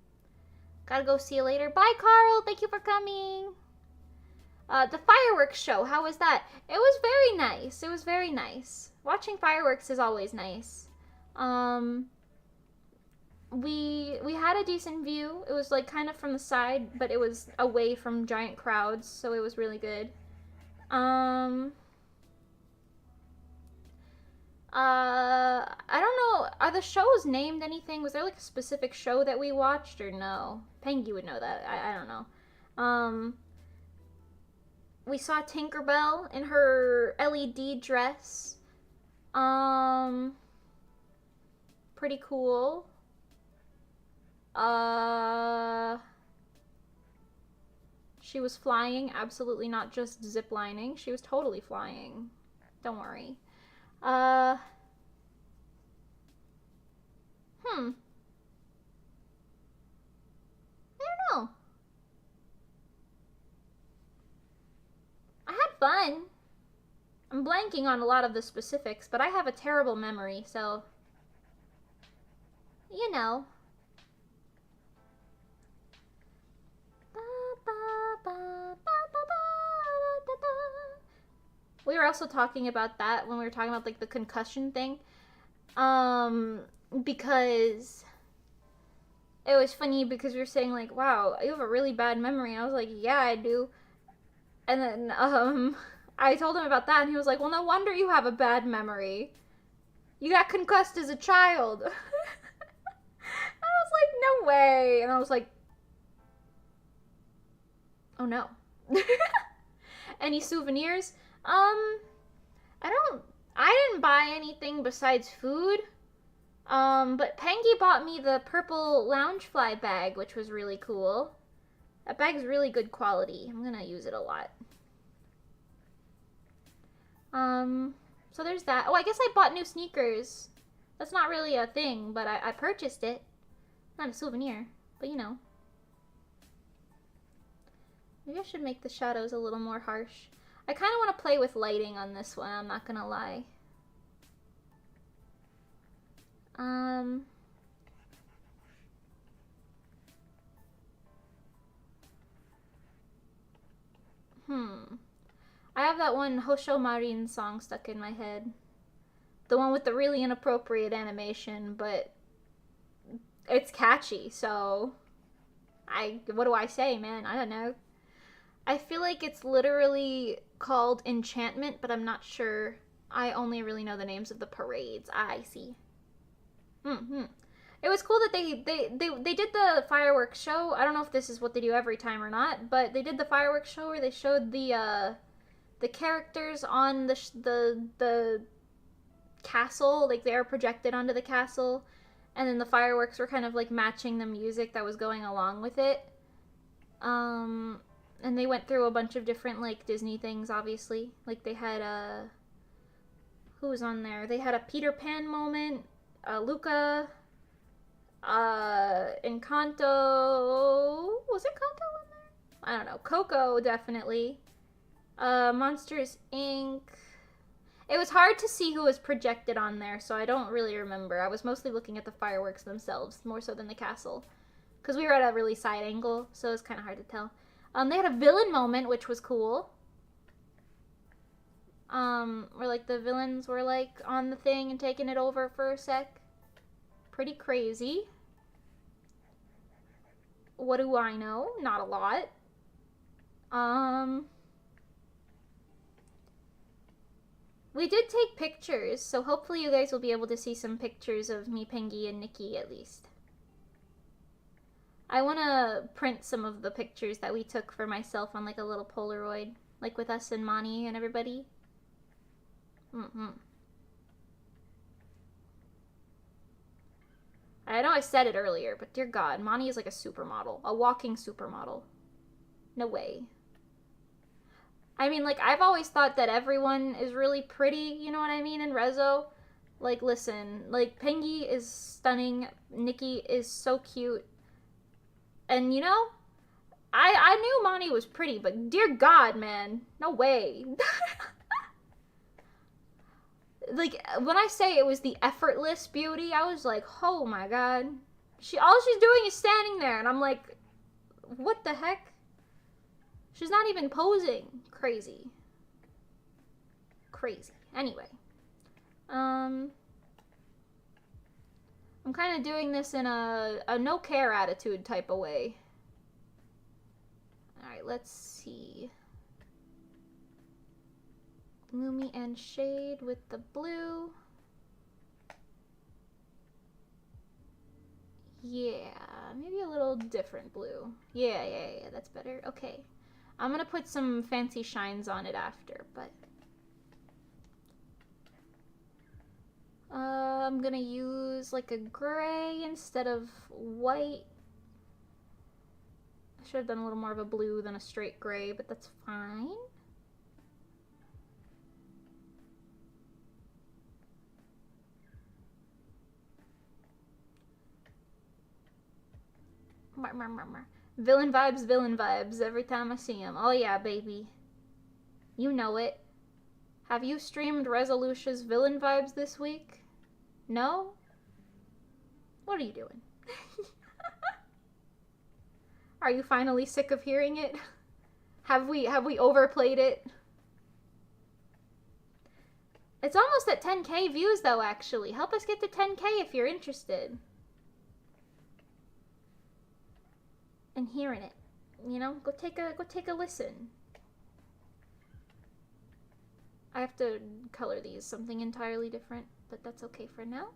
Gotta go, see you later. Bye, Carl. Thank you for coming. The fireworks show, how was that? It was very nice. It was very nice. Watching fireworks is always nice. We had a decent view. It was like kind of from the side, but it was away from giant crowds, so it was really good. I don't know. Are the shows named anything? Was there like a specific show that we watched or no? Pengy would know that. I don't know. We saw Tinkerbell in her LED dress. Pretty cool. She was flying, absolutely not just ziplining. She was totally flying. Don't worry. I don't know. I had fun. I'm blanking on a lot of the specifics, but I have a terrible memory, so you know. We were also talking about that when we were talking about, like, the concussion thing. Because it was funny because we were saying, like, wow, you have a really bad memory. I was like, yeah, I do. And then, I told him about that, and he was like, well, no wonder you have a bad memory. You got concussed as a child. I was like, no way. And I was like, oh no. Any souvenirs? I didn't buy anything besides food. But Pengy bought me the purple Loungefly bag, which was really cool. That bag's really good quality. I'm gonna use it a lot. So there's that. Oh, I guess I bought new sneakers. That's not really a thing, but I purchased it. Not a souvenir, but you know. Maybe I should make the shadows a little more harsh. I kind of want to play with lighting on this one, I'm not gonna lie. I have that one Hosho Marin song stuck in my head. The one with the really inappropriate animation, but it's catchy, so what do I say, man? I don't know. I feel like it's literally called Enchantment, but I'm not sure. I only really know the names of the parades. I see. It was cool that they did the fireworks show. I don't know if this is what they do every time or not, but they did the fireworks show where they showed the characters on the castle, like they are projected onto the castle, and then the fireworks were kind of like matching the music that was going along with it. And they went through a bunch of different like Disney things, obviously. Like they had who was on there? They had a Peter Pan moment, Luca, Encanto. Was Encanto on there? I don't know. Coco, definitely. Monsters Inc. It was hard to see who was projected on there, so I don't really remember. I was mostly looking at the fireworks themselves, more so than the castle. Because we were at a really side angle, so it was kind of hard to tell. They had a villain moment, which was cool. Where, like, the villains were, like, on the thing and taking it over for a sec. Pretty crazy. What do I know? Not a lot. We did take pictures, so hopefully you guys will be able to see some pictures of me, Pengy, and Nikki, at least. I want to print some of the pictures that we took for myself on, like, a little Polaroid. Like, with us and Mani and everybody. I know I said it earlier, but dear God, Mani is like a supermodel. A walking supermodel. No way. I mean, like, I've always thought that everyone is really pretty, you know what I mean, in Rezo. Like, listen, like, Pengy is stunning, Nikki is so cute, and, you know, I knew Mani was pretty, but dear God, man, no way. Like, when I say it was the effortless beauty, I was like, oh my God. All she's doing is standing there, and I'm like, what the heck? She's not even posing. Crazy. Crazy. Anyway. I'm kind of doing this in a no-care attitude type of way. Alright, let's see. Gloomy and shade with the blue. Yeah, maybe a little different blue. Yeah, that's better. Okay. I'm gonna put some fancy shines on it after, but... I'm gonna use like a gray instead of white. I should have done a little more of a blue than a straight gray, but that's fine. Villain vibes every time I see him. Oh yeah, baby. You know it. Have you streamed Resolucia's villain vibes this week? No? What are you doing? Are you finally sick of hearing it? Have we overplayed it? It's almost at 10K views though, actually. Help us get to 10K if you're interested. In hearing it. You know, go take a listen. I have to color these something entirely different, but that's okay for now.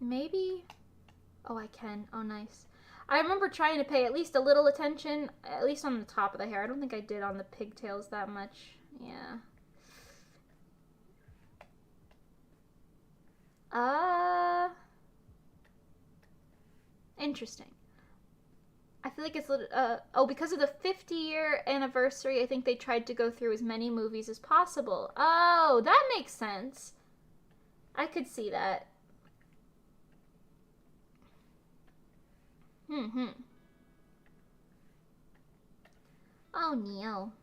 Maybe. Oh, I can. Oh, nice. I remember trying to pay at least a little attention, at least on the top of the hair. I don't think I did on the pigtails that much. Yeah. Interesting. I feel like it's oh, because of the 50-year anniversary, I think they tried to go through as many movies as possible. Oh, that makes sense. I could see that. Oh, Neil.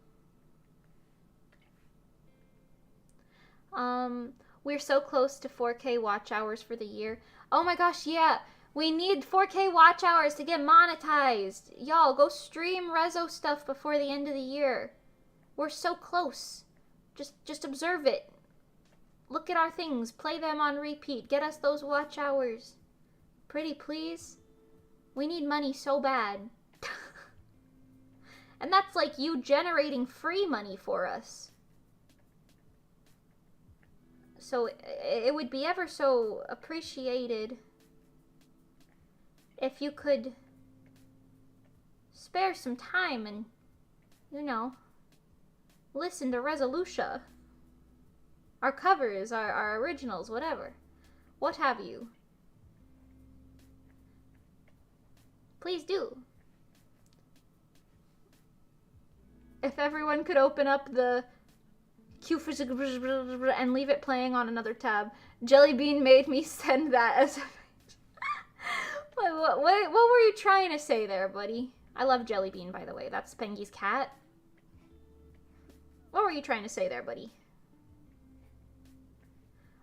We're so close to 4K watch hours for the year. Oh my gosh, yeah. We need 4K watch hours to get monetized. Y'all, go stream Rezo stuff before the end of the year. We're so close. Just observe it. Look at our things. Play them on repeat. Get us those watch hours. Pretty please. We need money so bad. And that's like you generating free money for us. So it would be ever so appreciated if you could spare some time and, you know, listen to Resolucia. Our covers, our originals, whatever. What have you. Please do. If everyone could open up the Q and leave it playing on another tab. Jellybean made me send that as a... what were you trying to say there, buddy? I love Jellybean, by the way. That's Pengy's cat. What were you trying to say there, buddy?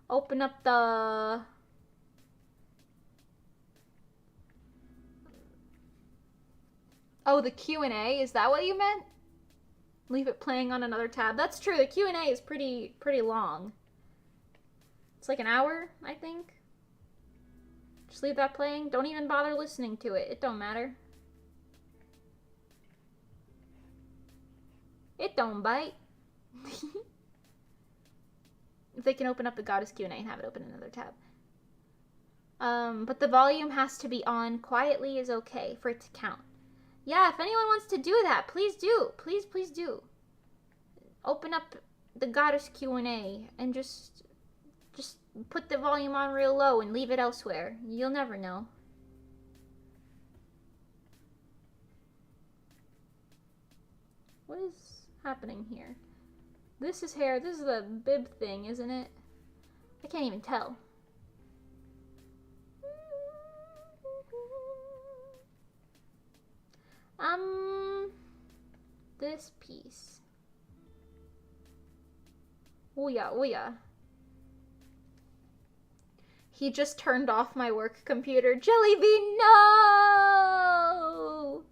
Open up the... Oh, the Q&A? Is that what you meant? Leave it playing on another tab. That's true. The Q&A is pretty long. It's like an hour, I think. Just leave that playing. Don't even bother listening to it. It don't matter. It don't bite. If they can open up the Goddess Q&A and have it open in another tab. But the volume has to be on. Quietly is okay for it to count. Yeah, if anyone wants to do that, please do. Please do. Open up the Goddess Q&A and just put the volume on real low and leave it elsewhere. You'll never know. What is happening here? This is hair. This is the bib thing, isn't it? I can't even tell. This piece. Oh yeah. He just turned off my work computer. Jellybean, no!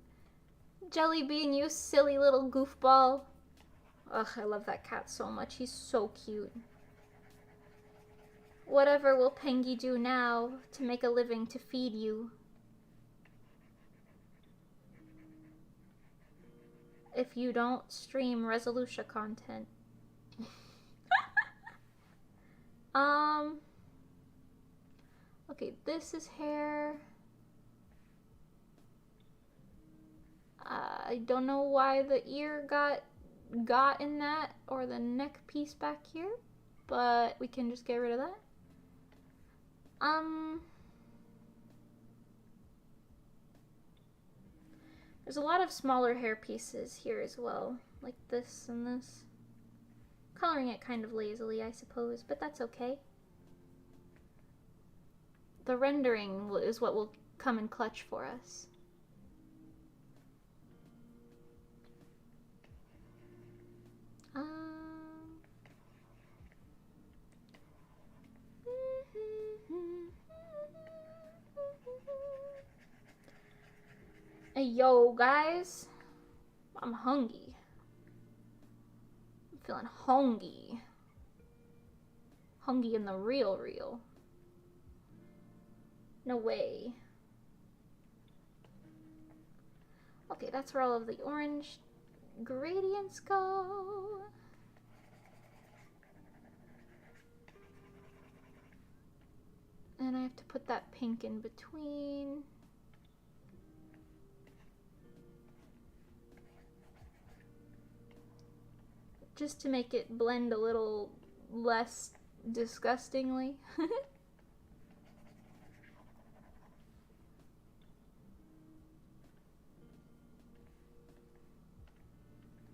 Jellybean, you silly little goofball. Ugh, I love that cat so much. He's so cute. Whatever will Pengy do now to make a living to feed you? If you don't stream Resolucia content. Okay, this is hair. I don't know why the ear got in that, or the neck piece back here, but we can just get rid of that. There's a lot of smaller hair pieces here as well, like this and this. Coloring it kind of lazily, I suppose, but that's okay. The rendering is what will come in clutch for us. Hey, yo, guys. I'm hungry. I'm feeling hungry. Hungry in the real. No way. Okay, that's where all of the orange gradients go. And I have to put that pink in between. Just to make it blend a little less disgustingly. And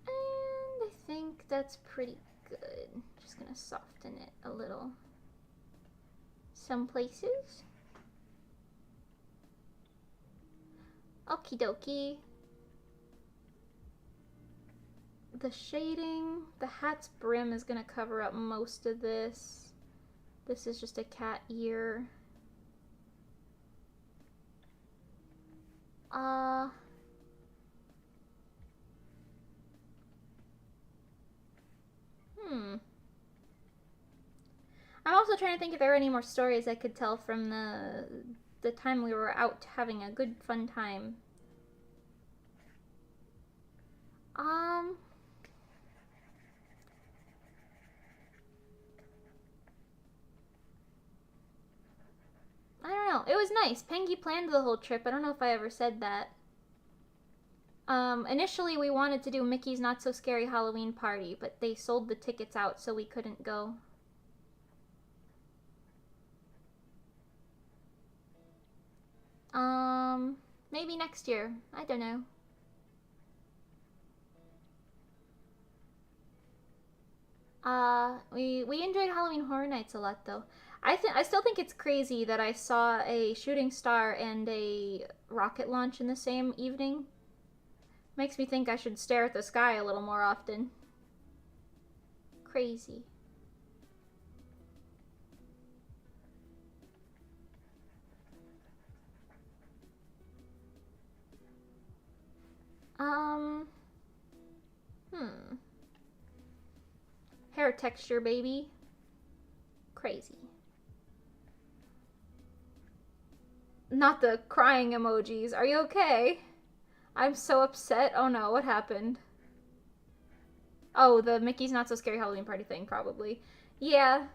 I think that's pretty good. Just gonna soften it a little. Some places. Okie dokie. The shading, the hat's brim is gonna cover up most of this. This is just a cat ear. I'm also trying to think if there are any more stories I could tell from the time we were out having a good fun time. I don't know. It was nice. Pengy planned the whole trip. I don't know if I ever said that. Initially we wanted to do Mickey's Not So Scary Halloween Party, but they sold the tickets out so we couldn't go. Maybe next year. I don't know. We enjoyed Halloween Horror Nights a lot though. I still think it's crazy that I saw a shooting star and a rocket launch in the same evening. Makes me think I should stare at the sky a little more often. Crazy. Hair texture, baby. Crazy. Not the crying emojis. Are you okay? I'm so upset. Oh no, what happened? Oh, the Mickey's Not So Scary Halloween Party thing, probably. Yeah.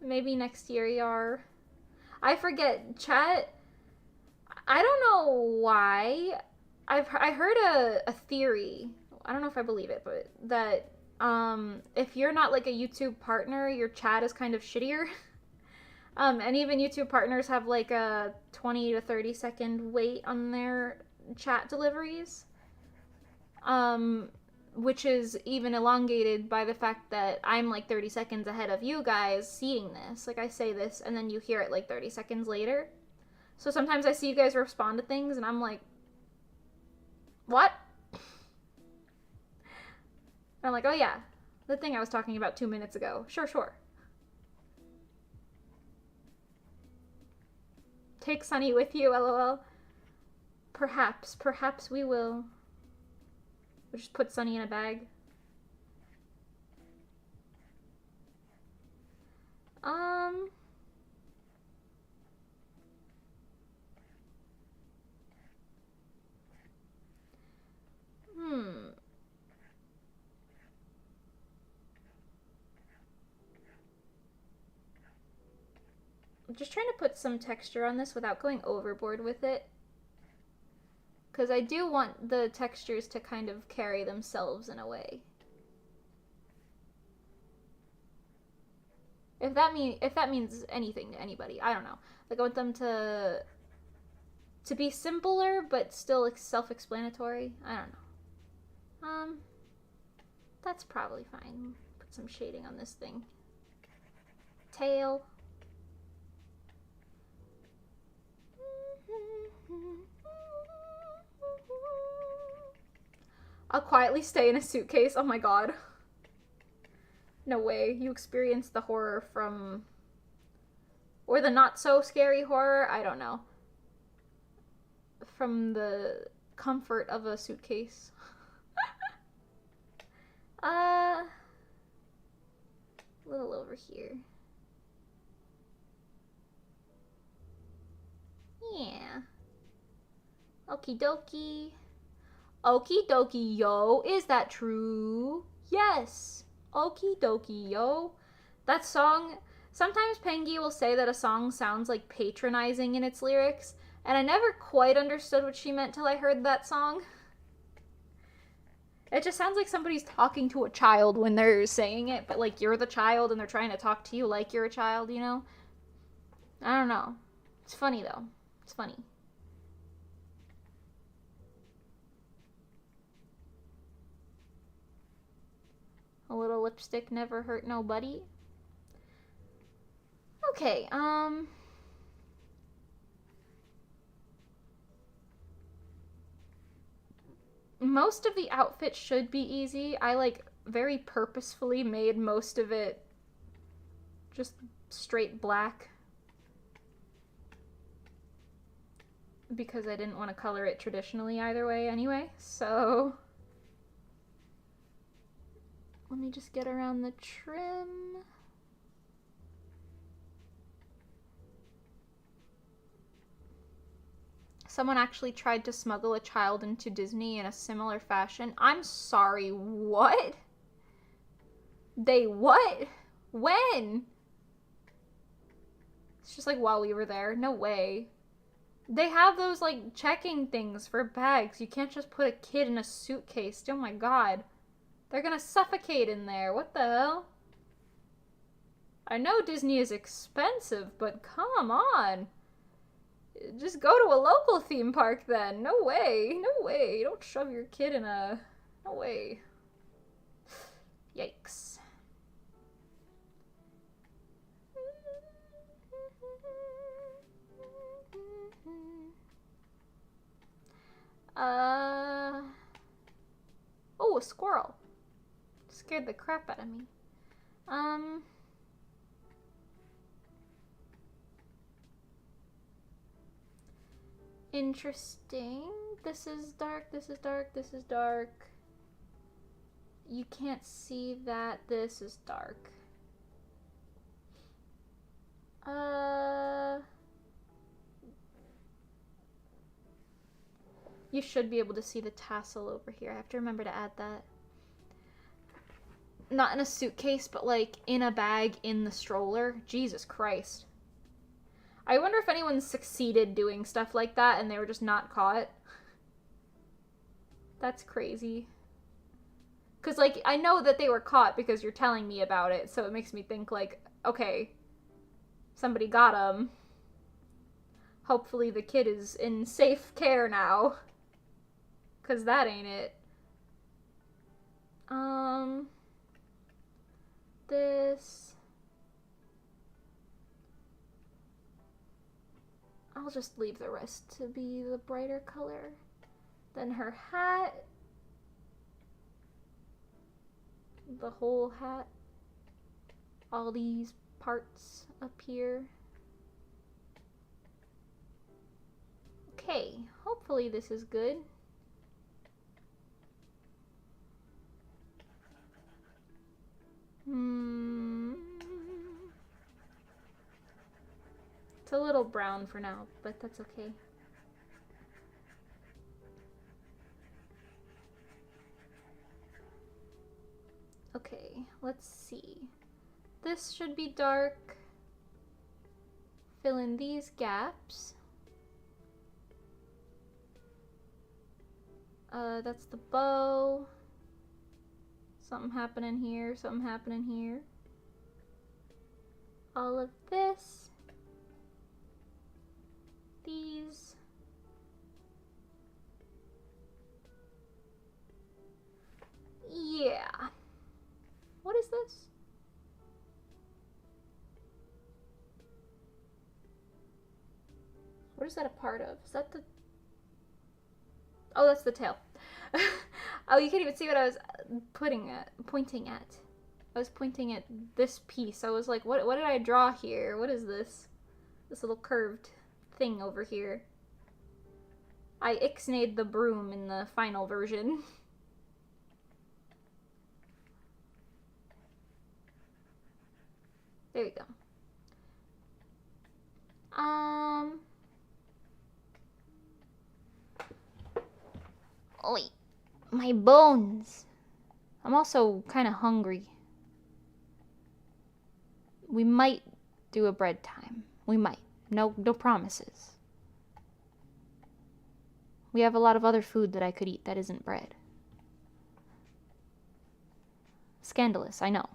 Maybe next year, Yar. I forget. Chat, I don't know why. I heard a theory. I don't know if I believe it, but that if you're not like a YouTube partner, your chat is kind of shittier. And even YouTube partners have like a 20 to 30 second wait on their chat deliveries. Which is even elongated by the fact that I'm like 30 seconds ahead of you guys seeing this. Like I say this and then you hear it like 30 seconds later. So sometimes I see you guys respond to things and I'm like, what? And I'm like, oh yeah, the thing I was talking about 2 minutes ago. Sure. Take Sunny with you, lol. Perhaps we will. We'll just put Sunny in a bag. I'm just trying to put some texture on this without going overboard with it. Because I do want the textures to kind of carry themselves in a way. If that means anything to anybody, I don't know. Like I want them to be simpler but still like self-explanatory. I don't know. That's probably fine. Put some shading on this thing. Tail. I'll quietly stay in a suitcase. Oh my god. No way. You experienced the horror from... Or the not so scary horror? I don't know. From the comfort of a suitcase. here. Yeah. Okie dokie. Okie dokie, yo. Is that true? Yes. Okie dokie, yo. That song, sometimes Pengi will say that a song sounds like patronizing in its lyrics, and I never quite understood what she meant till I heard that song. It just sounds like somebody's talking to a child when they're saying it, but like you're the child and they're trying to talk to you like you're a child, you know? I don't know. It's funny though. It's funny. A little lipstick never hurt nobody. Okay, most of the outfit should be easy. I like very purposefully made most of it just straight black because I didn't want to color it traditionally either way anyway, so let me just get around the trim. Someone actually tried to smuggle a child into Disney in a similar fashion. I'm sorry, what? They what? When? It's just like while we were there. No way. They have those like checking things for bags. You can't just put a kid in a suitcase. Oh my god. They're gonna suffocate in there. What the hell? I know Disney is expensive, but come on. Just go to a local theme park then. No way. No way. Don't shove your kid in a... No way. Yikes. Oh, a squirrel. Scared the crap out of me. Interesting. This is dark, this is dark, this is dark. You can't see that. This is dark. You should be able to see the tassel over here. I have to remember to add that. Not in a suitcase, but like in a bag in the stroller. Jesus Christ. I wonder if anyone succeeded doing stuff like that and they were just not caught. That's crazy. Because, like, I know that they were caught because you're telling me about it, so it makes me think, like, okay, somebody got them. Hopefully the kid is in safe care now. Because that ain't it. This... I'll just leave the rest to be the brighter color. Then her hat. The whole hat. All these parts up here. Okay, hopefully this is good. It's a little brown for now, but that's okay. Okay, let's see. This should be dark. Fill in these gaps. That's the bow. Something happening here, something happening here. All of this. These. Yeah. What is this? What is that a part of? Is that the... Oh, that's the tail. Oh, you can't even see what I was pointing at. I was pointing at this piece. I was like, what did I draw here? What is this? This little curved thing over here. I ixnayed the broom in the final version. There you go. Oh wait, my bones. I'm also kind of hungry. We might do a bread time. We might. No promises. We have a lot of other food that I could eat that isn't bread. Scandalous, I know.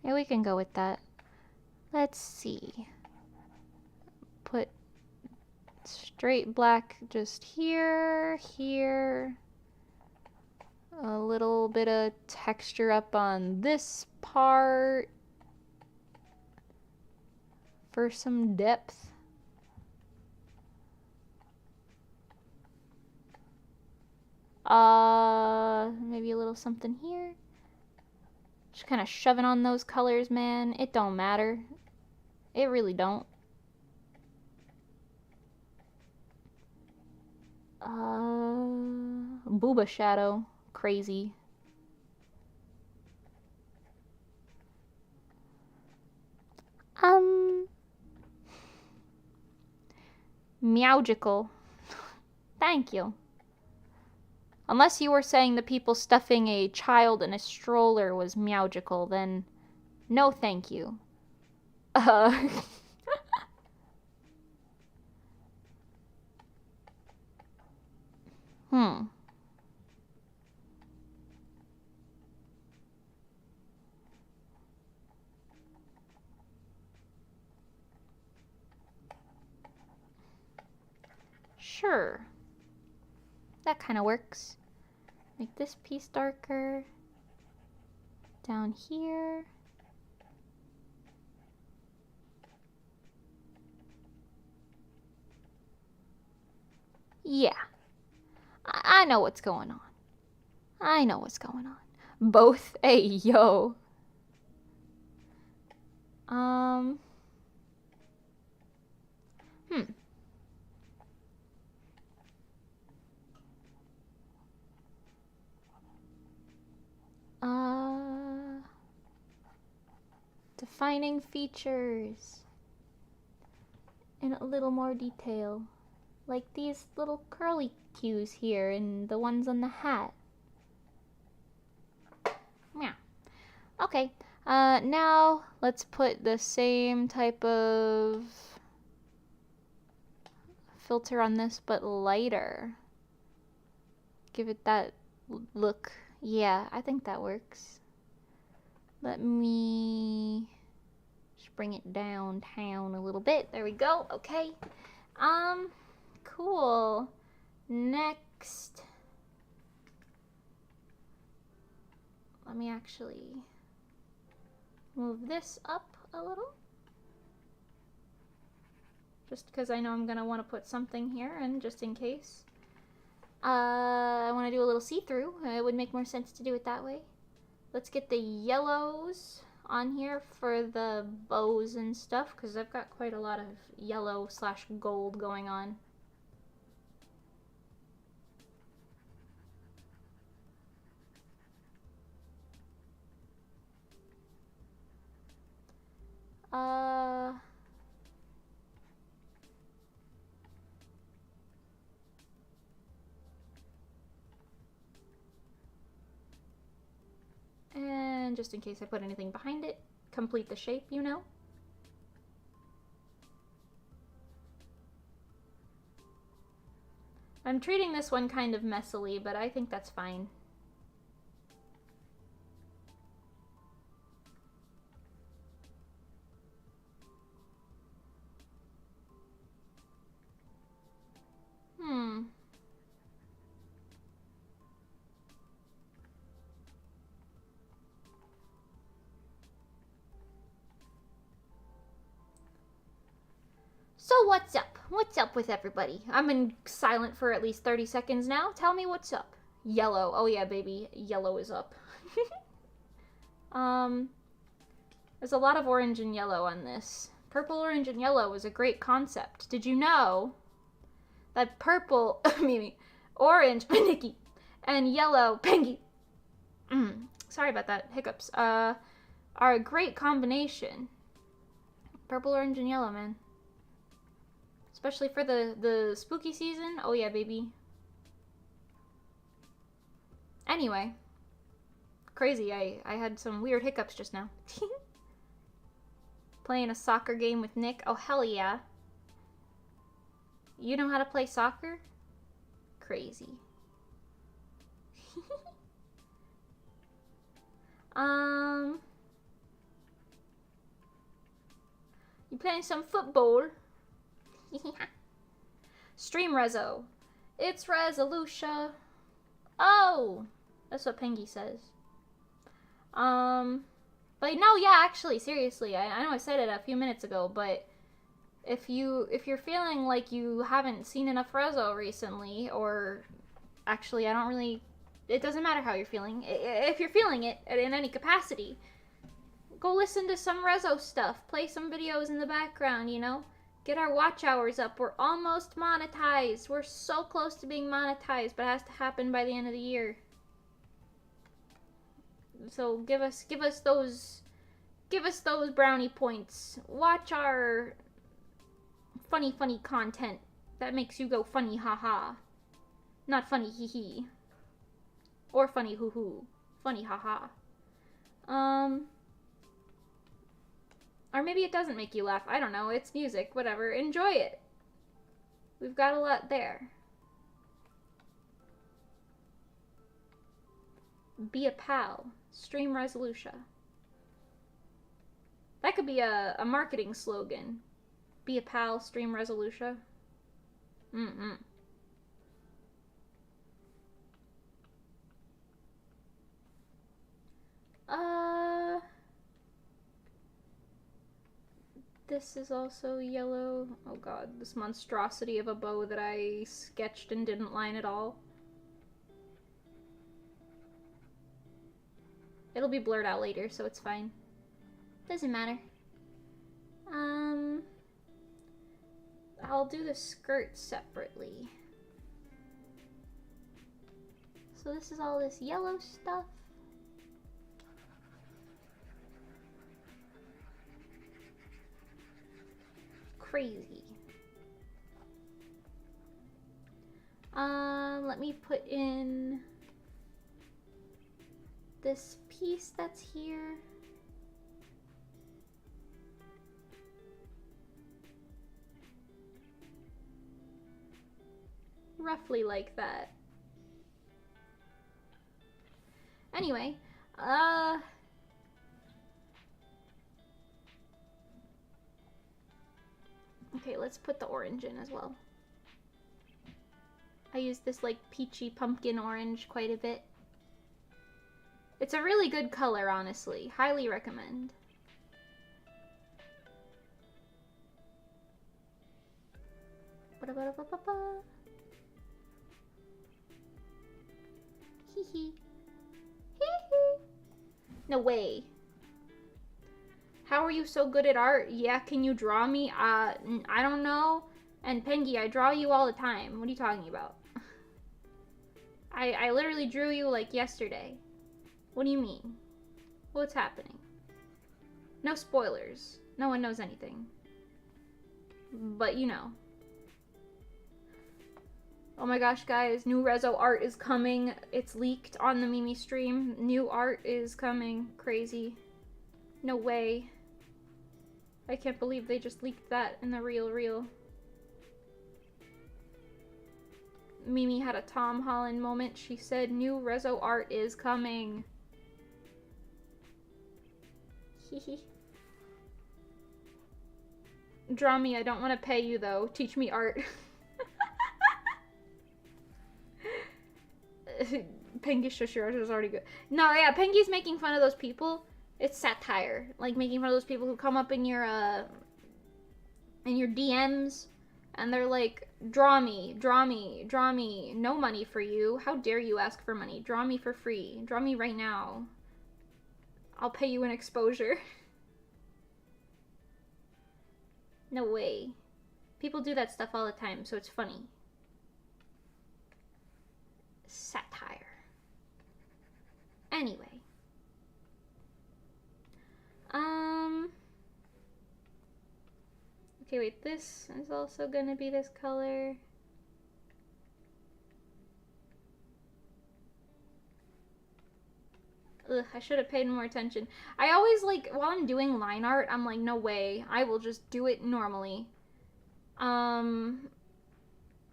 Yeah, we can go with that. Let's see. Put straight black just here, here. A little bit of texture up on this part for some depth. Maybe a little something here. Just kind of shoving on those colors, man. It don't matter. It really don't. Booba shadow. Crazy. Meowgical. Thank you. Unless you were saying the people stuffing a child in a stroller was meowgical, then no thank you. Sure. That kind of works. Make this piece darker. Down here. Yeah. I know what's going on. I know what's going on. Both? Hey, yo. Defining features in a little more detail. Like these little curly cues here and the ones on the hat. Yeah. Okay. Now let's put the same type of filter on this, but lighter. Give it that look. Yeah, I think that works. Let me just bring it downtown a little bit. There we go. Okay. Cool. Next, let me actually move this up a little. Just because I know I'm going to want to put something here, and just in case. I want to do a little see-through. It would make more sense to do it that way. Let's get the yellows on here for the bows and stuff, because I've got quite a lot of yellow/gold going on. And just in case I put anything behind it, complete the shape, you know. I'm treating this one kind of messily, but I think that's fine. So what's up? What's up with everybody? I'm been silent for at least 30 seconds now. Tell me what's up. Yellow. Oh yeah, baby. Yellow is up. There's a lot of orange and yellow on this. Purple, orange, and yellow is a great concept. Did you know that purple, Mimi, orange, Nikki, and yellow, Pinky. sorry about that, hiccups, are a great combination. Purple, orange, and yellow, man. Especially for the spooky season. Oh yeah, baby. Anyway. Crazy, I had some weird hiccups just now. Playing a soccer game with Nick. Oh, hell yeah. You know how to play soccer? Crazy. You playing some football? Stream Rezo. It's Resolucia. Oh! That's what Pengy says. But no, yeah, actually, seriously, I know I said it a few minutes ago, but if you're feeling like you haven't seen enough Rezo recently, or actually, it doesn't matter how you're feeling. If you're feeling it in any capacity, go listen to some Rezo stuff. Play some videos in the background, you know? Get our watch hours up. We're almost monetized. We're so close to being monetized, but it has to happen by the end of the year. So give us those brownie points. Watch our funny content that makes you go funny haha. Not funny hee hee. Or funny hoo hoo. Funny haha. Or maybe it doesn't make you laugh. I don't know. It's music. Whatever. Enjoy it. We've got a lot there. Be a pal. Stream Resolucia. That could be a marketing slogan. Be a pal. Stream Resolucia. This is also yellow. Oh god, this monstrosity of a bow that I sketched and didn't line at all. It'll be blurred out later, so it's fine. Doesn't matter. I'll do the skirt separately. So this is all this yellow stuff. Crazy. Let me put in this piece that's here. Roughly like that. Anyway, okay, let's put the orange in as well. I use this like peachy pumpkin orange quite a bit. It's a really good color, honestly. Highly recommend. Hee hee. No way. How are you so good at art? Yeah, can you draw me? I don't know. And Pengy, I draw you all the time. What are you talking about? I literally drew you like yesterday. What do you mean? What's happening? No spoilers. No one knows anything. But you know. Oh my gosh, guys, new Rezo art is coming. It's leaked on the Mimi stream. New art is coming. Crazy. No way. I can't believe they just leaked that in the real. Mimi had a Tom Holland moment. She said, new Rezo art is coming. Hehe. Draw me, I don't want to pay you though. Teach me art. Pengy's Shishiro is already good. No, yeah, Pengy's making fun of those people. It's satire. Like making fun of those people who come up in your DMs and they're like, draw me. No money for you. How dare you ask for money? Draw me for free. Draw me right now. I'll pay you an exposure. No way. People do that stuff all the time, so it's funny. Satire. Anyway. Okay, wait, this is also gonna be this color. Ugh, I should have paid more attention. I always, like, while I'm doing line art, I'm like, no way, I will just do it normally.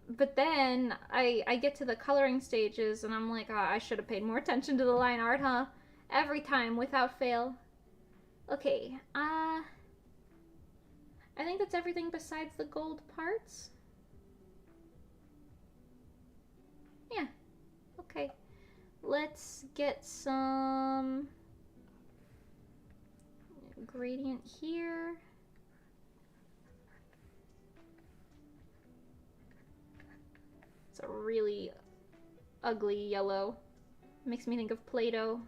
But then I get to the coloring stages and I'm like, oh, I should have paid more attention to the line art, huh? Every time, without fail. Okay, I think that's everything besides the gold parts. Yeah, okay. Let's get some gradient here. It's a really ugly yellow. Makes me think of Play-Doh.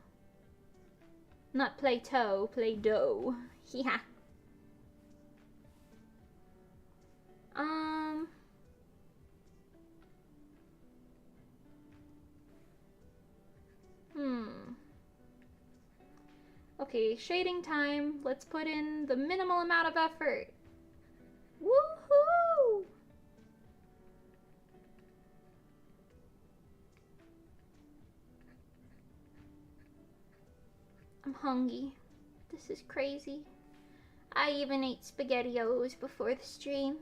Not Play-Doh, Play-Doh. Yeah. Okay, shading time. Let's put in the minimal amount of effort. Woohoo! I'm hungry. This is crazy. I even ate SpaghettiOs before the stream.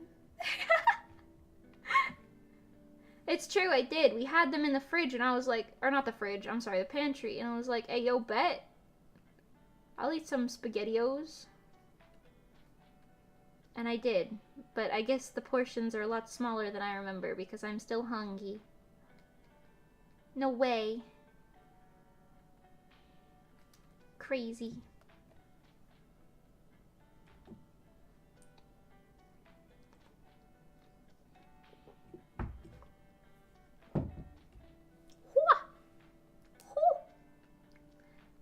It's true, I did. We had them in the fridge and I was like, or not the fridge, I'm sorry, the pantry. And I was like, hey, yo, bet. I'll eat some SpaghettiOs. And I did. But I guess the portions are a lot smaller than I remember because I'm still hungry. No way. Crazy.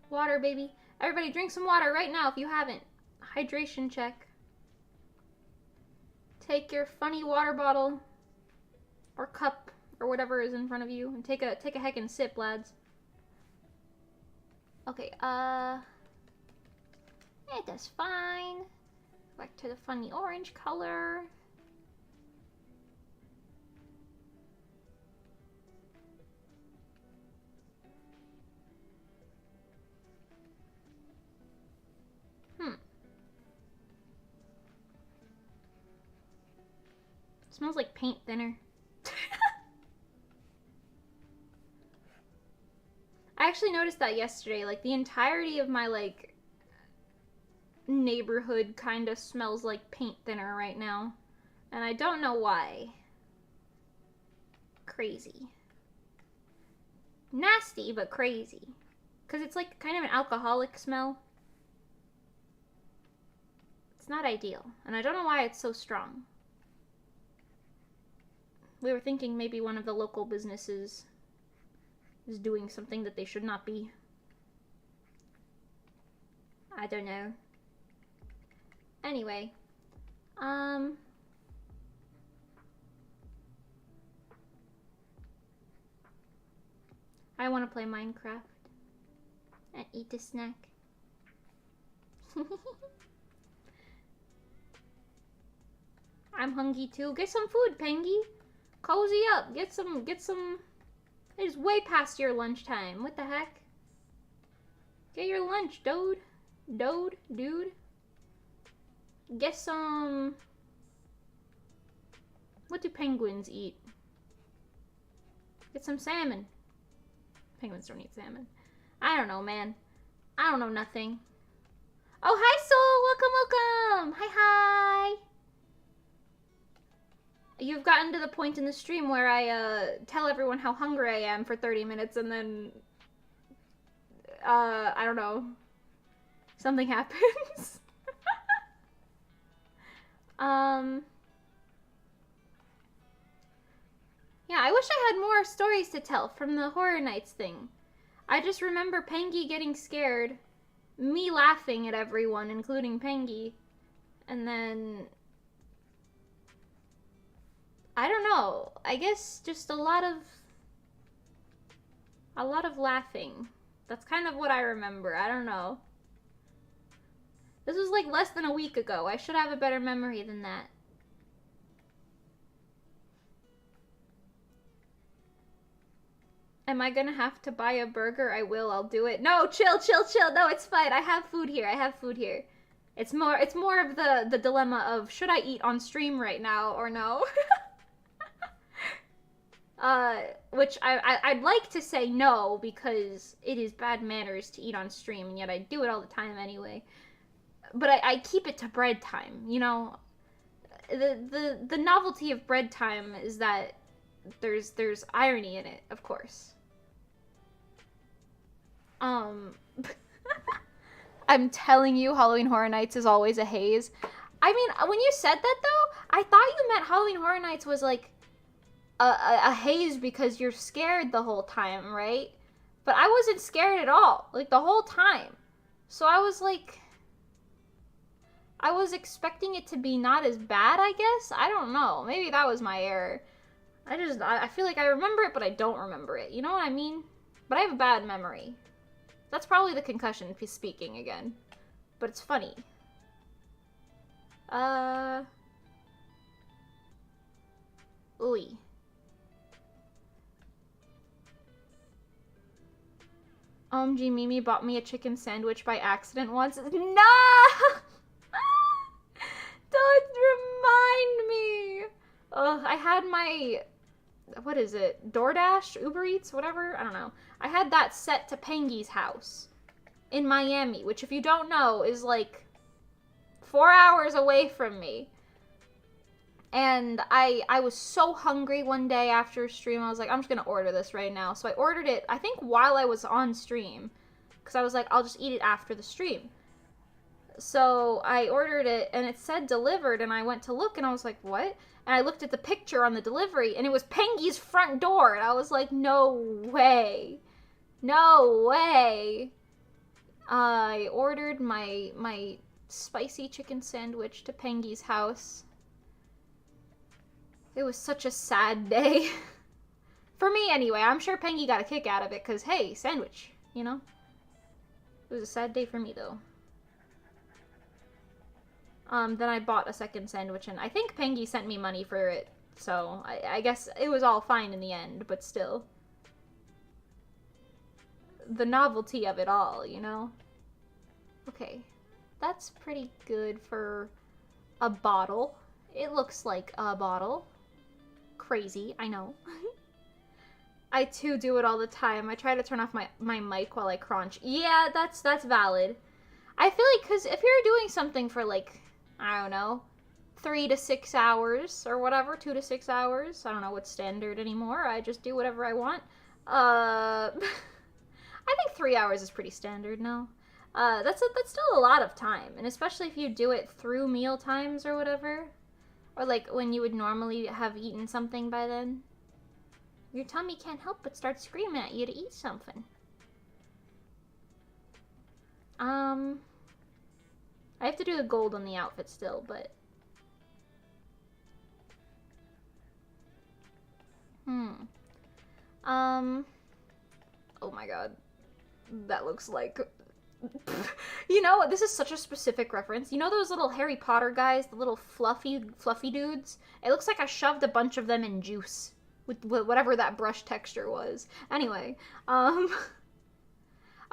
Water, baby. Everybody drink some water right now if you haven't. Hydration check. Take your funny water bottle or cup or whatever is in front of you and take a heckin' sip, lads. Okay, it does fine. Back to the funny orange color. Smells like paint thinner. I actually noticed that yesterday. Like, the entirety of my, like, neighborhood kind of smells like paint thinner right now. And I don't know why. Crazy. Nasty, but crazy. Because it's, like, kind of an alcoholic smell. It's not ideal. And I don't know why it's so strong. We were thinking maybe one of the local businesses is doing something that they should not be. I don't know. Anyway, I want to play Minecraft and eat a snack. I'm hungry too. Get some food, Pengy. Cozy up. Get some. It is way past your lunchtime. What the heck? Get your lunch, dude. Dude. Get some. What do penguins eat? Get some salmon. Penguins don't eat salmon. I don't know, man. I don't know nothing. Oh, hi, Soul. Welcome. Hi. You've gotten to the point in the stream where I tell everyone how hungry I am for 30 minutes and then, I don't know, something happens. Yeah, I wish I had more stories to tell from the Horror Nights thing. I just remember Pengy getting scared, me laughing at everyone, including Pengy, and then I don't know. I guess just a lot of laughing. That's kind of what I remember. I don't know. This was like less than a week ago. I should have a better memory than that. Am I gonna have to buy a burger? I will, I'll do it. No, chill. No, it's fine. I have food here. It's more of the dilemma of should I eat on stream right now or no? Which I'd like to say no, because it is bad manners to eat on stream, and yet I do it all the time anyway. But I keep it to bread time, you know? The novelty of bread time is that there's irony in it, of course. I'm telling you, Halloween Horror Nights is always a haze. I mean, when you said that though, I thought you meant Halloween Horror Nights was like a haze because you're scared the whole time, right? But I wasn't scared at all, like the whole time. So I was like, I was expecting it to be not as bad, I guess? I don't know. Maybe that was my error. I feel like I remember it, but I don't remember it. You know what I mean? But I have a bad memory. That's probably the concussion speaking again. But it's funny. Ooey. OMG, Mimi bought me a chicken sandwich by accident once. No! Don't remind me! Ugh, I had my... What is it? DoorDash? Uber Eats? Whatever? I don't know. I had that set to Pengy's house in Miami, which if you don't know is like 4 hours away from me. And I was so hungry one day after stream, I was like, I'm just gonna order this right now. So I ordered it, I think while I was on stream, because I was like, I'll just eat it after the stream. So I ordered it, and it said delivered, and I went to look, and I was like, what? And I looked at the picture on the delivery, and it was Pengy's front door, and I was like, no way. No way. I ordered my spicy chicken sandwich to Pengy's house. It was such a sad day. For me, anyway. I'm sure Pengy got a kick out of it, because, hey, sandwich, you know? It was a sad day for me, though. Then I bought a second sandwich, and I think Pengy sent me money for it, so I guess it was all fine in the end, but still. The novelty of it all, you know? Okay, that's pretty good for a bottle. It looks like a bottle. Crazy, I know. I too do it all the time. I try to turn off my mic while I crunch. Yeah, that's valid. I feel like, because if you're doing something for like, I don't know, 3 to 6 hours or whatever, 2 to 6 hours. I don't know what's standard anymore. I just do whatever I want. I think 3 hours is pretty standard now. That's still a lot of time, and especially if you do it through meal times or whatever, or like when you would normally have eaten something by then. Your tummy can't help but start screaming at you to eat something. I have to do the gold on the outfit still, but... Oh my god. That looks like... You know, this is such a specific reference. You know those little Harry Potter guys? The little fluffy dudes? It looks like I shoved a bunch of them in juice. With whatever that brush texture was. Anyway, I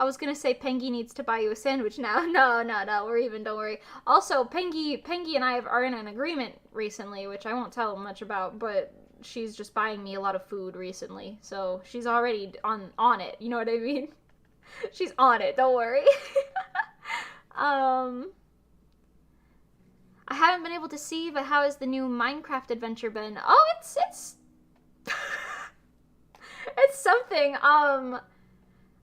was gonna say Pengy needs to buy you a sandwich now. No, we're even, don't worry. Also, Pengy and I are in an agreement recently, which I won't tell much about, but she's just buying me a lot of food recently. So she's already on it, you know what I mean? She's on it, don't worry. I haven't been able to see, but how has the new Minecraft adventure been? Oh, it's it's something. I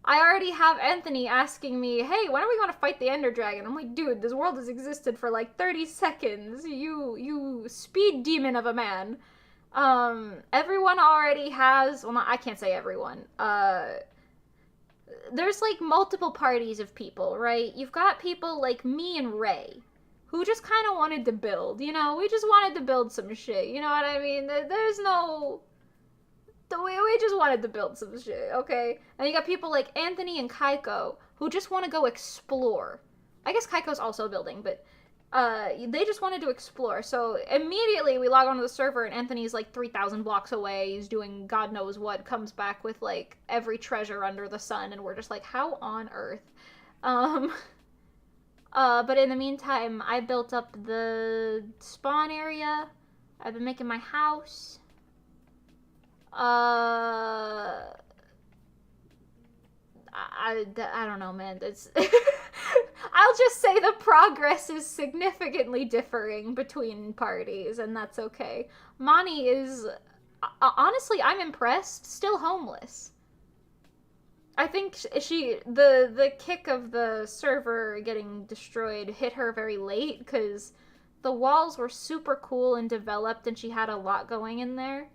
already have Anthony asking me, hey, when are we going to fight the Ender Dragon? I'm like, dude, this world has existed for like 30 seconds. You speed demon of a man. Everyone already has, well, I can't say everyone. There's like multiple parties of people, right? You've got people like me and Ray, who just kind of wanted to build, you know? We just wanted to build some shit, you know what I mean? There's no... We just wanted to build some shit, okay? And you got people like Anthony and Kaiko, who just want to go explore. I guess Kaiko's also building, but They just wanted to explore. So immediately we log onto the server and Anthony's like 3,000 blocks away. He's doing God knows what, comes back with like every treasure under the sun, and we're just like, how on earth? Um, but in the meantime, I built up the spawn area. I've been making my house. I don't know, man. It's I'll just say the progress is significantly differing between parties, and that's okay. Mani is honestly, I'm impressed. Still homeless. I think the kick of the server getting destroyed hit her very late because the walls were super cool and developed, and she had a lot going in there.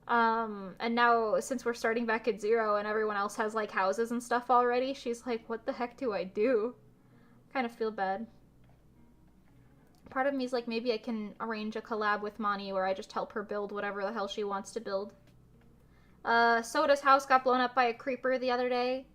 And now since we're starting back at 0 and everyone else has like houses and stuff already, she's like, what the heck do I do? Kind of feel bad. Part of me is like, maybe I can arrange a collab with Mani where I just help her build whatever the hell she wants to build. Soda's house got blown up by a creeper the other day.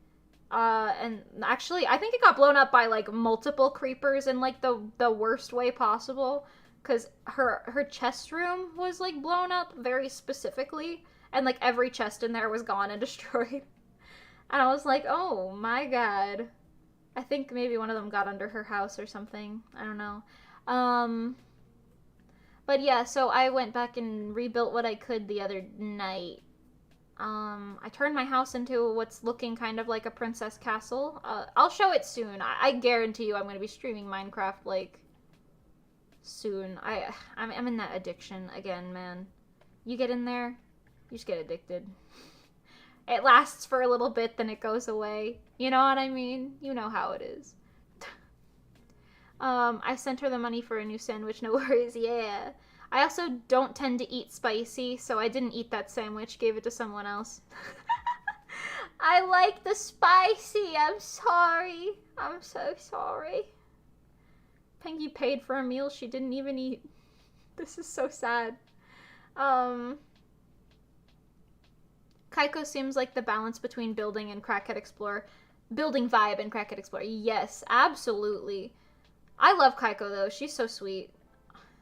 And actually, I think it got blown up by like multiple creepers in like the worst way possible. Because her chest room was like blown up very specifically, and like every chest in there was gone and destroyed. And I was like, oh my god. I think maybe one of them got under her house or something. I don't know. But yeah, so I went back and rebuilt what I could the other night. I turned my house into what's looking kind of like a princess castle. I'll show it soon. I guarantee you I'm going to be streaming Minecraft like soon. I'm in that addiction again, man. You get in there, you just get addicted. It lasts for a little bit, then it goes away. You know what I mean? You know how it is. I sent her the money for a new sandwich, no worries, yeah. I also don't tend to eat spicy, so I didn't eat that sandwich, gave it to someone else. I like the spicy, I'm sorry. I'm so sorry. Pengy paid for a meal she didn't even eat. This is so sad. Kaiko seems like the balance between building and Crackhead Explorer. Building vibe and Crackhead Explorer. Yes, absolutely. I love Kaiko though. She's so sweet.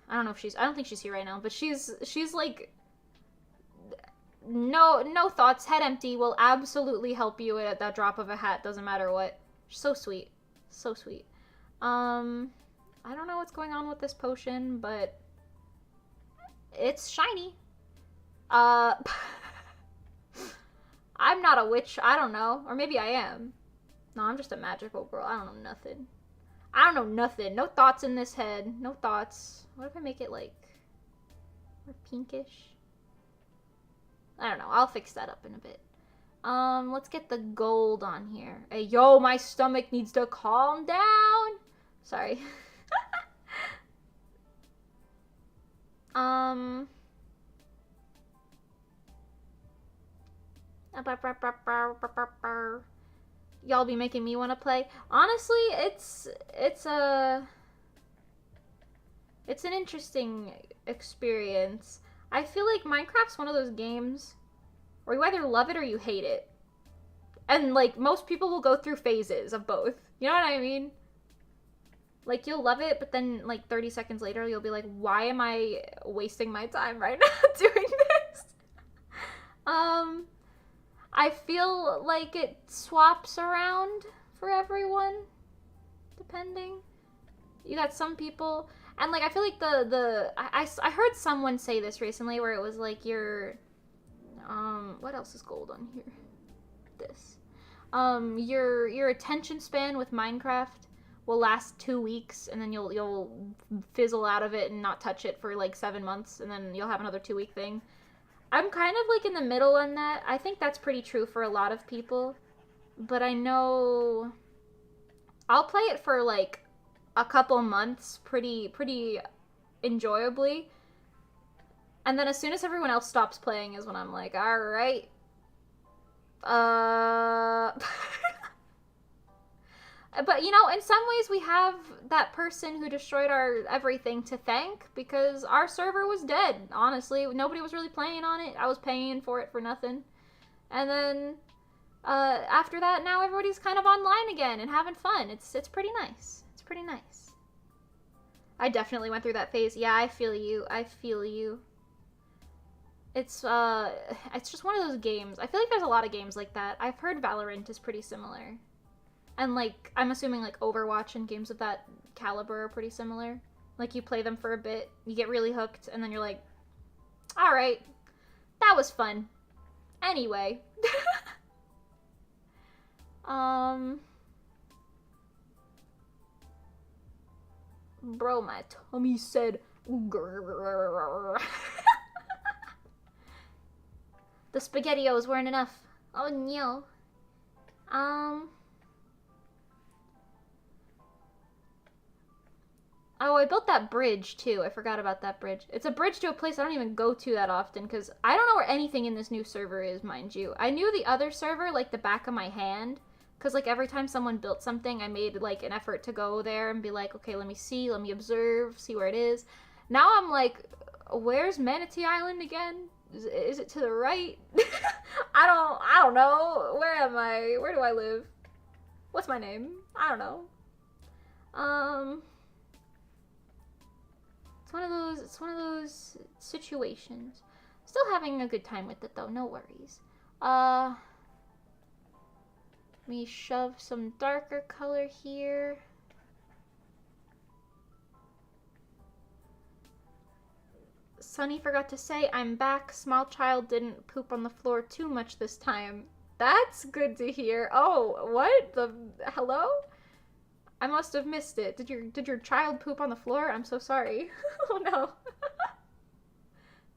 I don't think she's here right now, but she's like no thoughts, head empty, will absolutely help you at that drop of a hat, doesn't matter what. She's so sweet. So sweet. I don't know what's going on with this potion, but it's shiny. I'm not a witch. I don't know. Or maybe I am. No, I'm just a magical girl. I don't know nothing. I don't know nothing. No thoughts in this head. No thoughts. What if I make it like more pinkish? I don't know. I'll fix that up in a bit. Let's get the gold on here. Hey, yo, my stomach needs to calm down. Sorry. Y'all be making me want to play. Honestly, it's an interesting experience. I feel like Minecraft's one of those games where you either love it or you hate it. And like most people will go through phases of both. You know what I mean? Like, you'll love it, but then, like, 30 seconds later, you'll be like, why am I wasting my time right now doing this? I feel like it swaps around for everyone, depending. You got some people, and, like, I feel like I heard someone say this recently, where it was, like, what else is gold on here? This. Your attention span with Minecraft will last 2 weeks, and then you'll fizzle out of it and not touch it for like 7 months, and then you'll have another 2-week thing. I'm kind of like in the middle on that. I think that's pretty true for a lot of people, but I know I'll play it for like a couple months pretty enjoyably, and then as soon as everyone else stops playing is when I'm like, all right, But, you know, in some ways we have that person who destroyed our everything to thank, because our server was dead, honestly. Nobody was really playing on it. I was paying for it for nothing. And then, after that, now everybody's kind of online again and having fun. It's pretty nice. It's pretty nice. I definitely went through that phase. Yeah, I feel you. I feel you. It's just one of those games. I feel like there's a lot of games like that. I've heard Valorant is pretty similar. And, like, I'm assuming, like, Overwatch and games of that caliber are pretty similar. Like, you play them for a bit, you get really hooked, and then you're like, alright, that was fun. Anyway. Bro, my tummy said, grrr. The SpaghettiOs weren't enough. Oh, no. Oh, I built that bridge, too. I forgot about that bridge. It's a bridge to a place I don't even go to that often, because I don't know where anything in this new server is, mind you. I knew the other server like the back of my hand, because, like, every time someone built something, I made, like, an effort to go there and be like, okay, let me see, let me observe, see where it is. Now I'm like, where's Manatee Island again? Is it to the right? I don't know. Where am I? Where do I live? What's my name? I don't know. It's one of those situations. Still having a good time with it though, no worries. Let me shove some darker color here. Sunny forgot to say, I'm back. Small child didn't poop on the floor too much this time. That's good to hear. Oh, what? Hello? I must have missed it. Did your child poop on the floor? I'm so sorry. Oh no.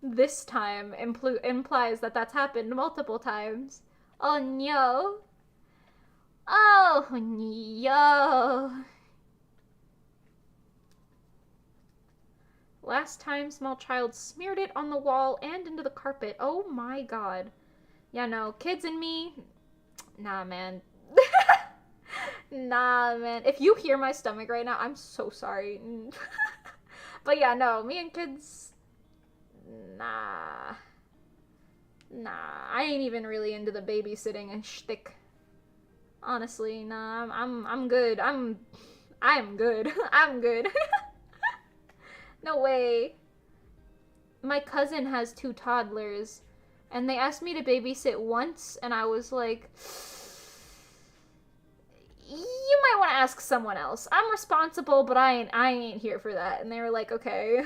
This time implies that that's happened multiple times. Oh no. Oh no. Last time, small child smeared it on the wall and into the carpet. Oh my god. Yeah, no. Kids and me. Nah, man. Nah, man. If you hear my stomach right now, I'm so sorry. But yeah, no. Me and kids. Nah. Nah. I ain't even really into the babysitting and shtick. Honestly, nah. I'm good. I'm good. I'm good. No way. My cousin has 2 toddlers, and they asked me to babysit once, and I was like, you might want to ask someone else. I'm responsible, but I ain't here for that. And they were like, okay.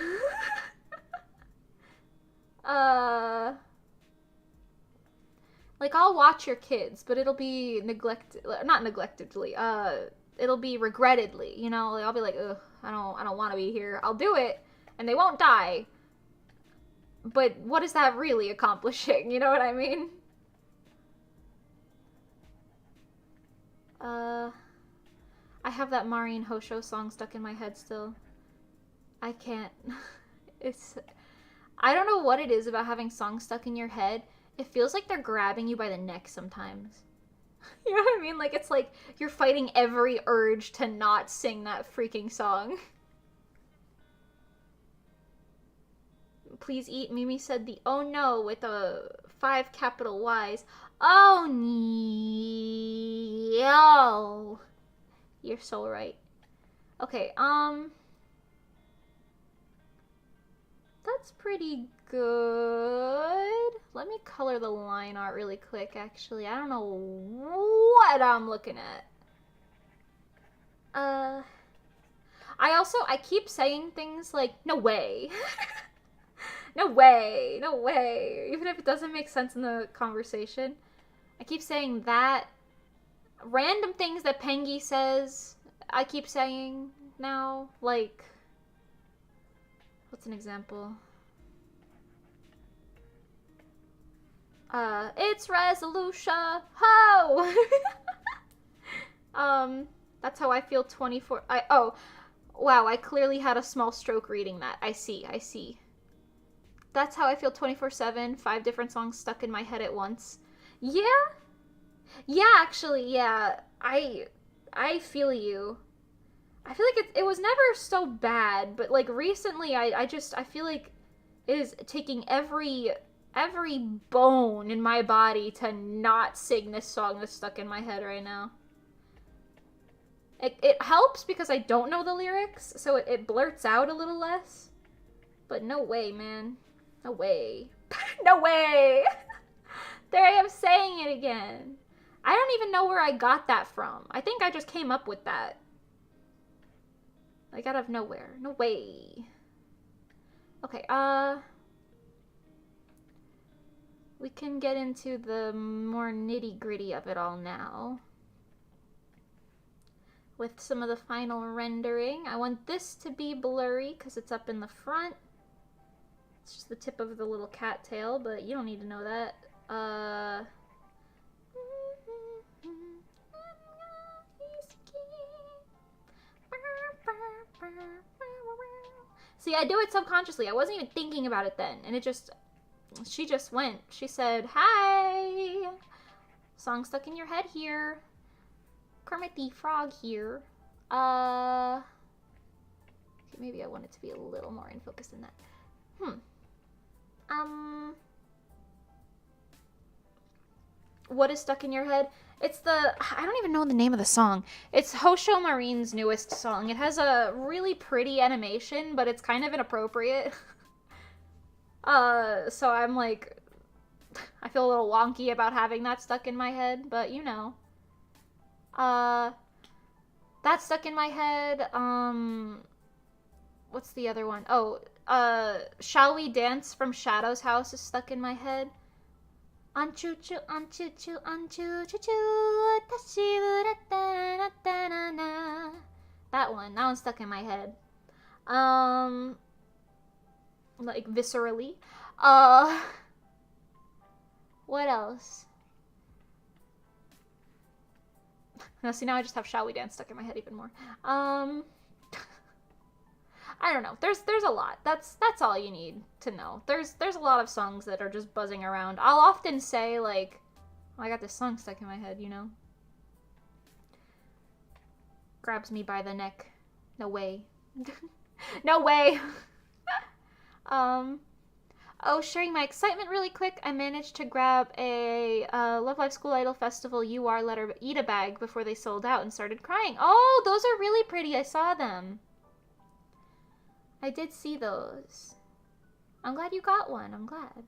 Like, I'll watch your kids, but it'll be not neglectedly, it'll be regrettedly, you know? Like, I'll be like, ugh, I don't want to be here. I'll do it, and they won't die. But what is that really accomplishing? You know what I mean? I have that Maureen Hosho song stuck in my head still. I can't. I don't know what it is about having songs stuck in your head. It feels like they're grabbing you by the neck sometimes. You know what I mean? Like, it's like you're fighting every urge to not sing that freaking song. Please eat. Mimi said the oh no with 5 capital Y's. Oh no. You're so right. Okay, that's pretty good. Let me color the line art really quick, actually. I don't know what I'm looking at. I keep saying things like, no way. No way, no way. Even if it doesn't make sense in the conversation. I keep saying that. Random things that Pengi says, I keep saying now. Like, what's an example? It's Resoluscia. Ho! That's how I feel 24. Oh, wow, I clearly had a small stroke reading that. I see. That's how I feel 24/7. 5 different songs stuck in my head at once. Yeah? Yeah, actually, yeah. I feel you. I feel like it was never so bad, but like recently I feel like it is taking every bone in my body to not sing this song that's stuck in my head right now. It helps because I don't know the lyrics, so it blurts out a little less. But no way, man. No way. No way! There I am saying it again. I don't even know where I got that from. I think I just came up with that. Like out of nowhere. No way. Okay, we can get into the more nitty-gritty of it all now. With some of the final rendering. I want this to be blurry because it's up in the front. It's just the tip of the little cat tail, but you don't need to know that. See, I do it subconsciously. I wasn't even thinking about it then. And she just went. She said, hi! Song stuck in your head here. Kermit the Frog here. Okay, maybe I want it to be a little more in focus than that. What is stuck in your head? It's I don't even know the name of the song. It's Hosho Marine's newest song. It has a really pretty animation, but it's kind of inappropriate. So I'm like, I feel a little wonky about having that stuck in my head, but you know. That's stuck in my head. What's the other one? Oh, Shall We Dance from Shadow's House is stuck in my head. Anchu-chu, anchu-chu, anchu-chu-chu, tashi-wu-ra-ta-ra-ta-ra-na. That one's stuck in my head. Like, viscerally. What else? Now, see, now I just have Shall We Dance stuck in my head even more. I don't know. There's a lot. That's all you need to know. There's a lot of songs that are just buzzing around. I'll often say, like, oh, I got this song stuck in my head, you know? Grabs me by the neck. No way. No way! Oh, sharing my excitement really quick, I managed to grab a Love Live School Idol Festival UR letter Eda bag before they sold out and started crying. Oh, those are really pretty. I saw them. I did see those. I'm glad you got one. I'm glad.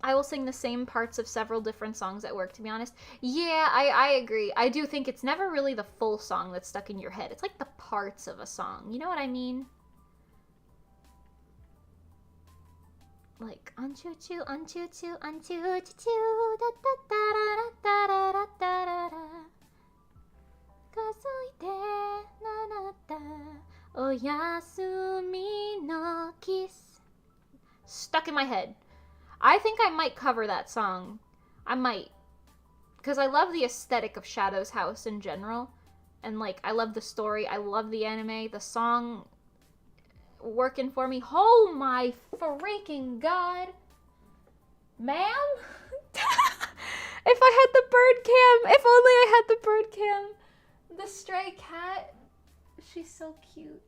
I will sing the same parts of several different songs at work, to be honest. Yeah, I agree. I do think it's never really the full song that's stuck in your head. It's like the parts of a song. You know what I mean? Like, anchu-chu, anchu-chu, anchu-chu-chu, da-da-da-da-da-da-da-da-da. Kazuite nanata oyasumi no kiss. Stuck in my head. I think I might cover that song. I might. Because I love the aesthetic of Shadow's House in general. And, like, I love the story. I love the anime. The song working for me. Oh my freaking god. Ma'am? If I had the bird cam. If only I had the bird cam. The stray cat. She's so cute.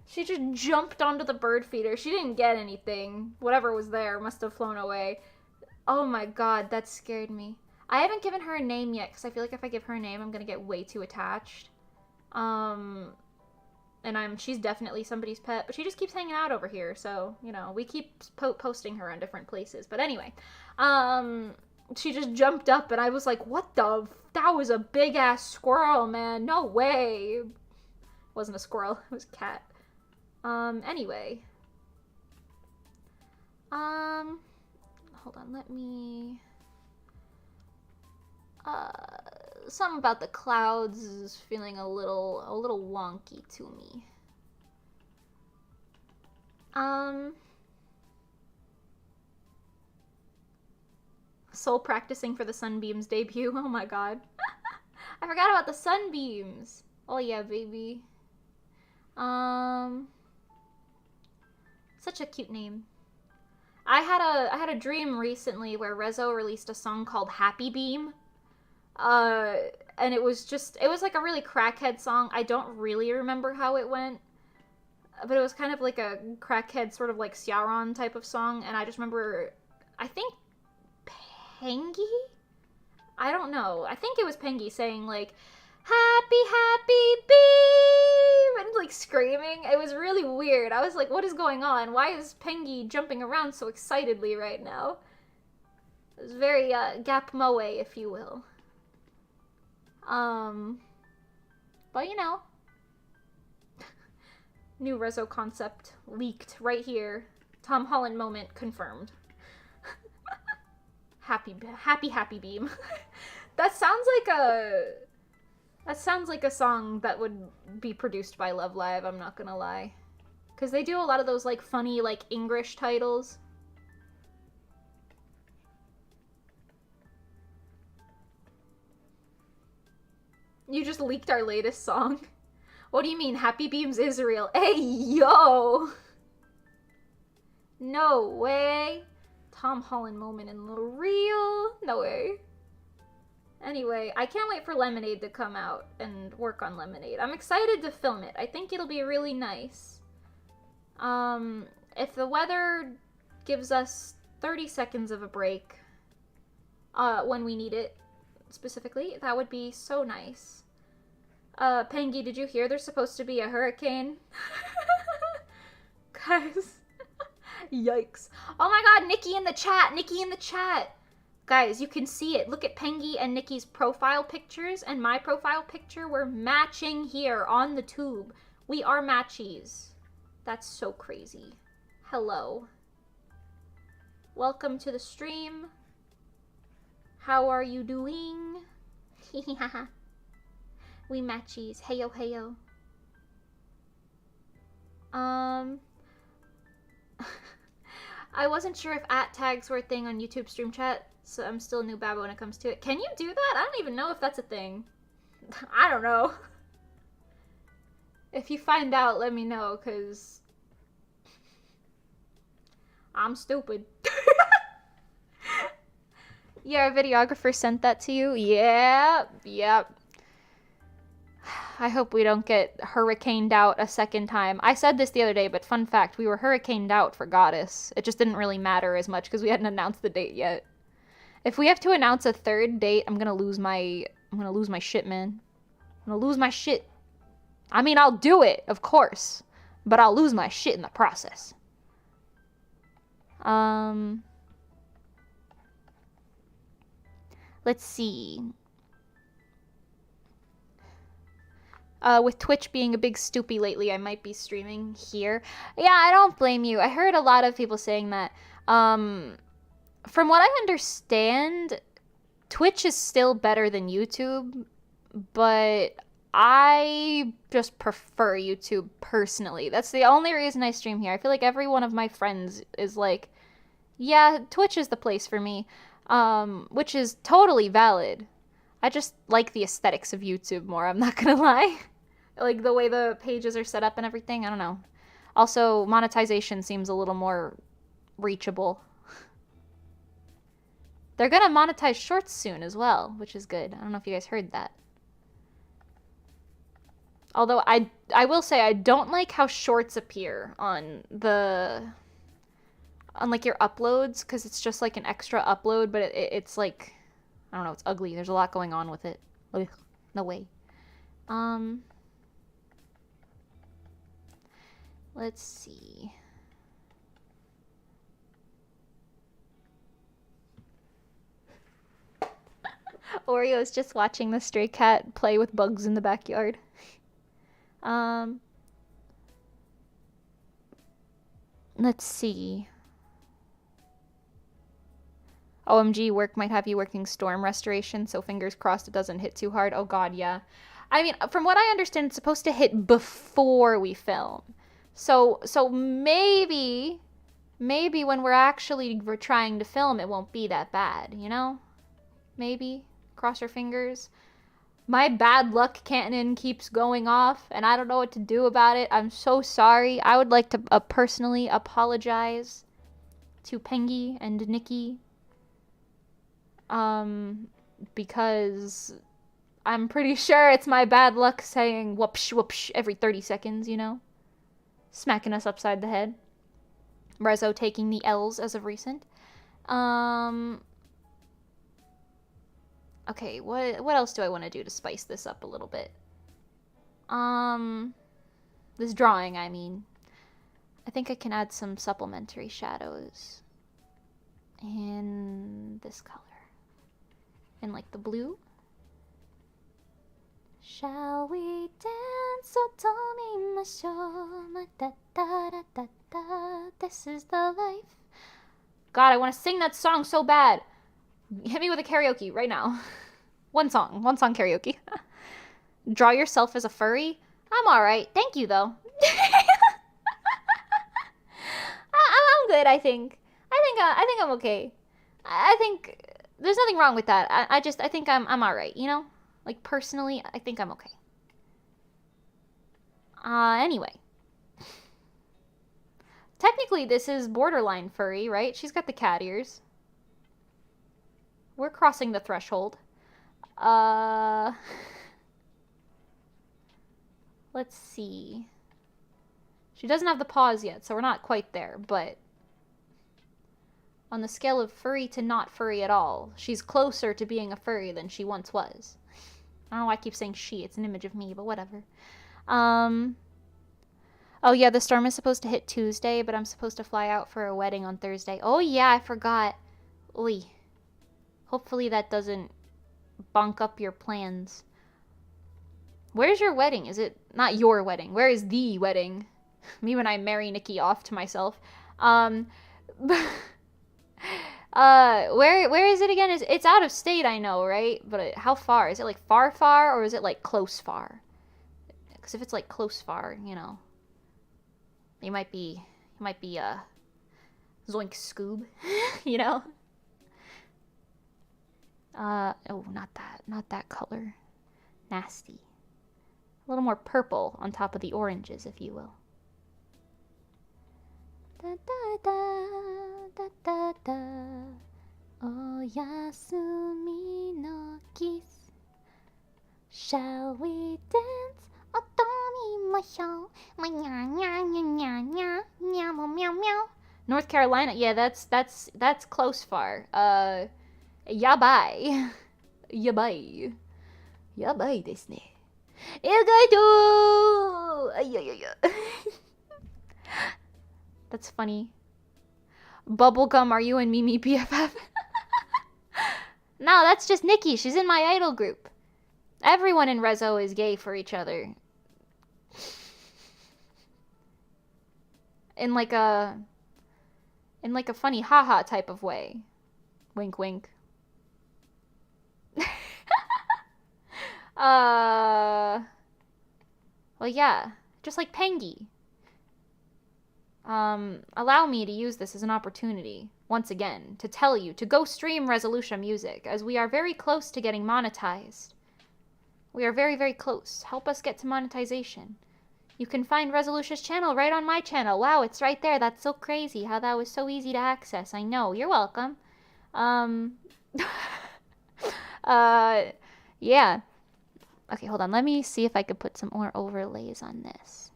She just jumped onto the bird feeder. She didn't get anything. Whatever was there must have flown away. Oh my god, that scared me. I haven't given her a name yet, because I feel like if I give her a name, I'm gonna get way too attached. And she's definitely somebody's pet, but she just keeps hanging out over here, so, you know, we keep posting her in different places. But anyway, she just jumped up, and I was like, what the? That was a big-ass squirrel, man. No way. It wasn't a squirrel. It was a cat. Anyway. Hold on, let me... something about the clouds is feeling a little wonky to me. Soul practicing for the Sunbeams debut. Oh my god. I forgot about the Sunbeams. Oh yeah, baby. Such a cute name. I had a dream recently where Rezo released a song called Happy Beam. And it was like a really crackhead song. I don't really remember how it went, but it was kind of like a crackhead sort of like Xiaoran type of song, and I just remember, I think Pengy? I don't know. I think it was Pengy saying, like, happy, happy beam! And, like, screaming. It was really weird. I was like, what is going on? Why is Pengy jumping around so excitedly right now? It was very, Gap Moe, if you will. But, you know. New Reso concept leaked right here. Tom Holland moment confirmed. Happy beam. That sounds like a song that would be produced by Love Live, I'm not gonna lie. Because they do a lot of those, like, funny, like, English titles. You just leaked our latest song. What do you mean, Happy Beams Israel? Hey, yo! No way. Tom Holland moment in the real. No way. Anyway, I can't wait for Lemonade to come out and work on Lemonade. I'm excited to film it. I think it'll be really nice. If the weather gives us 30 seconds of a break, when we need it, specifically, that would be so nice. Pengy, did you hear there's supposed to be a hurricane? Guys. Yikes. Oh my god, Nikki in the chat! Nikki in the chat! Guys, you can see it. Look at Pengy and Nikki's profile pictures and my profile picture. We're matching here on the tube. We are matchies. That's so crazy. Hello. Welcome to the stream. How are you doing? We matchies. Heyo, heyo. I wasn't sure if @tags were a thing on YouTube stream chat, so I'm still a new baba when it comes to it. Can you do that? I don't even know if that's a thing. I don't know. If you find out, let me know, because I'm stupid. Yeah, our videographer sent that to you? Yep. I hope we don't get hurricaned out a second time. I said this the other day, but fun fact, we were hurricaned out for Goddess. It just didn't really matter as much because we hadn't announced the date yet. If we have to announce a third date, I'm gonna lose my shit, man. I'm gonna lose my shit. I mean, I'll do it, of course, but I'll lose my shit in the process. Let's see. With Twitch being a big stoopy lately, I might be streaming here. Yeah, I don't blame you. I heard a lot of people saying that. From what I understand, Twitch is still better than YouTube, but I just prefer YouTube personally. That's the only reason I stream here. I feel like every one of my friends is like, yeah, Twitch is the place for me, which is totally valid. I just like the aesthetics of YouTube more, I'm not gonna lie. Like the way the pages are set up and everything, I don't know. Also, monetization seems a little more reachable. They're gonna monetize shorts soon as well, which is good. I don't know if you guys heard that. Although I will say I don't like how shorts appear on like your uploads, because it's just like an extra upload, but it's like, I don't know, it's ugly. There's a lot going on with it. Ugh, no way. Let's see. Oreo's just watching the stray cat play with bugs in the backyard. Let's see. OMG, work might have you working storm restoration, so fingers crossed it doesn't hit too hard. Oh god, yeah. I mean, from what I understand, it's supposed to hit before we film. So maybe when we're trying to film, it won't be that bad, you know? Maybe. Cross your fingers. My bad luck cannon keeps going off, and I don't know what to do about it. I'm so sorry. I would like to personally apologize to Pengy and Nikki. Because I'm pretty sure it's my bad luck saying whoopsh whoopsh every 30 seconds, you know? Smacking us upside the head. Rezo taking the L's as of recent. Okay, what else do I want to do to spice this up a little bit? This drawing, I mean. I think I can add some supplementary shadows in this color. In like the blue. Shall we dance? This is the life. God, I want to sing that song so bad. Hit me with a karaoke right now. One song karaoke. Draw yourself as a furry? I'm alright. Thank you, though. I'm good, I think. I think I'm okay. I think there's nothing wrong with that. I think I'm alright, you know? Like, personally, I think I'm okay. Anyway. Technically, this is borderline furry, right? She's got the cat ears. We're crossing the threshold. Let's see. She doesn't have the paws yet, so we're not quite there, but on the scale of furry to not furry at all, she's closer to being a furry than she once was. I don't know why I keep saying she. It's an image of me, but whatever. Oh yeah, the storm is supposed to hit Tuesday, but I'm supposed to fly out for a wedding on Thursday. Oh yeah, I forgot. Oy. Hopefully that doesn't bonk up your plans. Where's your wedding? Is it not your wedding? Where is the wedding? Me when I marry Nikki off to myself. Where is it again? It's out of state, I know, right? But how far? Is it like far or is it like close far? Because if it's like close far, you know, you might be zoink scoob, you know? Oh, not that color. Nasty. A little more purple on top of the oranges, if you will. Da da da da da da. Oyasumi no kiss. Shall we dance? Otomimashou. North Carolina. Yeah, that's close far. Yabai. Yabai. Yabai desu ne. That's funny. Bubblegum, are you and Mimi BFF? No, that's just Nikki. She's in my idol group. Everyone in Rezo is gay for each other. In like a funny haha type of way. Wink wink. Well, yeah. Just like Pengy. Allow me to use this as an opportunity, once again, to tell you to go stream Resoluscia music, as we are very close to getting monetized. We are very, very close. Help us get to monetization. You can find Resoluscia's channel right on my channel. Wow, it's right there. That's so crazy how that was so easy to access. I know. You're welcome. Yeah. Okay, hold on. Let me see if I could put some more overlays on this.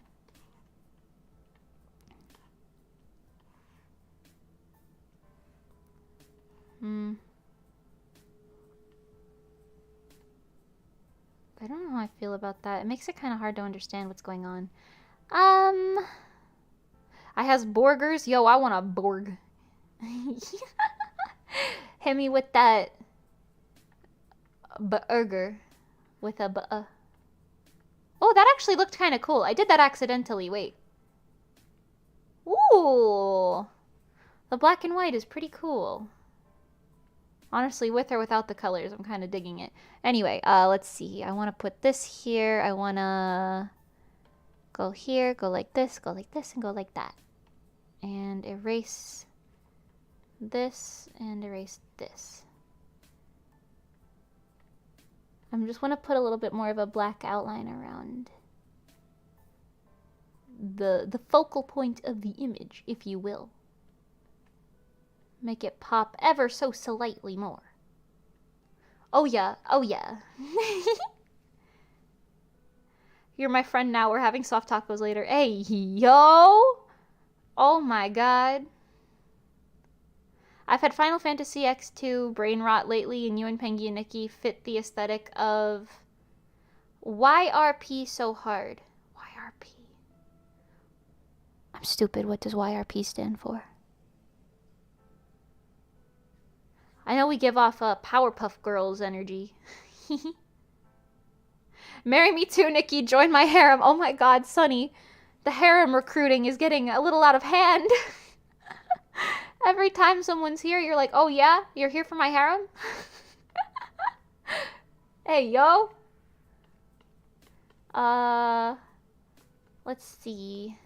I don't know how I feel about that. It makes it kind of hard to understand what's going on. I has burgers. Yo, I want a Borg. Hit me with that burger with a Oh, that actually looked kind of cool. I did that accidentally. Wait. Ooh. The black and white is pretty cool. Honestly, with or without the colors, I'm kind of digging it. Anyway, let's see. I want to put this here. I want to go here, go like this, and go like that. And erase this and erase this. I just want to put a little bit more of a black outline around the focal point of the image, if you will. Make it pop ever so slightly more. Oh yeah, oh yeah. You're my friend now, we're having soft tacos later. Hey, yo! Oh my god. I've had Final Fantasy X2 brain rot lately, and you and Pengy and Nikki fit the aesthetic of YRP so hard. YRP. I'm stupid. What does YRP stand for? I know we give off Powerpuff Girls energy. Marry me too, Nikki. Join my harem. Oh my god, Sunny. The harem recruiting is getting a little out of hand. Every time someone's here, you're like, oh yeah? You're here for my harem? Hey, yo. Let's see.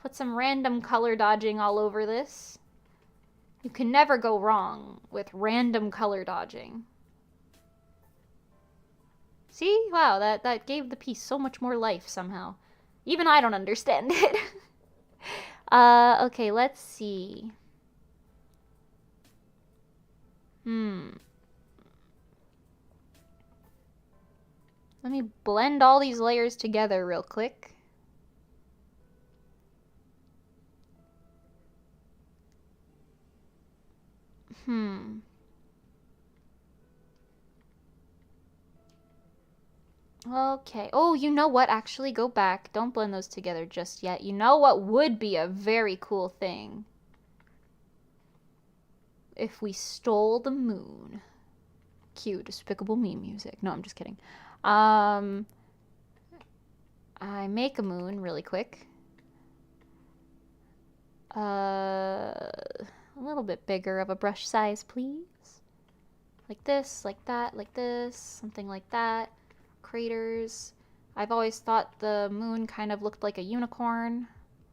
Put some random color dodging all over this. You can never go wrong with random color dodging. See? Wow, that gave the piece so much more life somehow. Even I don't understand it. Okay, let's see. Let me blend all these layers together real quick. Okay. Oh, you know what? Actually, go back. Don't blend those together just yet. You know what would be a very cool thing? If we stole the moon. Cue Despicable Me music. No, I'm just kidding. I make a moon really quick. A little bit bigger of a brush size, please. Like this, like that, like this, something like that. Craters. I've always thought the moon kind of looked like a unicorn.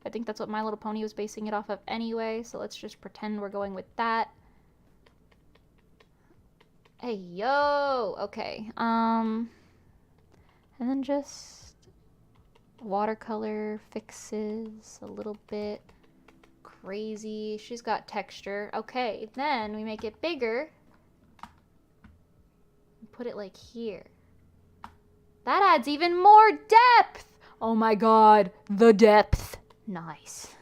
I think that's what My Little Pony was basing it off of anyway, so let's just pretend we're going with that. Hey, yo! Okay, and then just watercolor fixes a little bit. Crazy. She's got texture. Okay, then we make it bigger. Put it like here. That adds even more depth! Oh my god, the depth. Nice.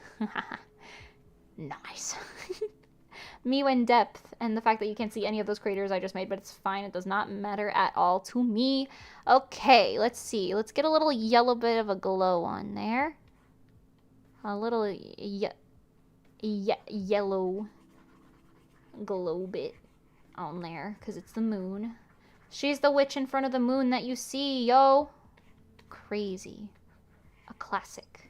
Nice. Me when depth, and the fact that you can't see any of those craters I just made, but it's fine. It does not matter at all to me. Okay, let's see. Let's get a little yellow bit of a glow on there. A little yellow glow bit on there, because it's the moon. She's the witch in front of the moon that you see, yo. Crazy. A classic.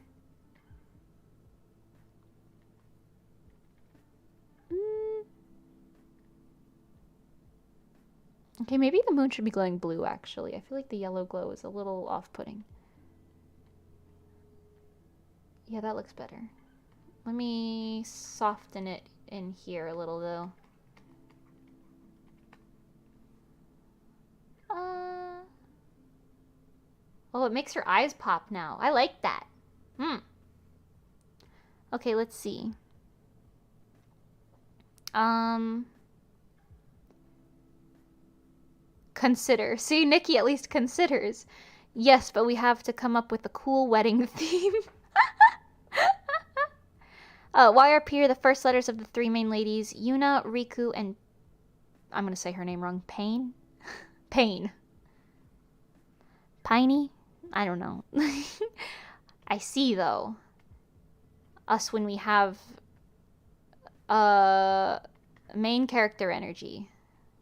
Okay, maybe the moon should be glowing blue, actually. I feel like the yellow glow is a little off-putting. Yeah, that looks better. Let me soften it in here a little, though. Oh, it makes her eyes pop now. I like that. Okay, let's see. Consider. See, Nikki at least considers. Yes, but we have to come up with a cool wedding theme. YRP are the first letters of the three main ladies, Yuna, Riku, and... I'm gonna say her name wrong. Pain? Pain. Piney? I don't know. I see, though. Us when we have... main character energy.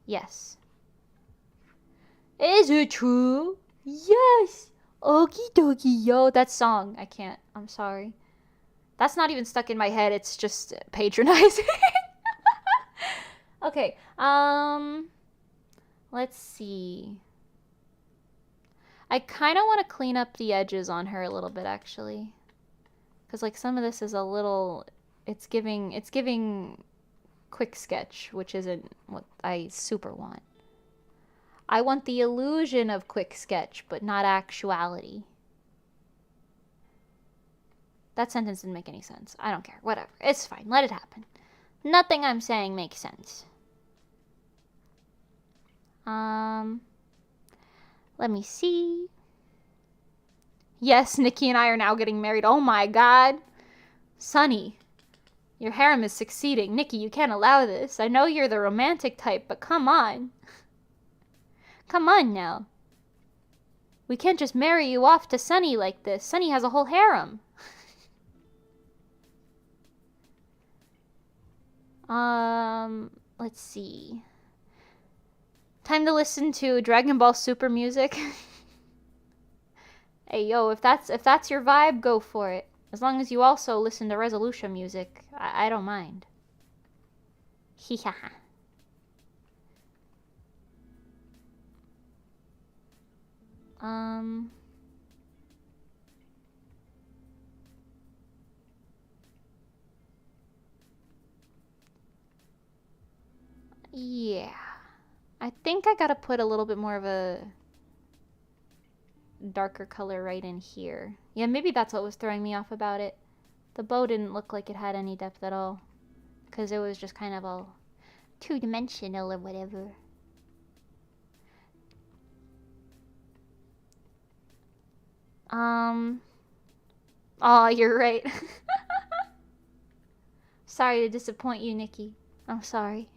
Yes. Is it true? Yes! Okie dokie, yo. That song. I can't. I'm sorry. That's not even stuck in my head. It's just patronizing. Okay. Let's see. I kind of want to clean up the edges on her a little bit, actually. Because, like, some of this is a little... It's giving quick sketch, which isn't what I super want. I want the illusion of quick sketch, but not actuality. That sentence didn't make any sense. I don't care. Whatever. It's fine. Let it happen. Nothing I'm saying makes sense. Let me see. Yes, Nikki and I are now getting married. Oh my god. Sunny. Your harem is succeeding. Nikki, you can't allow this. I know you're the romantic type, but come on. Come on now. We can't just marry you off to Sunny like this. Sunny has a whole harem. Let's see. Time to listen to Dragon Ball Super music. Hey, yo, if that's your vibe, go for it. As long as you also listen to Resoluscia music, I don't mind. Hiya. Yeah. I think I gotta put a little bit more of a darker color right in here. Yeah, maybe that's what was throwing me off about it. The bow didn't look like it had any depth at all. Because it was just kind of all two-dimensional or whatever. Oh, you're right. Sorry to disappoint you, Nikki. I'm sorry.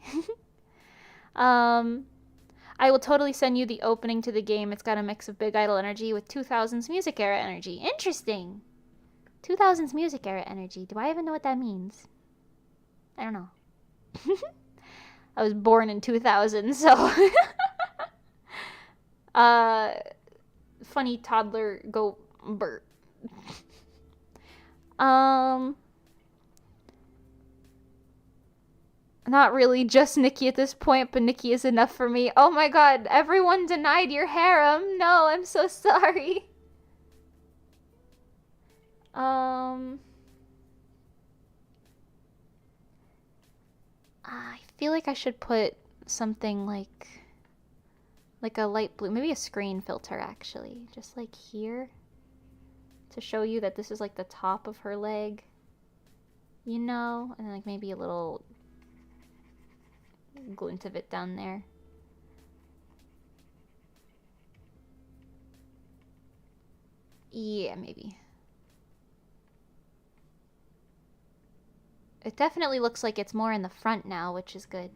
I will totally send you the opening to the game. It's got a mix of Big Idol energy with 2000s music era energy. Interesting. 2000s music era energy. Do I even know what that means? I don't know. I was born in 2000, so... funny toddler go Bert. Not really just Nikki at this point, but Nikki is enough for me. Oh my god, everyone denied your harem. No, I'm so sorry. I feel like I should put something like a light blue, maybe a screen filter actually, just like here, to show you that this is like the top of her leg, you know, and then like maybe a little glint of it down there. Yeah, maybe. It definitely looks like it's more in the front now, which is good.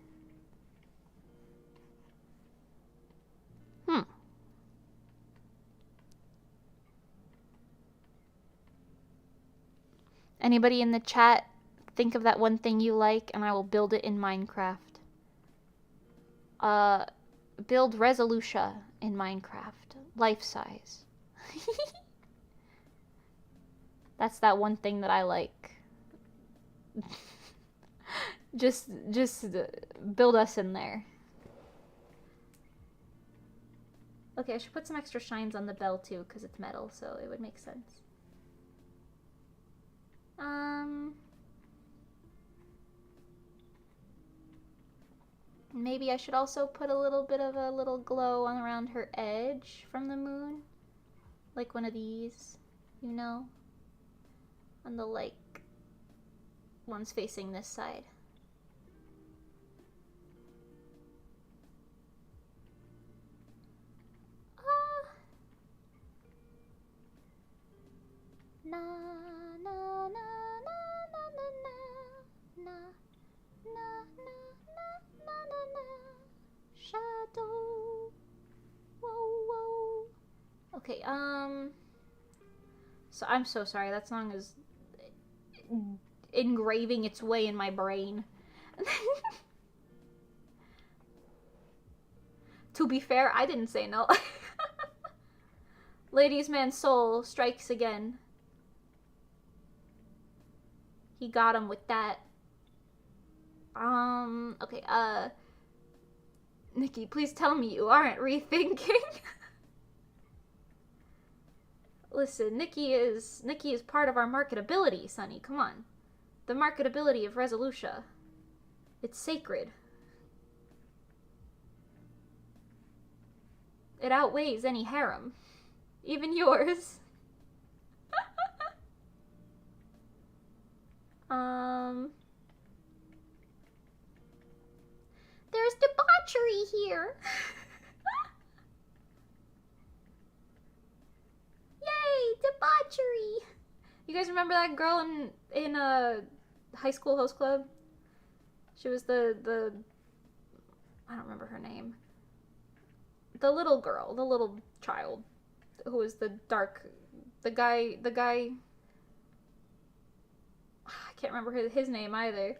Anybody in the chat think of that one thing you like, and I will build it in Minecraft. Build Resoluscia in Minecraft. Life size. That's that one thing that I like. just build us in there. Okay, I should put some extra shines on the bell too, because it's metal, so it would make sense. Maybe I should also put a little bit of a little glow on around her edge from the moon. Like one of these, you know? On the, like, ones facing this side. Na na na na na na na na na na na na shadow. Whoa whoa. Okay, so I'm so sorry, that song is engraving its way in my brain. To be fair, I didn't say no. Ladies Man Soul strikes again. He got him with that. Okay, Nikki, please tell me you aren't rethinking. Listen, Nikki is part of our marketability, Sonny. Come on. The marketability of Resoluscia. It's sacred. It outweighs any harem. Even yours. There's debauchery here. Yay, debauchery. You guys remember that girl in High School Host Club. She was the I don't remember her name. The little girl, the little child, who was the guy. I can't remember his name either.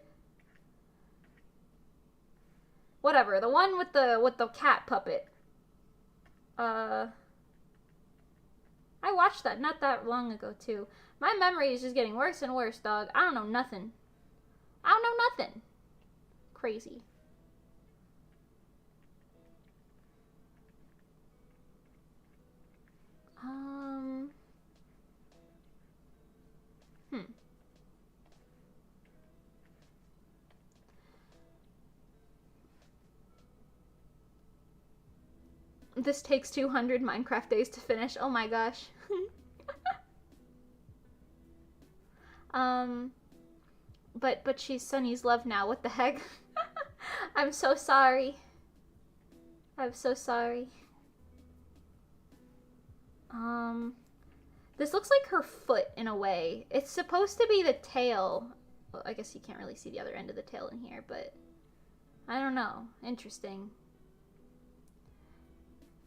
Whatever, the one with the cat puppet. I watched that not that long ago too. My memory is just getting worse and worse, dog. I don't know nothing. Crazy. This takes 200 Minecraft days to finish. Oh my gosh. But she's Sunny's love now. What the heck? I'm so sorry. I'm so sorry. This looks like her foot in a way. It's supposed to be the tail. Well, I guess you can't really see the other end of the tail in here, but I don't know. Interesting.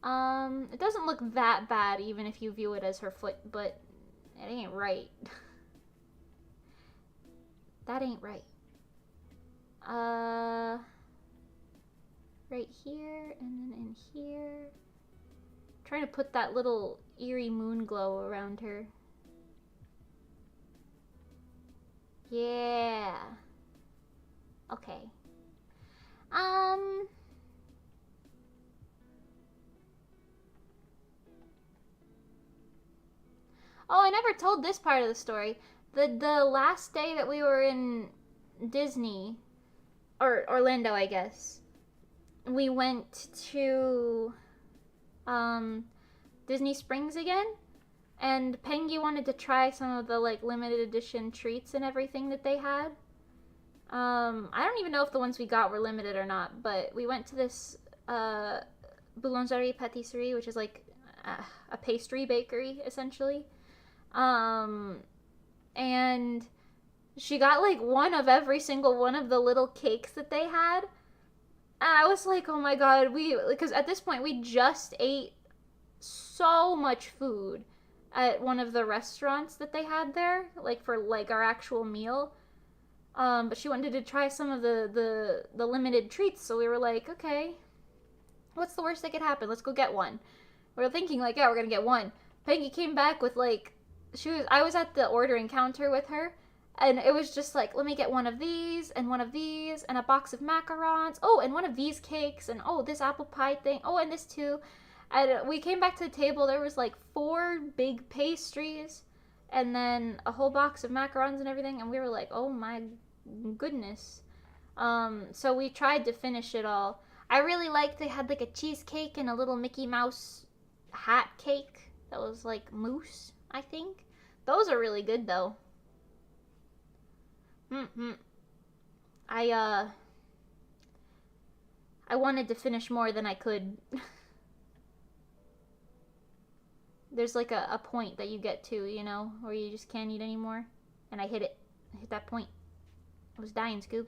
It doesn't look that bad even if you view it as her foot, but it ain't right. That ain't right. Right here, and then in here. Trying to put that little eerie moon glow around her. Yeah. Okay. Oh, I never told this part of the story. The last day that we were in Disney, or Orlando, I guess, we went to Disney Springs again, and Pengy wanted to try some of the like limited edition treats and everything that they had. I don't even know if the ones we got were limited or not, but we went to this boulangerie pâtisserie, which is like a pastry bakery essentially. And she got like one of every single one of the little cakes that they had. And I was like, oh my god, because at this point we just ate so much food at one of the restaurants that they had there, like for like our actual meal. But she wanted to try some of the limited treats, so we were like, okay, what's the worst that could happen? Let's go get one. We were thinking like, yeah, we're gonna get one. Peggy came back with like, I was at the ordering counter with her, and it was just like, let me get one of these, and a box of macarons, oh, and one of these cakes, and oh, this apple pie thing, oh, and this too. And we came back to the table, there was like 4 big pastries, and then a whole box of macarons and everything, and we were like, oh my goodness. So we tried to finish it all. I really liked, they had like a cheesecake and a little Mickey Mouse hat cake that was like mousse, I think. Those are really good though. I wanted to finish more than I could. There's like a point that you get to, you know, where you just can't eat anymore. And I hit it. I hit that point. I was dying, Scoob.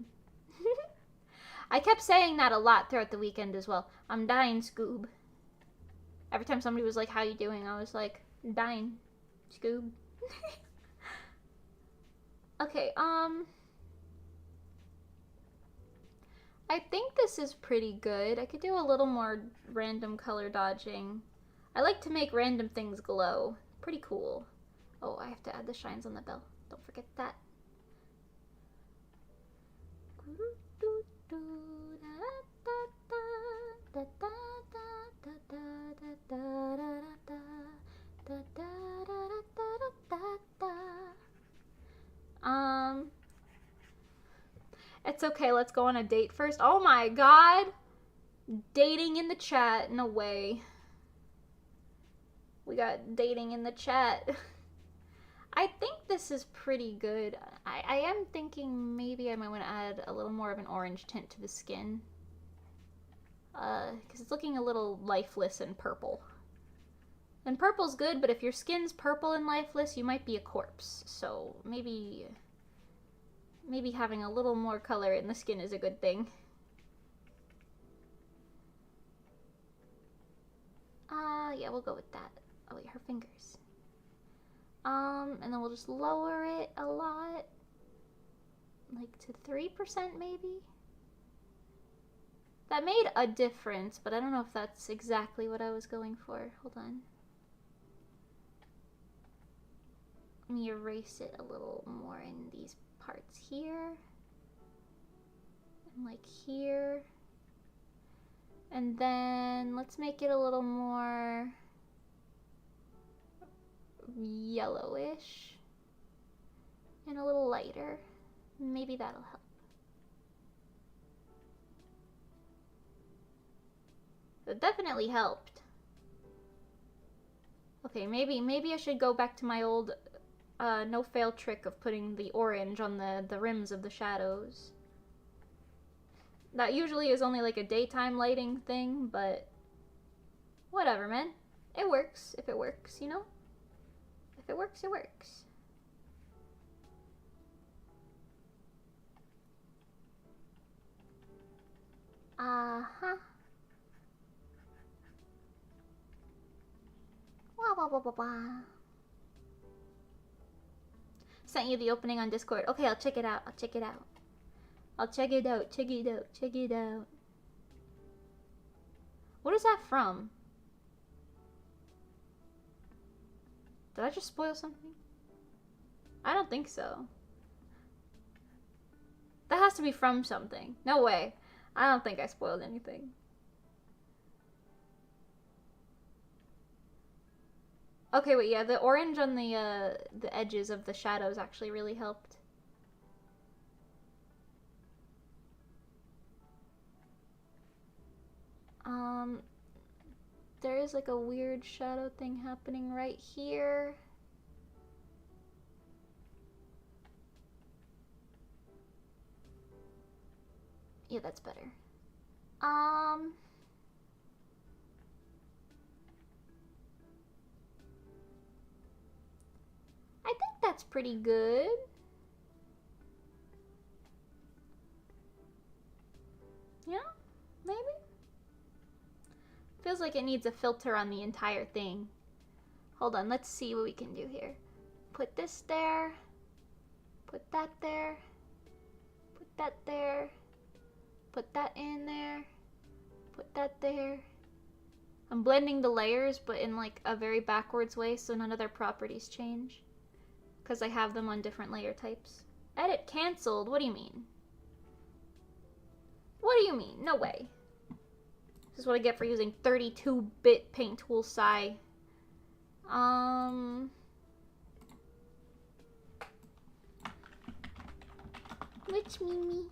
I kept saying that a lot throughout the weekend as well. I'm dying, Scoob. Every time somebody was like, how you doing? I was like, dying, Scoob. Okay, I think this is pretty good. I could do a little more random color dodging. I like to make random things glow. Pretty cool. Oh, I have to add the shines on the bell. Don't forget that. It's okay, let's go on a date first. Oh my god! Dating in the chat, no way. We got dating in the chat. I think this is pretty good. I am thinking maybe I might want to add a little more of an orange tint to the skin. Because it's looking a little lifeless and purple. And purple's good, but if your skin's purple and lifeless, you might be a corpse. So maybe maybe having a little more color in the skin is a good thing. Yeah, we'll go with that. Oh wait, her fingers. And then we'll just lower it a lot. Like to 3% maybe? That made a difference, but I don't know if that's exactly what I was going for. Hold on. Let me erase it a little more in these parts here. And like here. And then let's make it a little more yellowish. And a little lighter. Maybe that'll help. That definitely helped. Okay, maybe I should go back to my old no-fail trick of putting the orange on the rims of the shadows. That usually is only like a daytime lighting thing, but whatever, man. It works if it works, you know? If it works, it works. Uh-huh. Wah, wah, wah, wah, wah. Sent you the opening on Discord. Okay, I'll check it out. I'll check it out. I'll check it out. Check it out. Check it out. What is that from? Did I just spoil something? I don't think so. That has to be from something. No way. I don't think I spoiled anything. Okay, wait, yeah, the orange on the edges of the shadows actually really helped. There is like a weird shadow thing happening right here. Yeah, that's better. I think that's pretty good. Yeah, maybe? Feels like it needs a filter on the entire thing. Hold on, let's see what we can do here. Put this there. Put that there. Put that there. Put that in there. Put that there. I'm blending the layers, but in like a very backwards way so none of their properties change. Because I have them on different layer types. Edit canceled? What do you mean? What do you mean? No way. This is what I get for using 32-bit paint tool Psy. Which Mimi?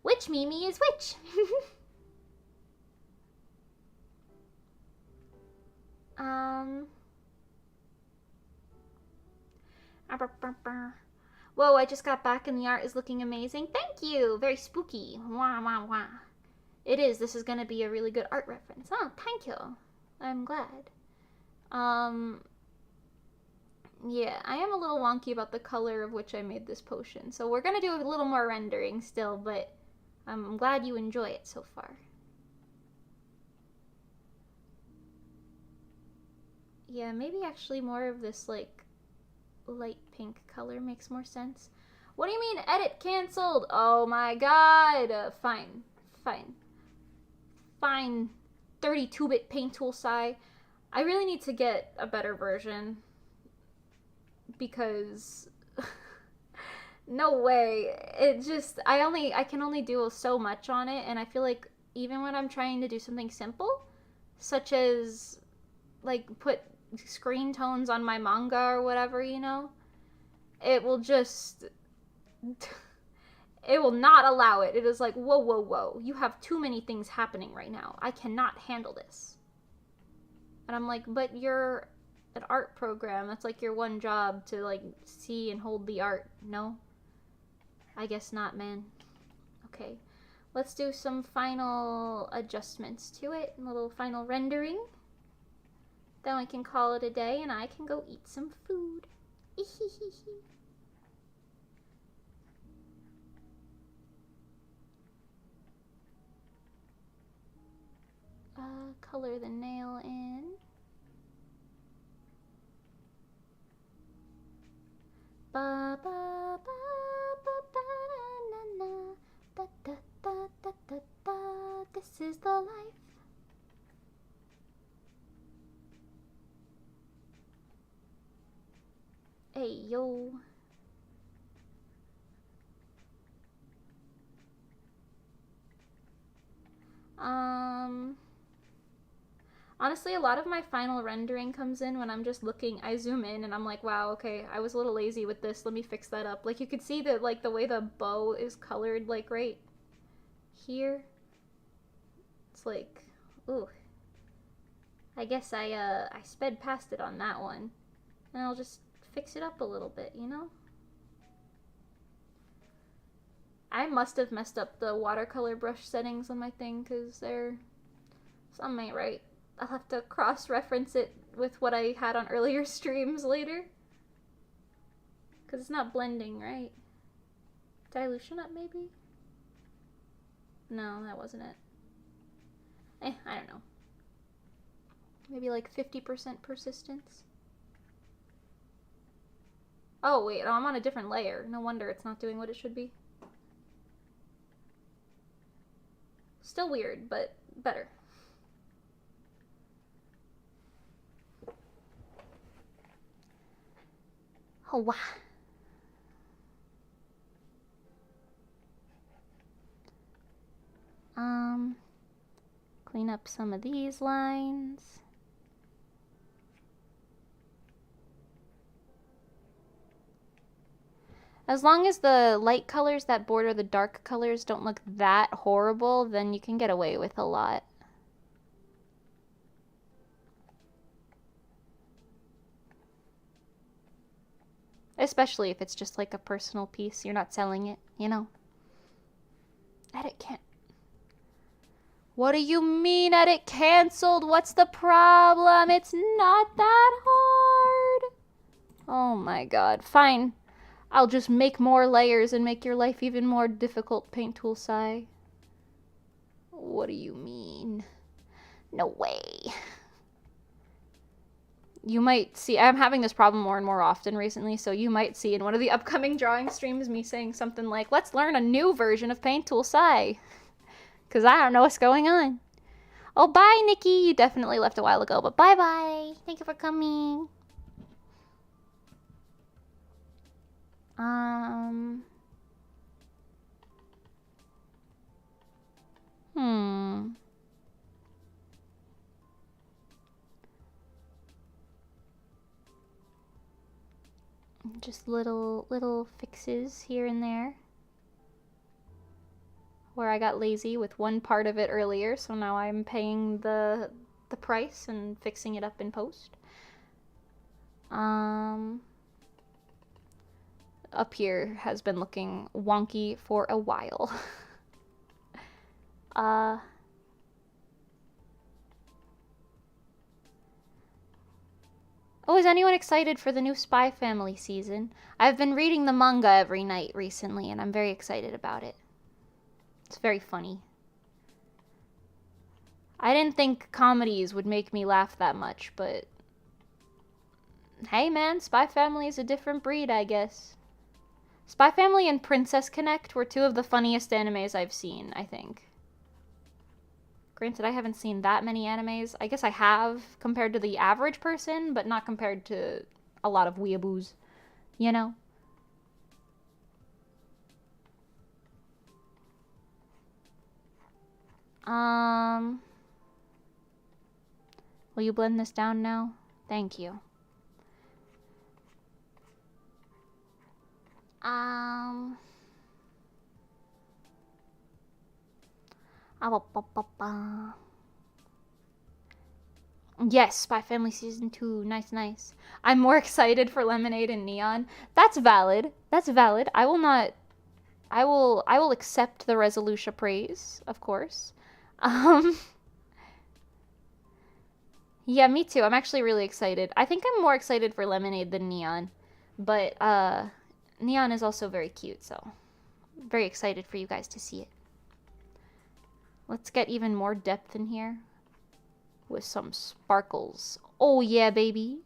Which Mimi is which? Whoa, I just got back and the art is looking amazing. Thank you! Very spooky. Wah, wah, wah. It is. This is gonna be a really good art reference. Oh, thank you. I'm glad. Yeah, I am a little wonky about the color of which I made this potion. So we're gonna do a little more rendering still, but I'm glad you enjoy it so far. Yeah, maybe actually more of this, like, light pink color makes more sense. What do you mean, edit canceled? Oh my god! Fine. Fine. Fine. 32-bit paint tool Psy. I really need to get a better version. Because... no way. It just... I can only do so much on it, and I feel like even when I'm trying to do something simple, such as, like, put screen tones on my manga or whatever, you know, it will just... it will not allow it. It is like, whoa, whoa, whoa. You have too many things happening right now. I cannot handle this. And I'm like, but you're an art program. That's like your one job, to like see and hold the art. No? I guess not, man. Okay. Let's do some final adjustments to it. A little final rendering. Then we can call it a day and I can go eat some food. color the nail in. Ba ba ba ba ba na na da da da da da da. This is the life. Hey yo. Honestly, a lot of my final rendering comes in when I'm just looking, I zoom in and I'm like, wow, okay, I was a little lazy with this, let me fix that up. Like, you could see that, like, the way the bow is colored, like, right here. It's like, ooh. I guess I sped past it on that one. And I'll just fix it up a little bit, you know? I must have messed up the watercolor brush settings on my thing, because they're... something ain't right. I'll have to cross-reference it with what I had on earlier streams later. Because it's not blending, right? Dilution up, maybe? No, that wasn't it. I don't know. Maybe like 50% persistence? Oh, wait, I'm on a different layer. No wonder it's not doing what it should be. Still weird, but better. Oh, wow. Clean up some of these lines. As long as the light colors that border the dark colors don't look that horrible, then you can get away with a lot. Especially if it's just like a personal piece, you're not selling it, you know? Edit can't. What do you mean edit canceled? What's the problem? It's not that hard. Oh my god. Fine. I'll just make more layers and make your life even more difficult, Paint Tool Sai. What do you mean? No way. You might see, I'm having this problem more and more often recently, so you might see in one of the upcoming drawing streams me saying something like, let's learn a new version of Paint Tool Sai. Because I don't know what's going on. Oh, bye, Nikki. You definitely left a while ago, but bye-bye. Thank you for coming. Just little fixes here and there. Where I got lazy with one part of it earlier, so now I'm paying the price and fixing it up in post. Up here has been looking wonky for a while. Oh, is anyone excited for the new Spy Family season? I've been reading the manga every night recently, and I'm very excited about it. It's very funny. I didn't think comedies would make me laugh that much, but... hey man, Spy Family is a different breed, I guess. Spy Family and Princess Connect were two of the funniest animes I've seen, I think. Granted, I haven't seen that many animes. I guess I have, compared to the average person, but not compared to a lot of weeaboos, you know? Will you blend this down now? Thank you. Yes, Spy Family Season 2. Nice, nice. I'm more excited for Lemonade and Neon. That's valid. That's valid. I will accept the Resoluscia praise, of course. Yeah, me too. I'm actually really excited. I think I'm more excited for Lemonade than Neon. But, Neon is also very cute, so... very excited for you guys to see it. Let's get even more depth in here. with some sparkles. Oh yeah, baby.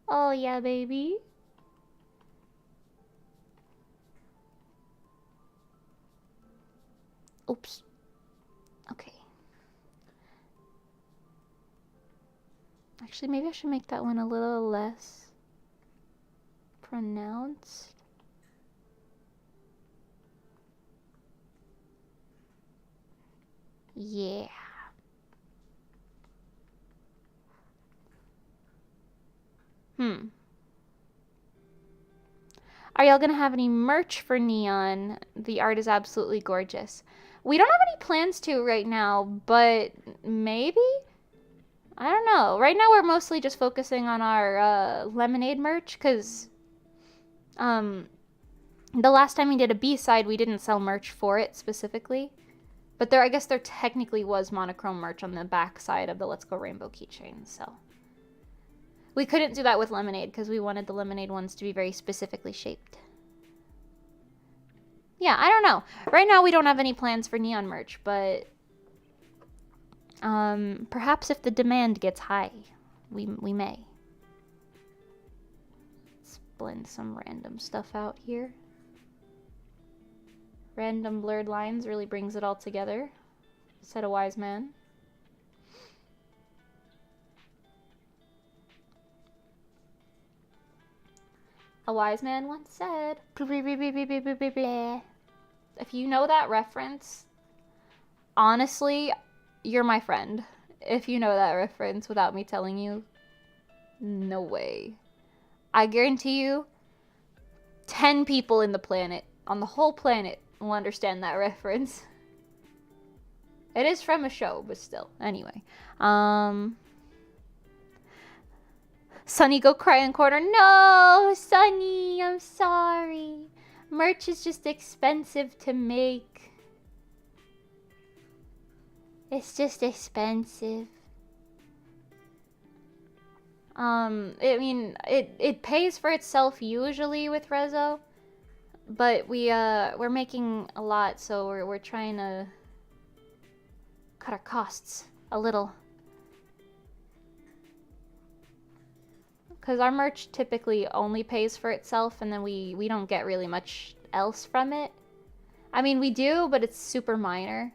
Oh yeah, baby. Oops. Okay. Actually, maybe I should make that one a little less pronounced. Yeah. Are y'all gonna have any merch for Neon? The art is absolutely gorgeous. We don't have any plans to right now, but maybe? I don't know. Right now we're mostly just focusing on our lemonade merch, because the last time we did a B-side, we didn't sell merch for it specifically. But I guess there technically was monochrome merch on the back side of the Let's Go Rainbow keychain, so. We couldn't do that with lemonade because we wanted the lemonade ones to be very specifically shaped. Yeah, I don't know. Right now we don't have any plans for Neon merch, but perhaps if the demand gets high, we may. Let's blend some random stuff out here. Random blurred lines really brings it all together, said a wise man. A wise man once said, if you know that reference, honestly, you're my friend. If you know that reference without me telling you, no way. I guarantee you, 10 people in the planet, on the whole planet, will understand that reference. It is from a show, but still. Anyway. Sunny, go cry in corner. No, Sunny, I'm sorry. Merch is just expensive to make. It's just expensive. I mean, it pays for itself usually with Rezo, but we're making a lot, so we're trying to cut our costs a little. Because our merch typically only pays for itself, and then we don't get really much else from it. I mean, we do, but it's super minor.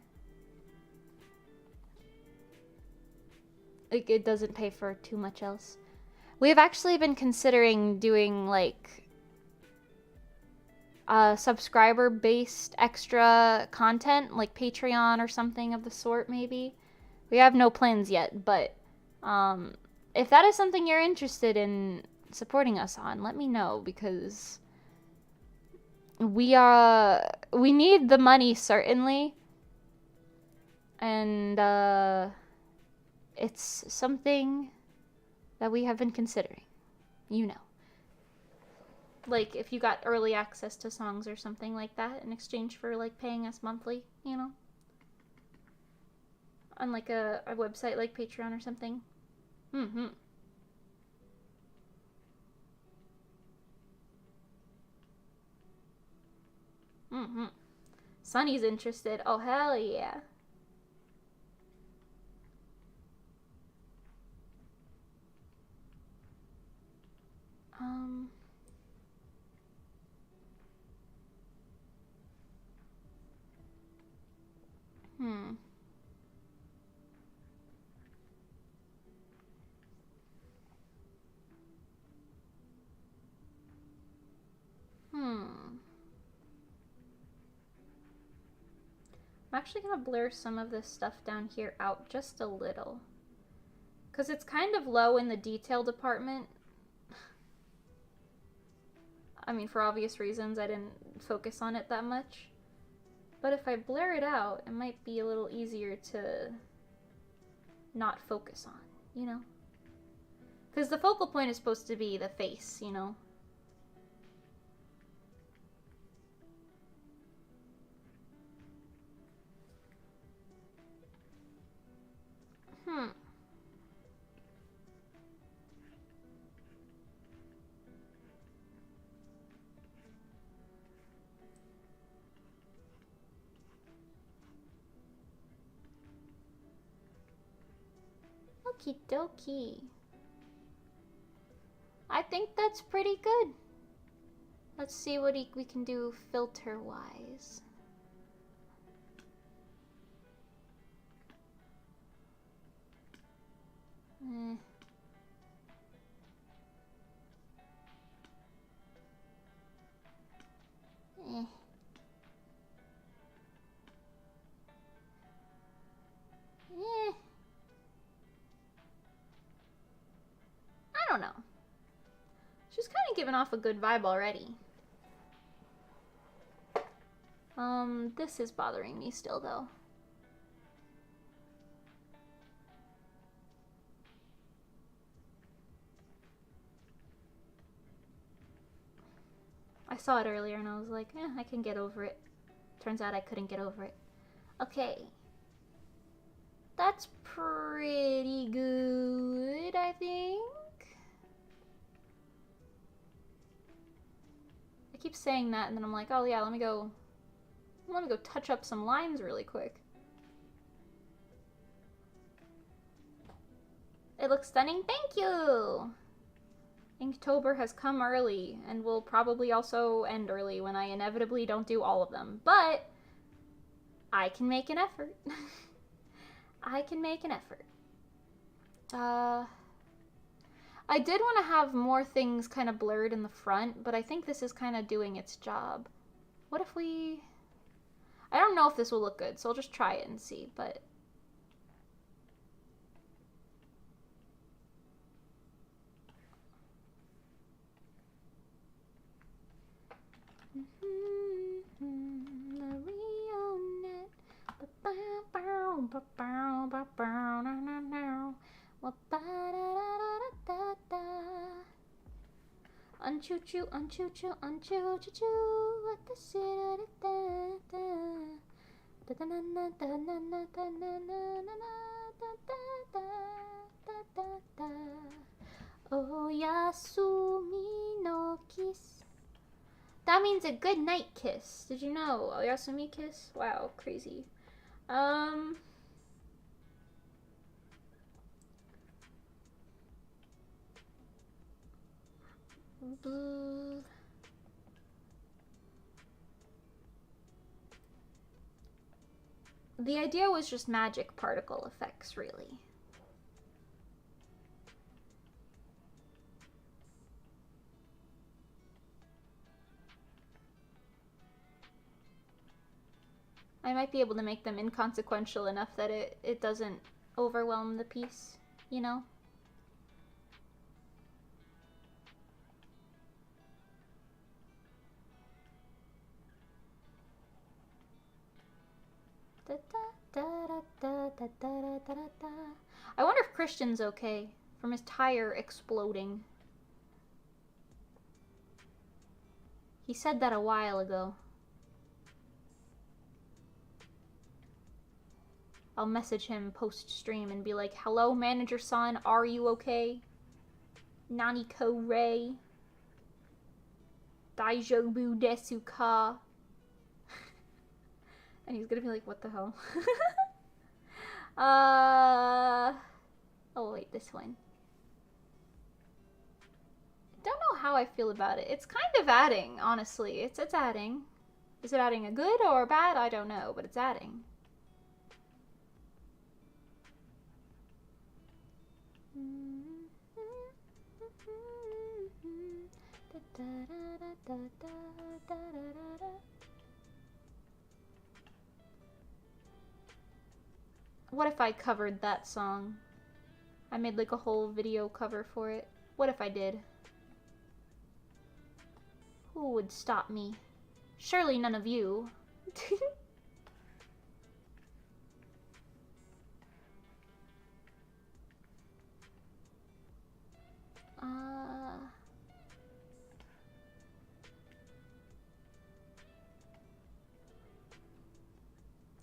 Like, it doesn't pay for too much else. We have actually been considering doing, like, subscriber-based extra content, like Patreon or something of the sort, maybe. We have no plans yet, but if that is something you're interested in supporting us on, let me know, because we need the money, certainly, and it's something that we have been considering, you know. Like, if you got early access to songs or something like that in exchange for, like, paying us monthly, you know? On, like, a website like Patreon or something. Mm-hmm. Mm-hmm. Sunny's interested. Oh, hell yeah. Hmm. I'm actually gonna blur some of this stuff down here out just a little, because it's kind of low in the detail department. I mean, for obvious reasons, I didn't focus on it that much. But if I blur it out, it might be a little easier to not focus on, you know? Because the focal point is supposed to be the face, you know? Okie dokie. I think that's pretty good. Let's see what we can do filter-wise. Eh. Eh. Eh. I don't know. She's kind of giving off a good vibe already. This is bothering me still, though. I saw it earlier and I was like, I can get over it. Turns out I couldn't get over it. Okay. That's pretty good, I think. I keep saying that and then I'm like, oh yeah, let me go touch up some lines really quick. It looks stunning. Thank you! Inktober has come early and will probably also end early when I inevitably don't do all of them. But I can make an effort. I can make an effort. I did want to have more things kind of blurred in the front, but I think this is kind of doing its job. What if we... I don't know if this will look good, so I'll just try it and see, but... Unchoo-choo, unchoo-choo, unchoo-choo-choo, what the Oh, Yasumi no kiss. That means a good night kiss. Did you know? Oh, Yasumi kiss? Wow, crazy. The idea was just magic particle effects, really. I might be able to make them inconsequential enough that it doesn't overwhelm the piece, you know? I wonder if Christian's okay from his tire exploding. He said that a while ago. I'll message him post-stream and be like, hello, manager son, are you okay? Naniko Rei. Daijobu desu ka? And he's gonna be like, what the hell? Oh wait, this one. I don't know how I feel about it. It's kind of adding, honestly. It's adding. Is it adding a good or a bad? I don't know, but it's adding. What if I covered that song? I made like a whole video cover for it. What if I did? Who would stop me? Surely none of you.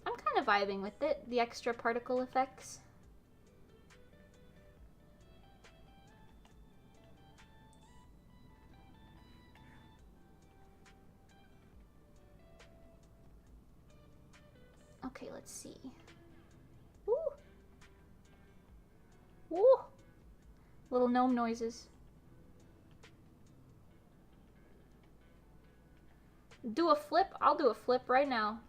I'm kind of vibing with it, the extra particle effects. Okay, let's see. Ooh. Ooh. Little gnome noises. Do a flip? I'll do a flip right now.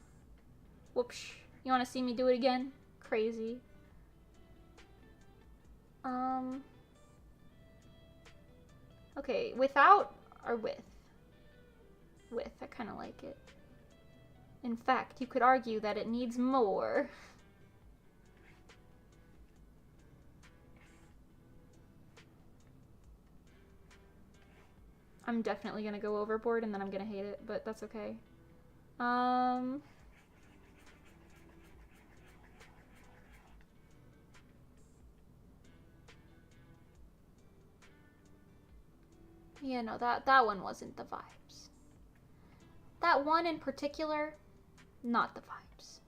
Whoops. You want to see me do it again? Crazy. Okay, without or with? With. I kind of like it. In fact, you could argue that it needs more. I'm definitely gonna go overboard and then I'm gonna hate it, but that's okay. Yeah, no, that one wasn't the vibes. That one in particular, not the vibes.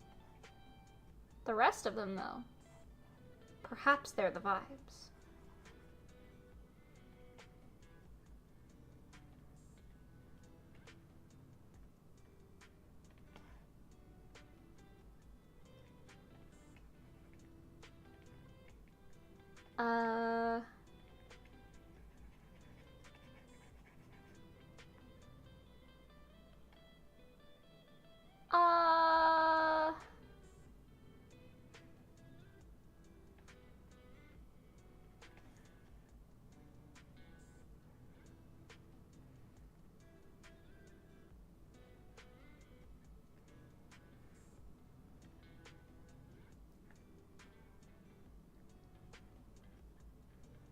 The rest of them, though, perhaps they're the vibes.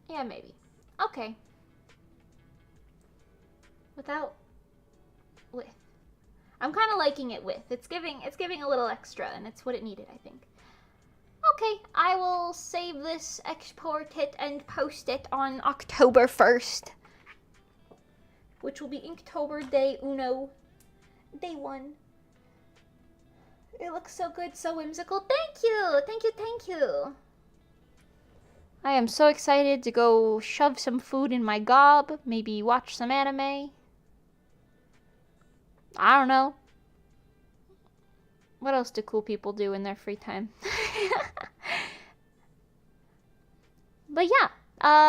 Yeah, maybe. Okay. Without, with. I'm kind of liking it with. It's giving a little extra, and it's what it needed, I think. Okay, I will save this, export it, and post it on October 1st. Which will be Inktober Day Uno. Day 1. It looks so good, so whimsical. Thank you! Thank you, thank you! I am so excited to go shove some food in my gob, maybe watch some anime. I don't know. What else do cool people do in their free time? But yeah,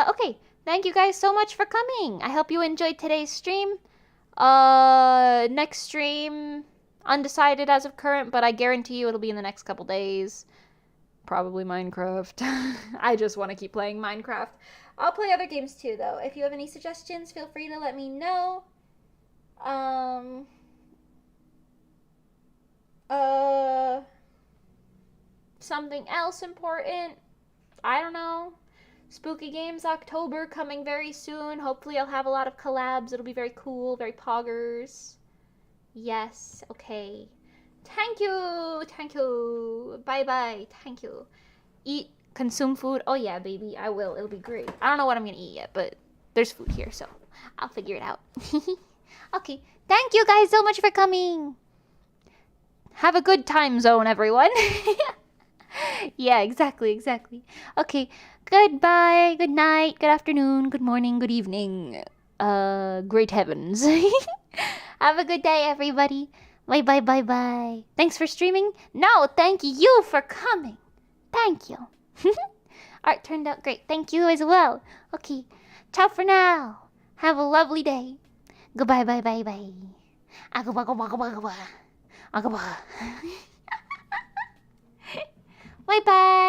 okay. Thank you guys so much for coming. I hope you enjoyed today's stream. Next stream, undecided as of current, but I guarantee you it'll be in the next couple days. Probably Minecraft. I just want to keep playing Minecraft. I'll play other games too, though. If you have any suggestions, feel free to let me know. Something else important? I don't know. Spooky Games October coming very soon. Hopefully I'll have a lot of collabs. It'll be very cool, very poggers. Yes, okay. Thank you, thank you. Bye-bye, thank you. Eat, consume food. Oh yeah, baby, I will. It'll be great. I don't know what I'm gonna eat yet, but there's food here, so I'll figure it out. Okay, thank you guys so much for coming. Have a good time zone, everyone. Yeah, exactly. Okay, goodbye, good night, good afternoon, good morning, good evening. Great heavens. Have a good day, everybody. Bye. Thanks for streaming. No, thank you for coming. Thank you. Art turned out great. Thank you as well. Okay, ciao for now. Have a lovely day. Goodbye, bye. Agaba. Bye-bye.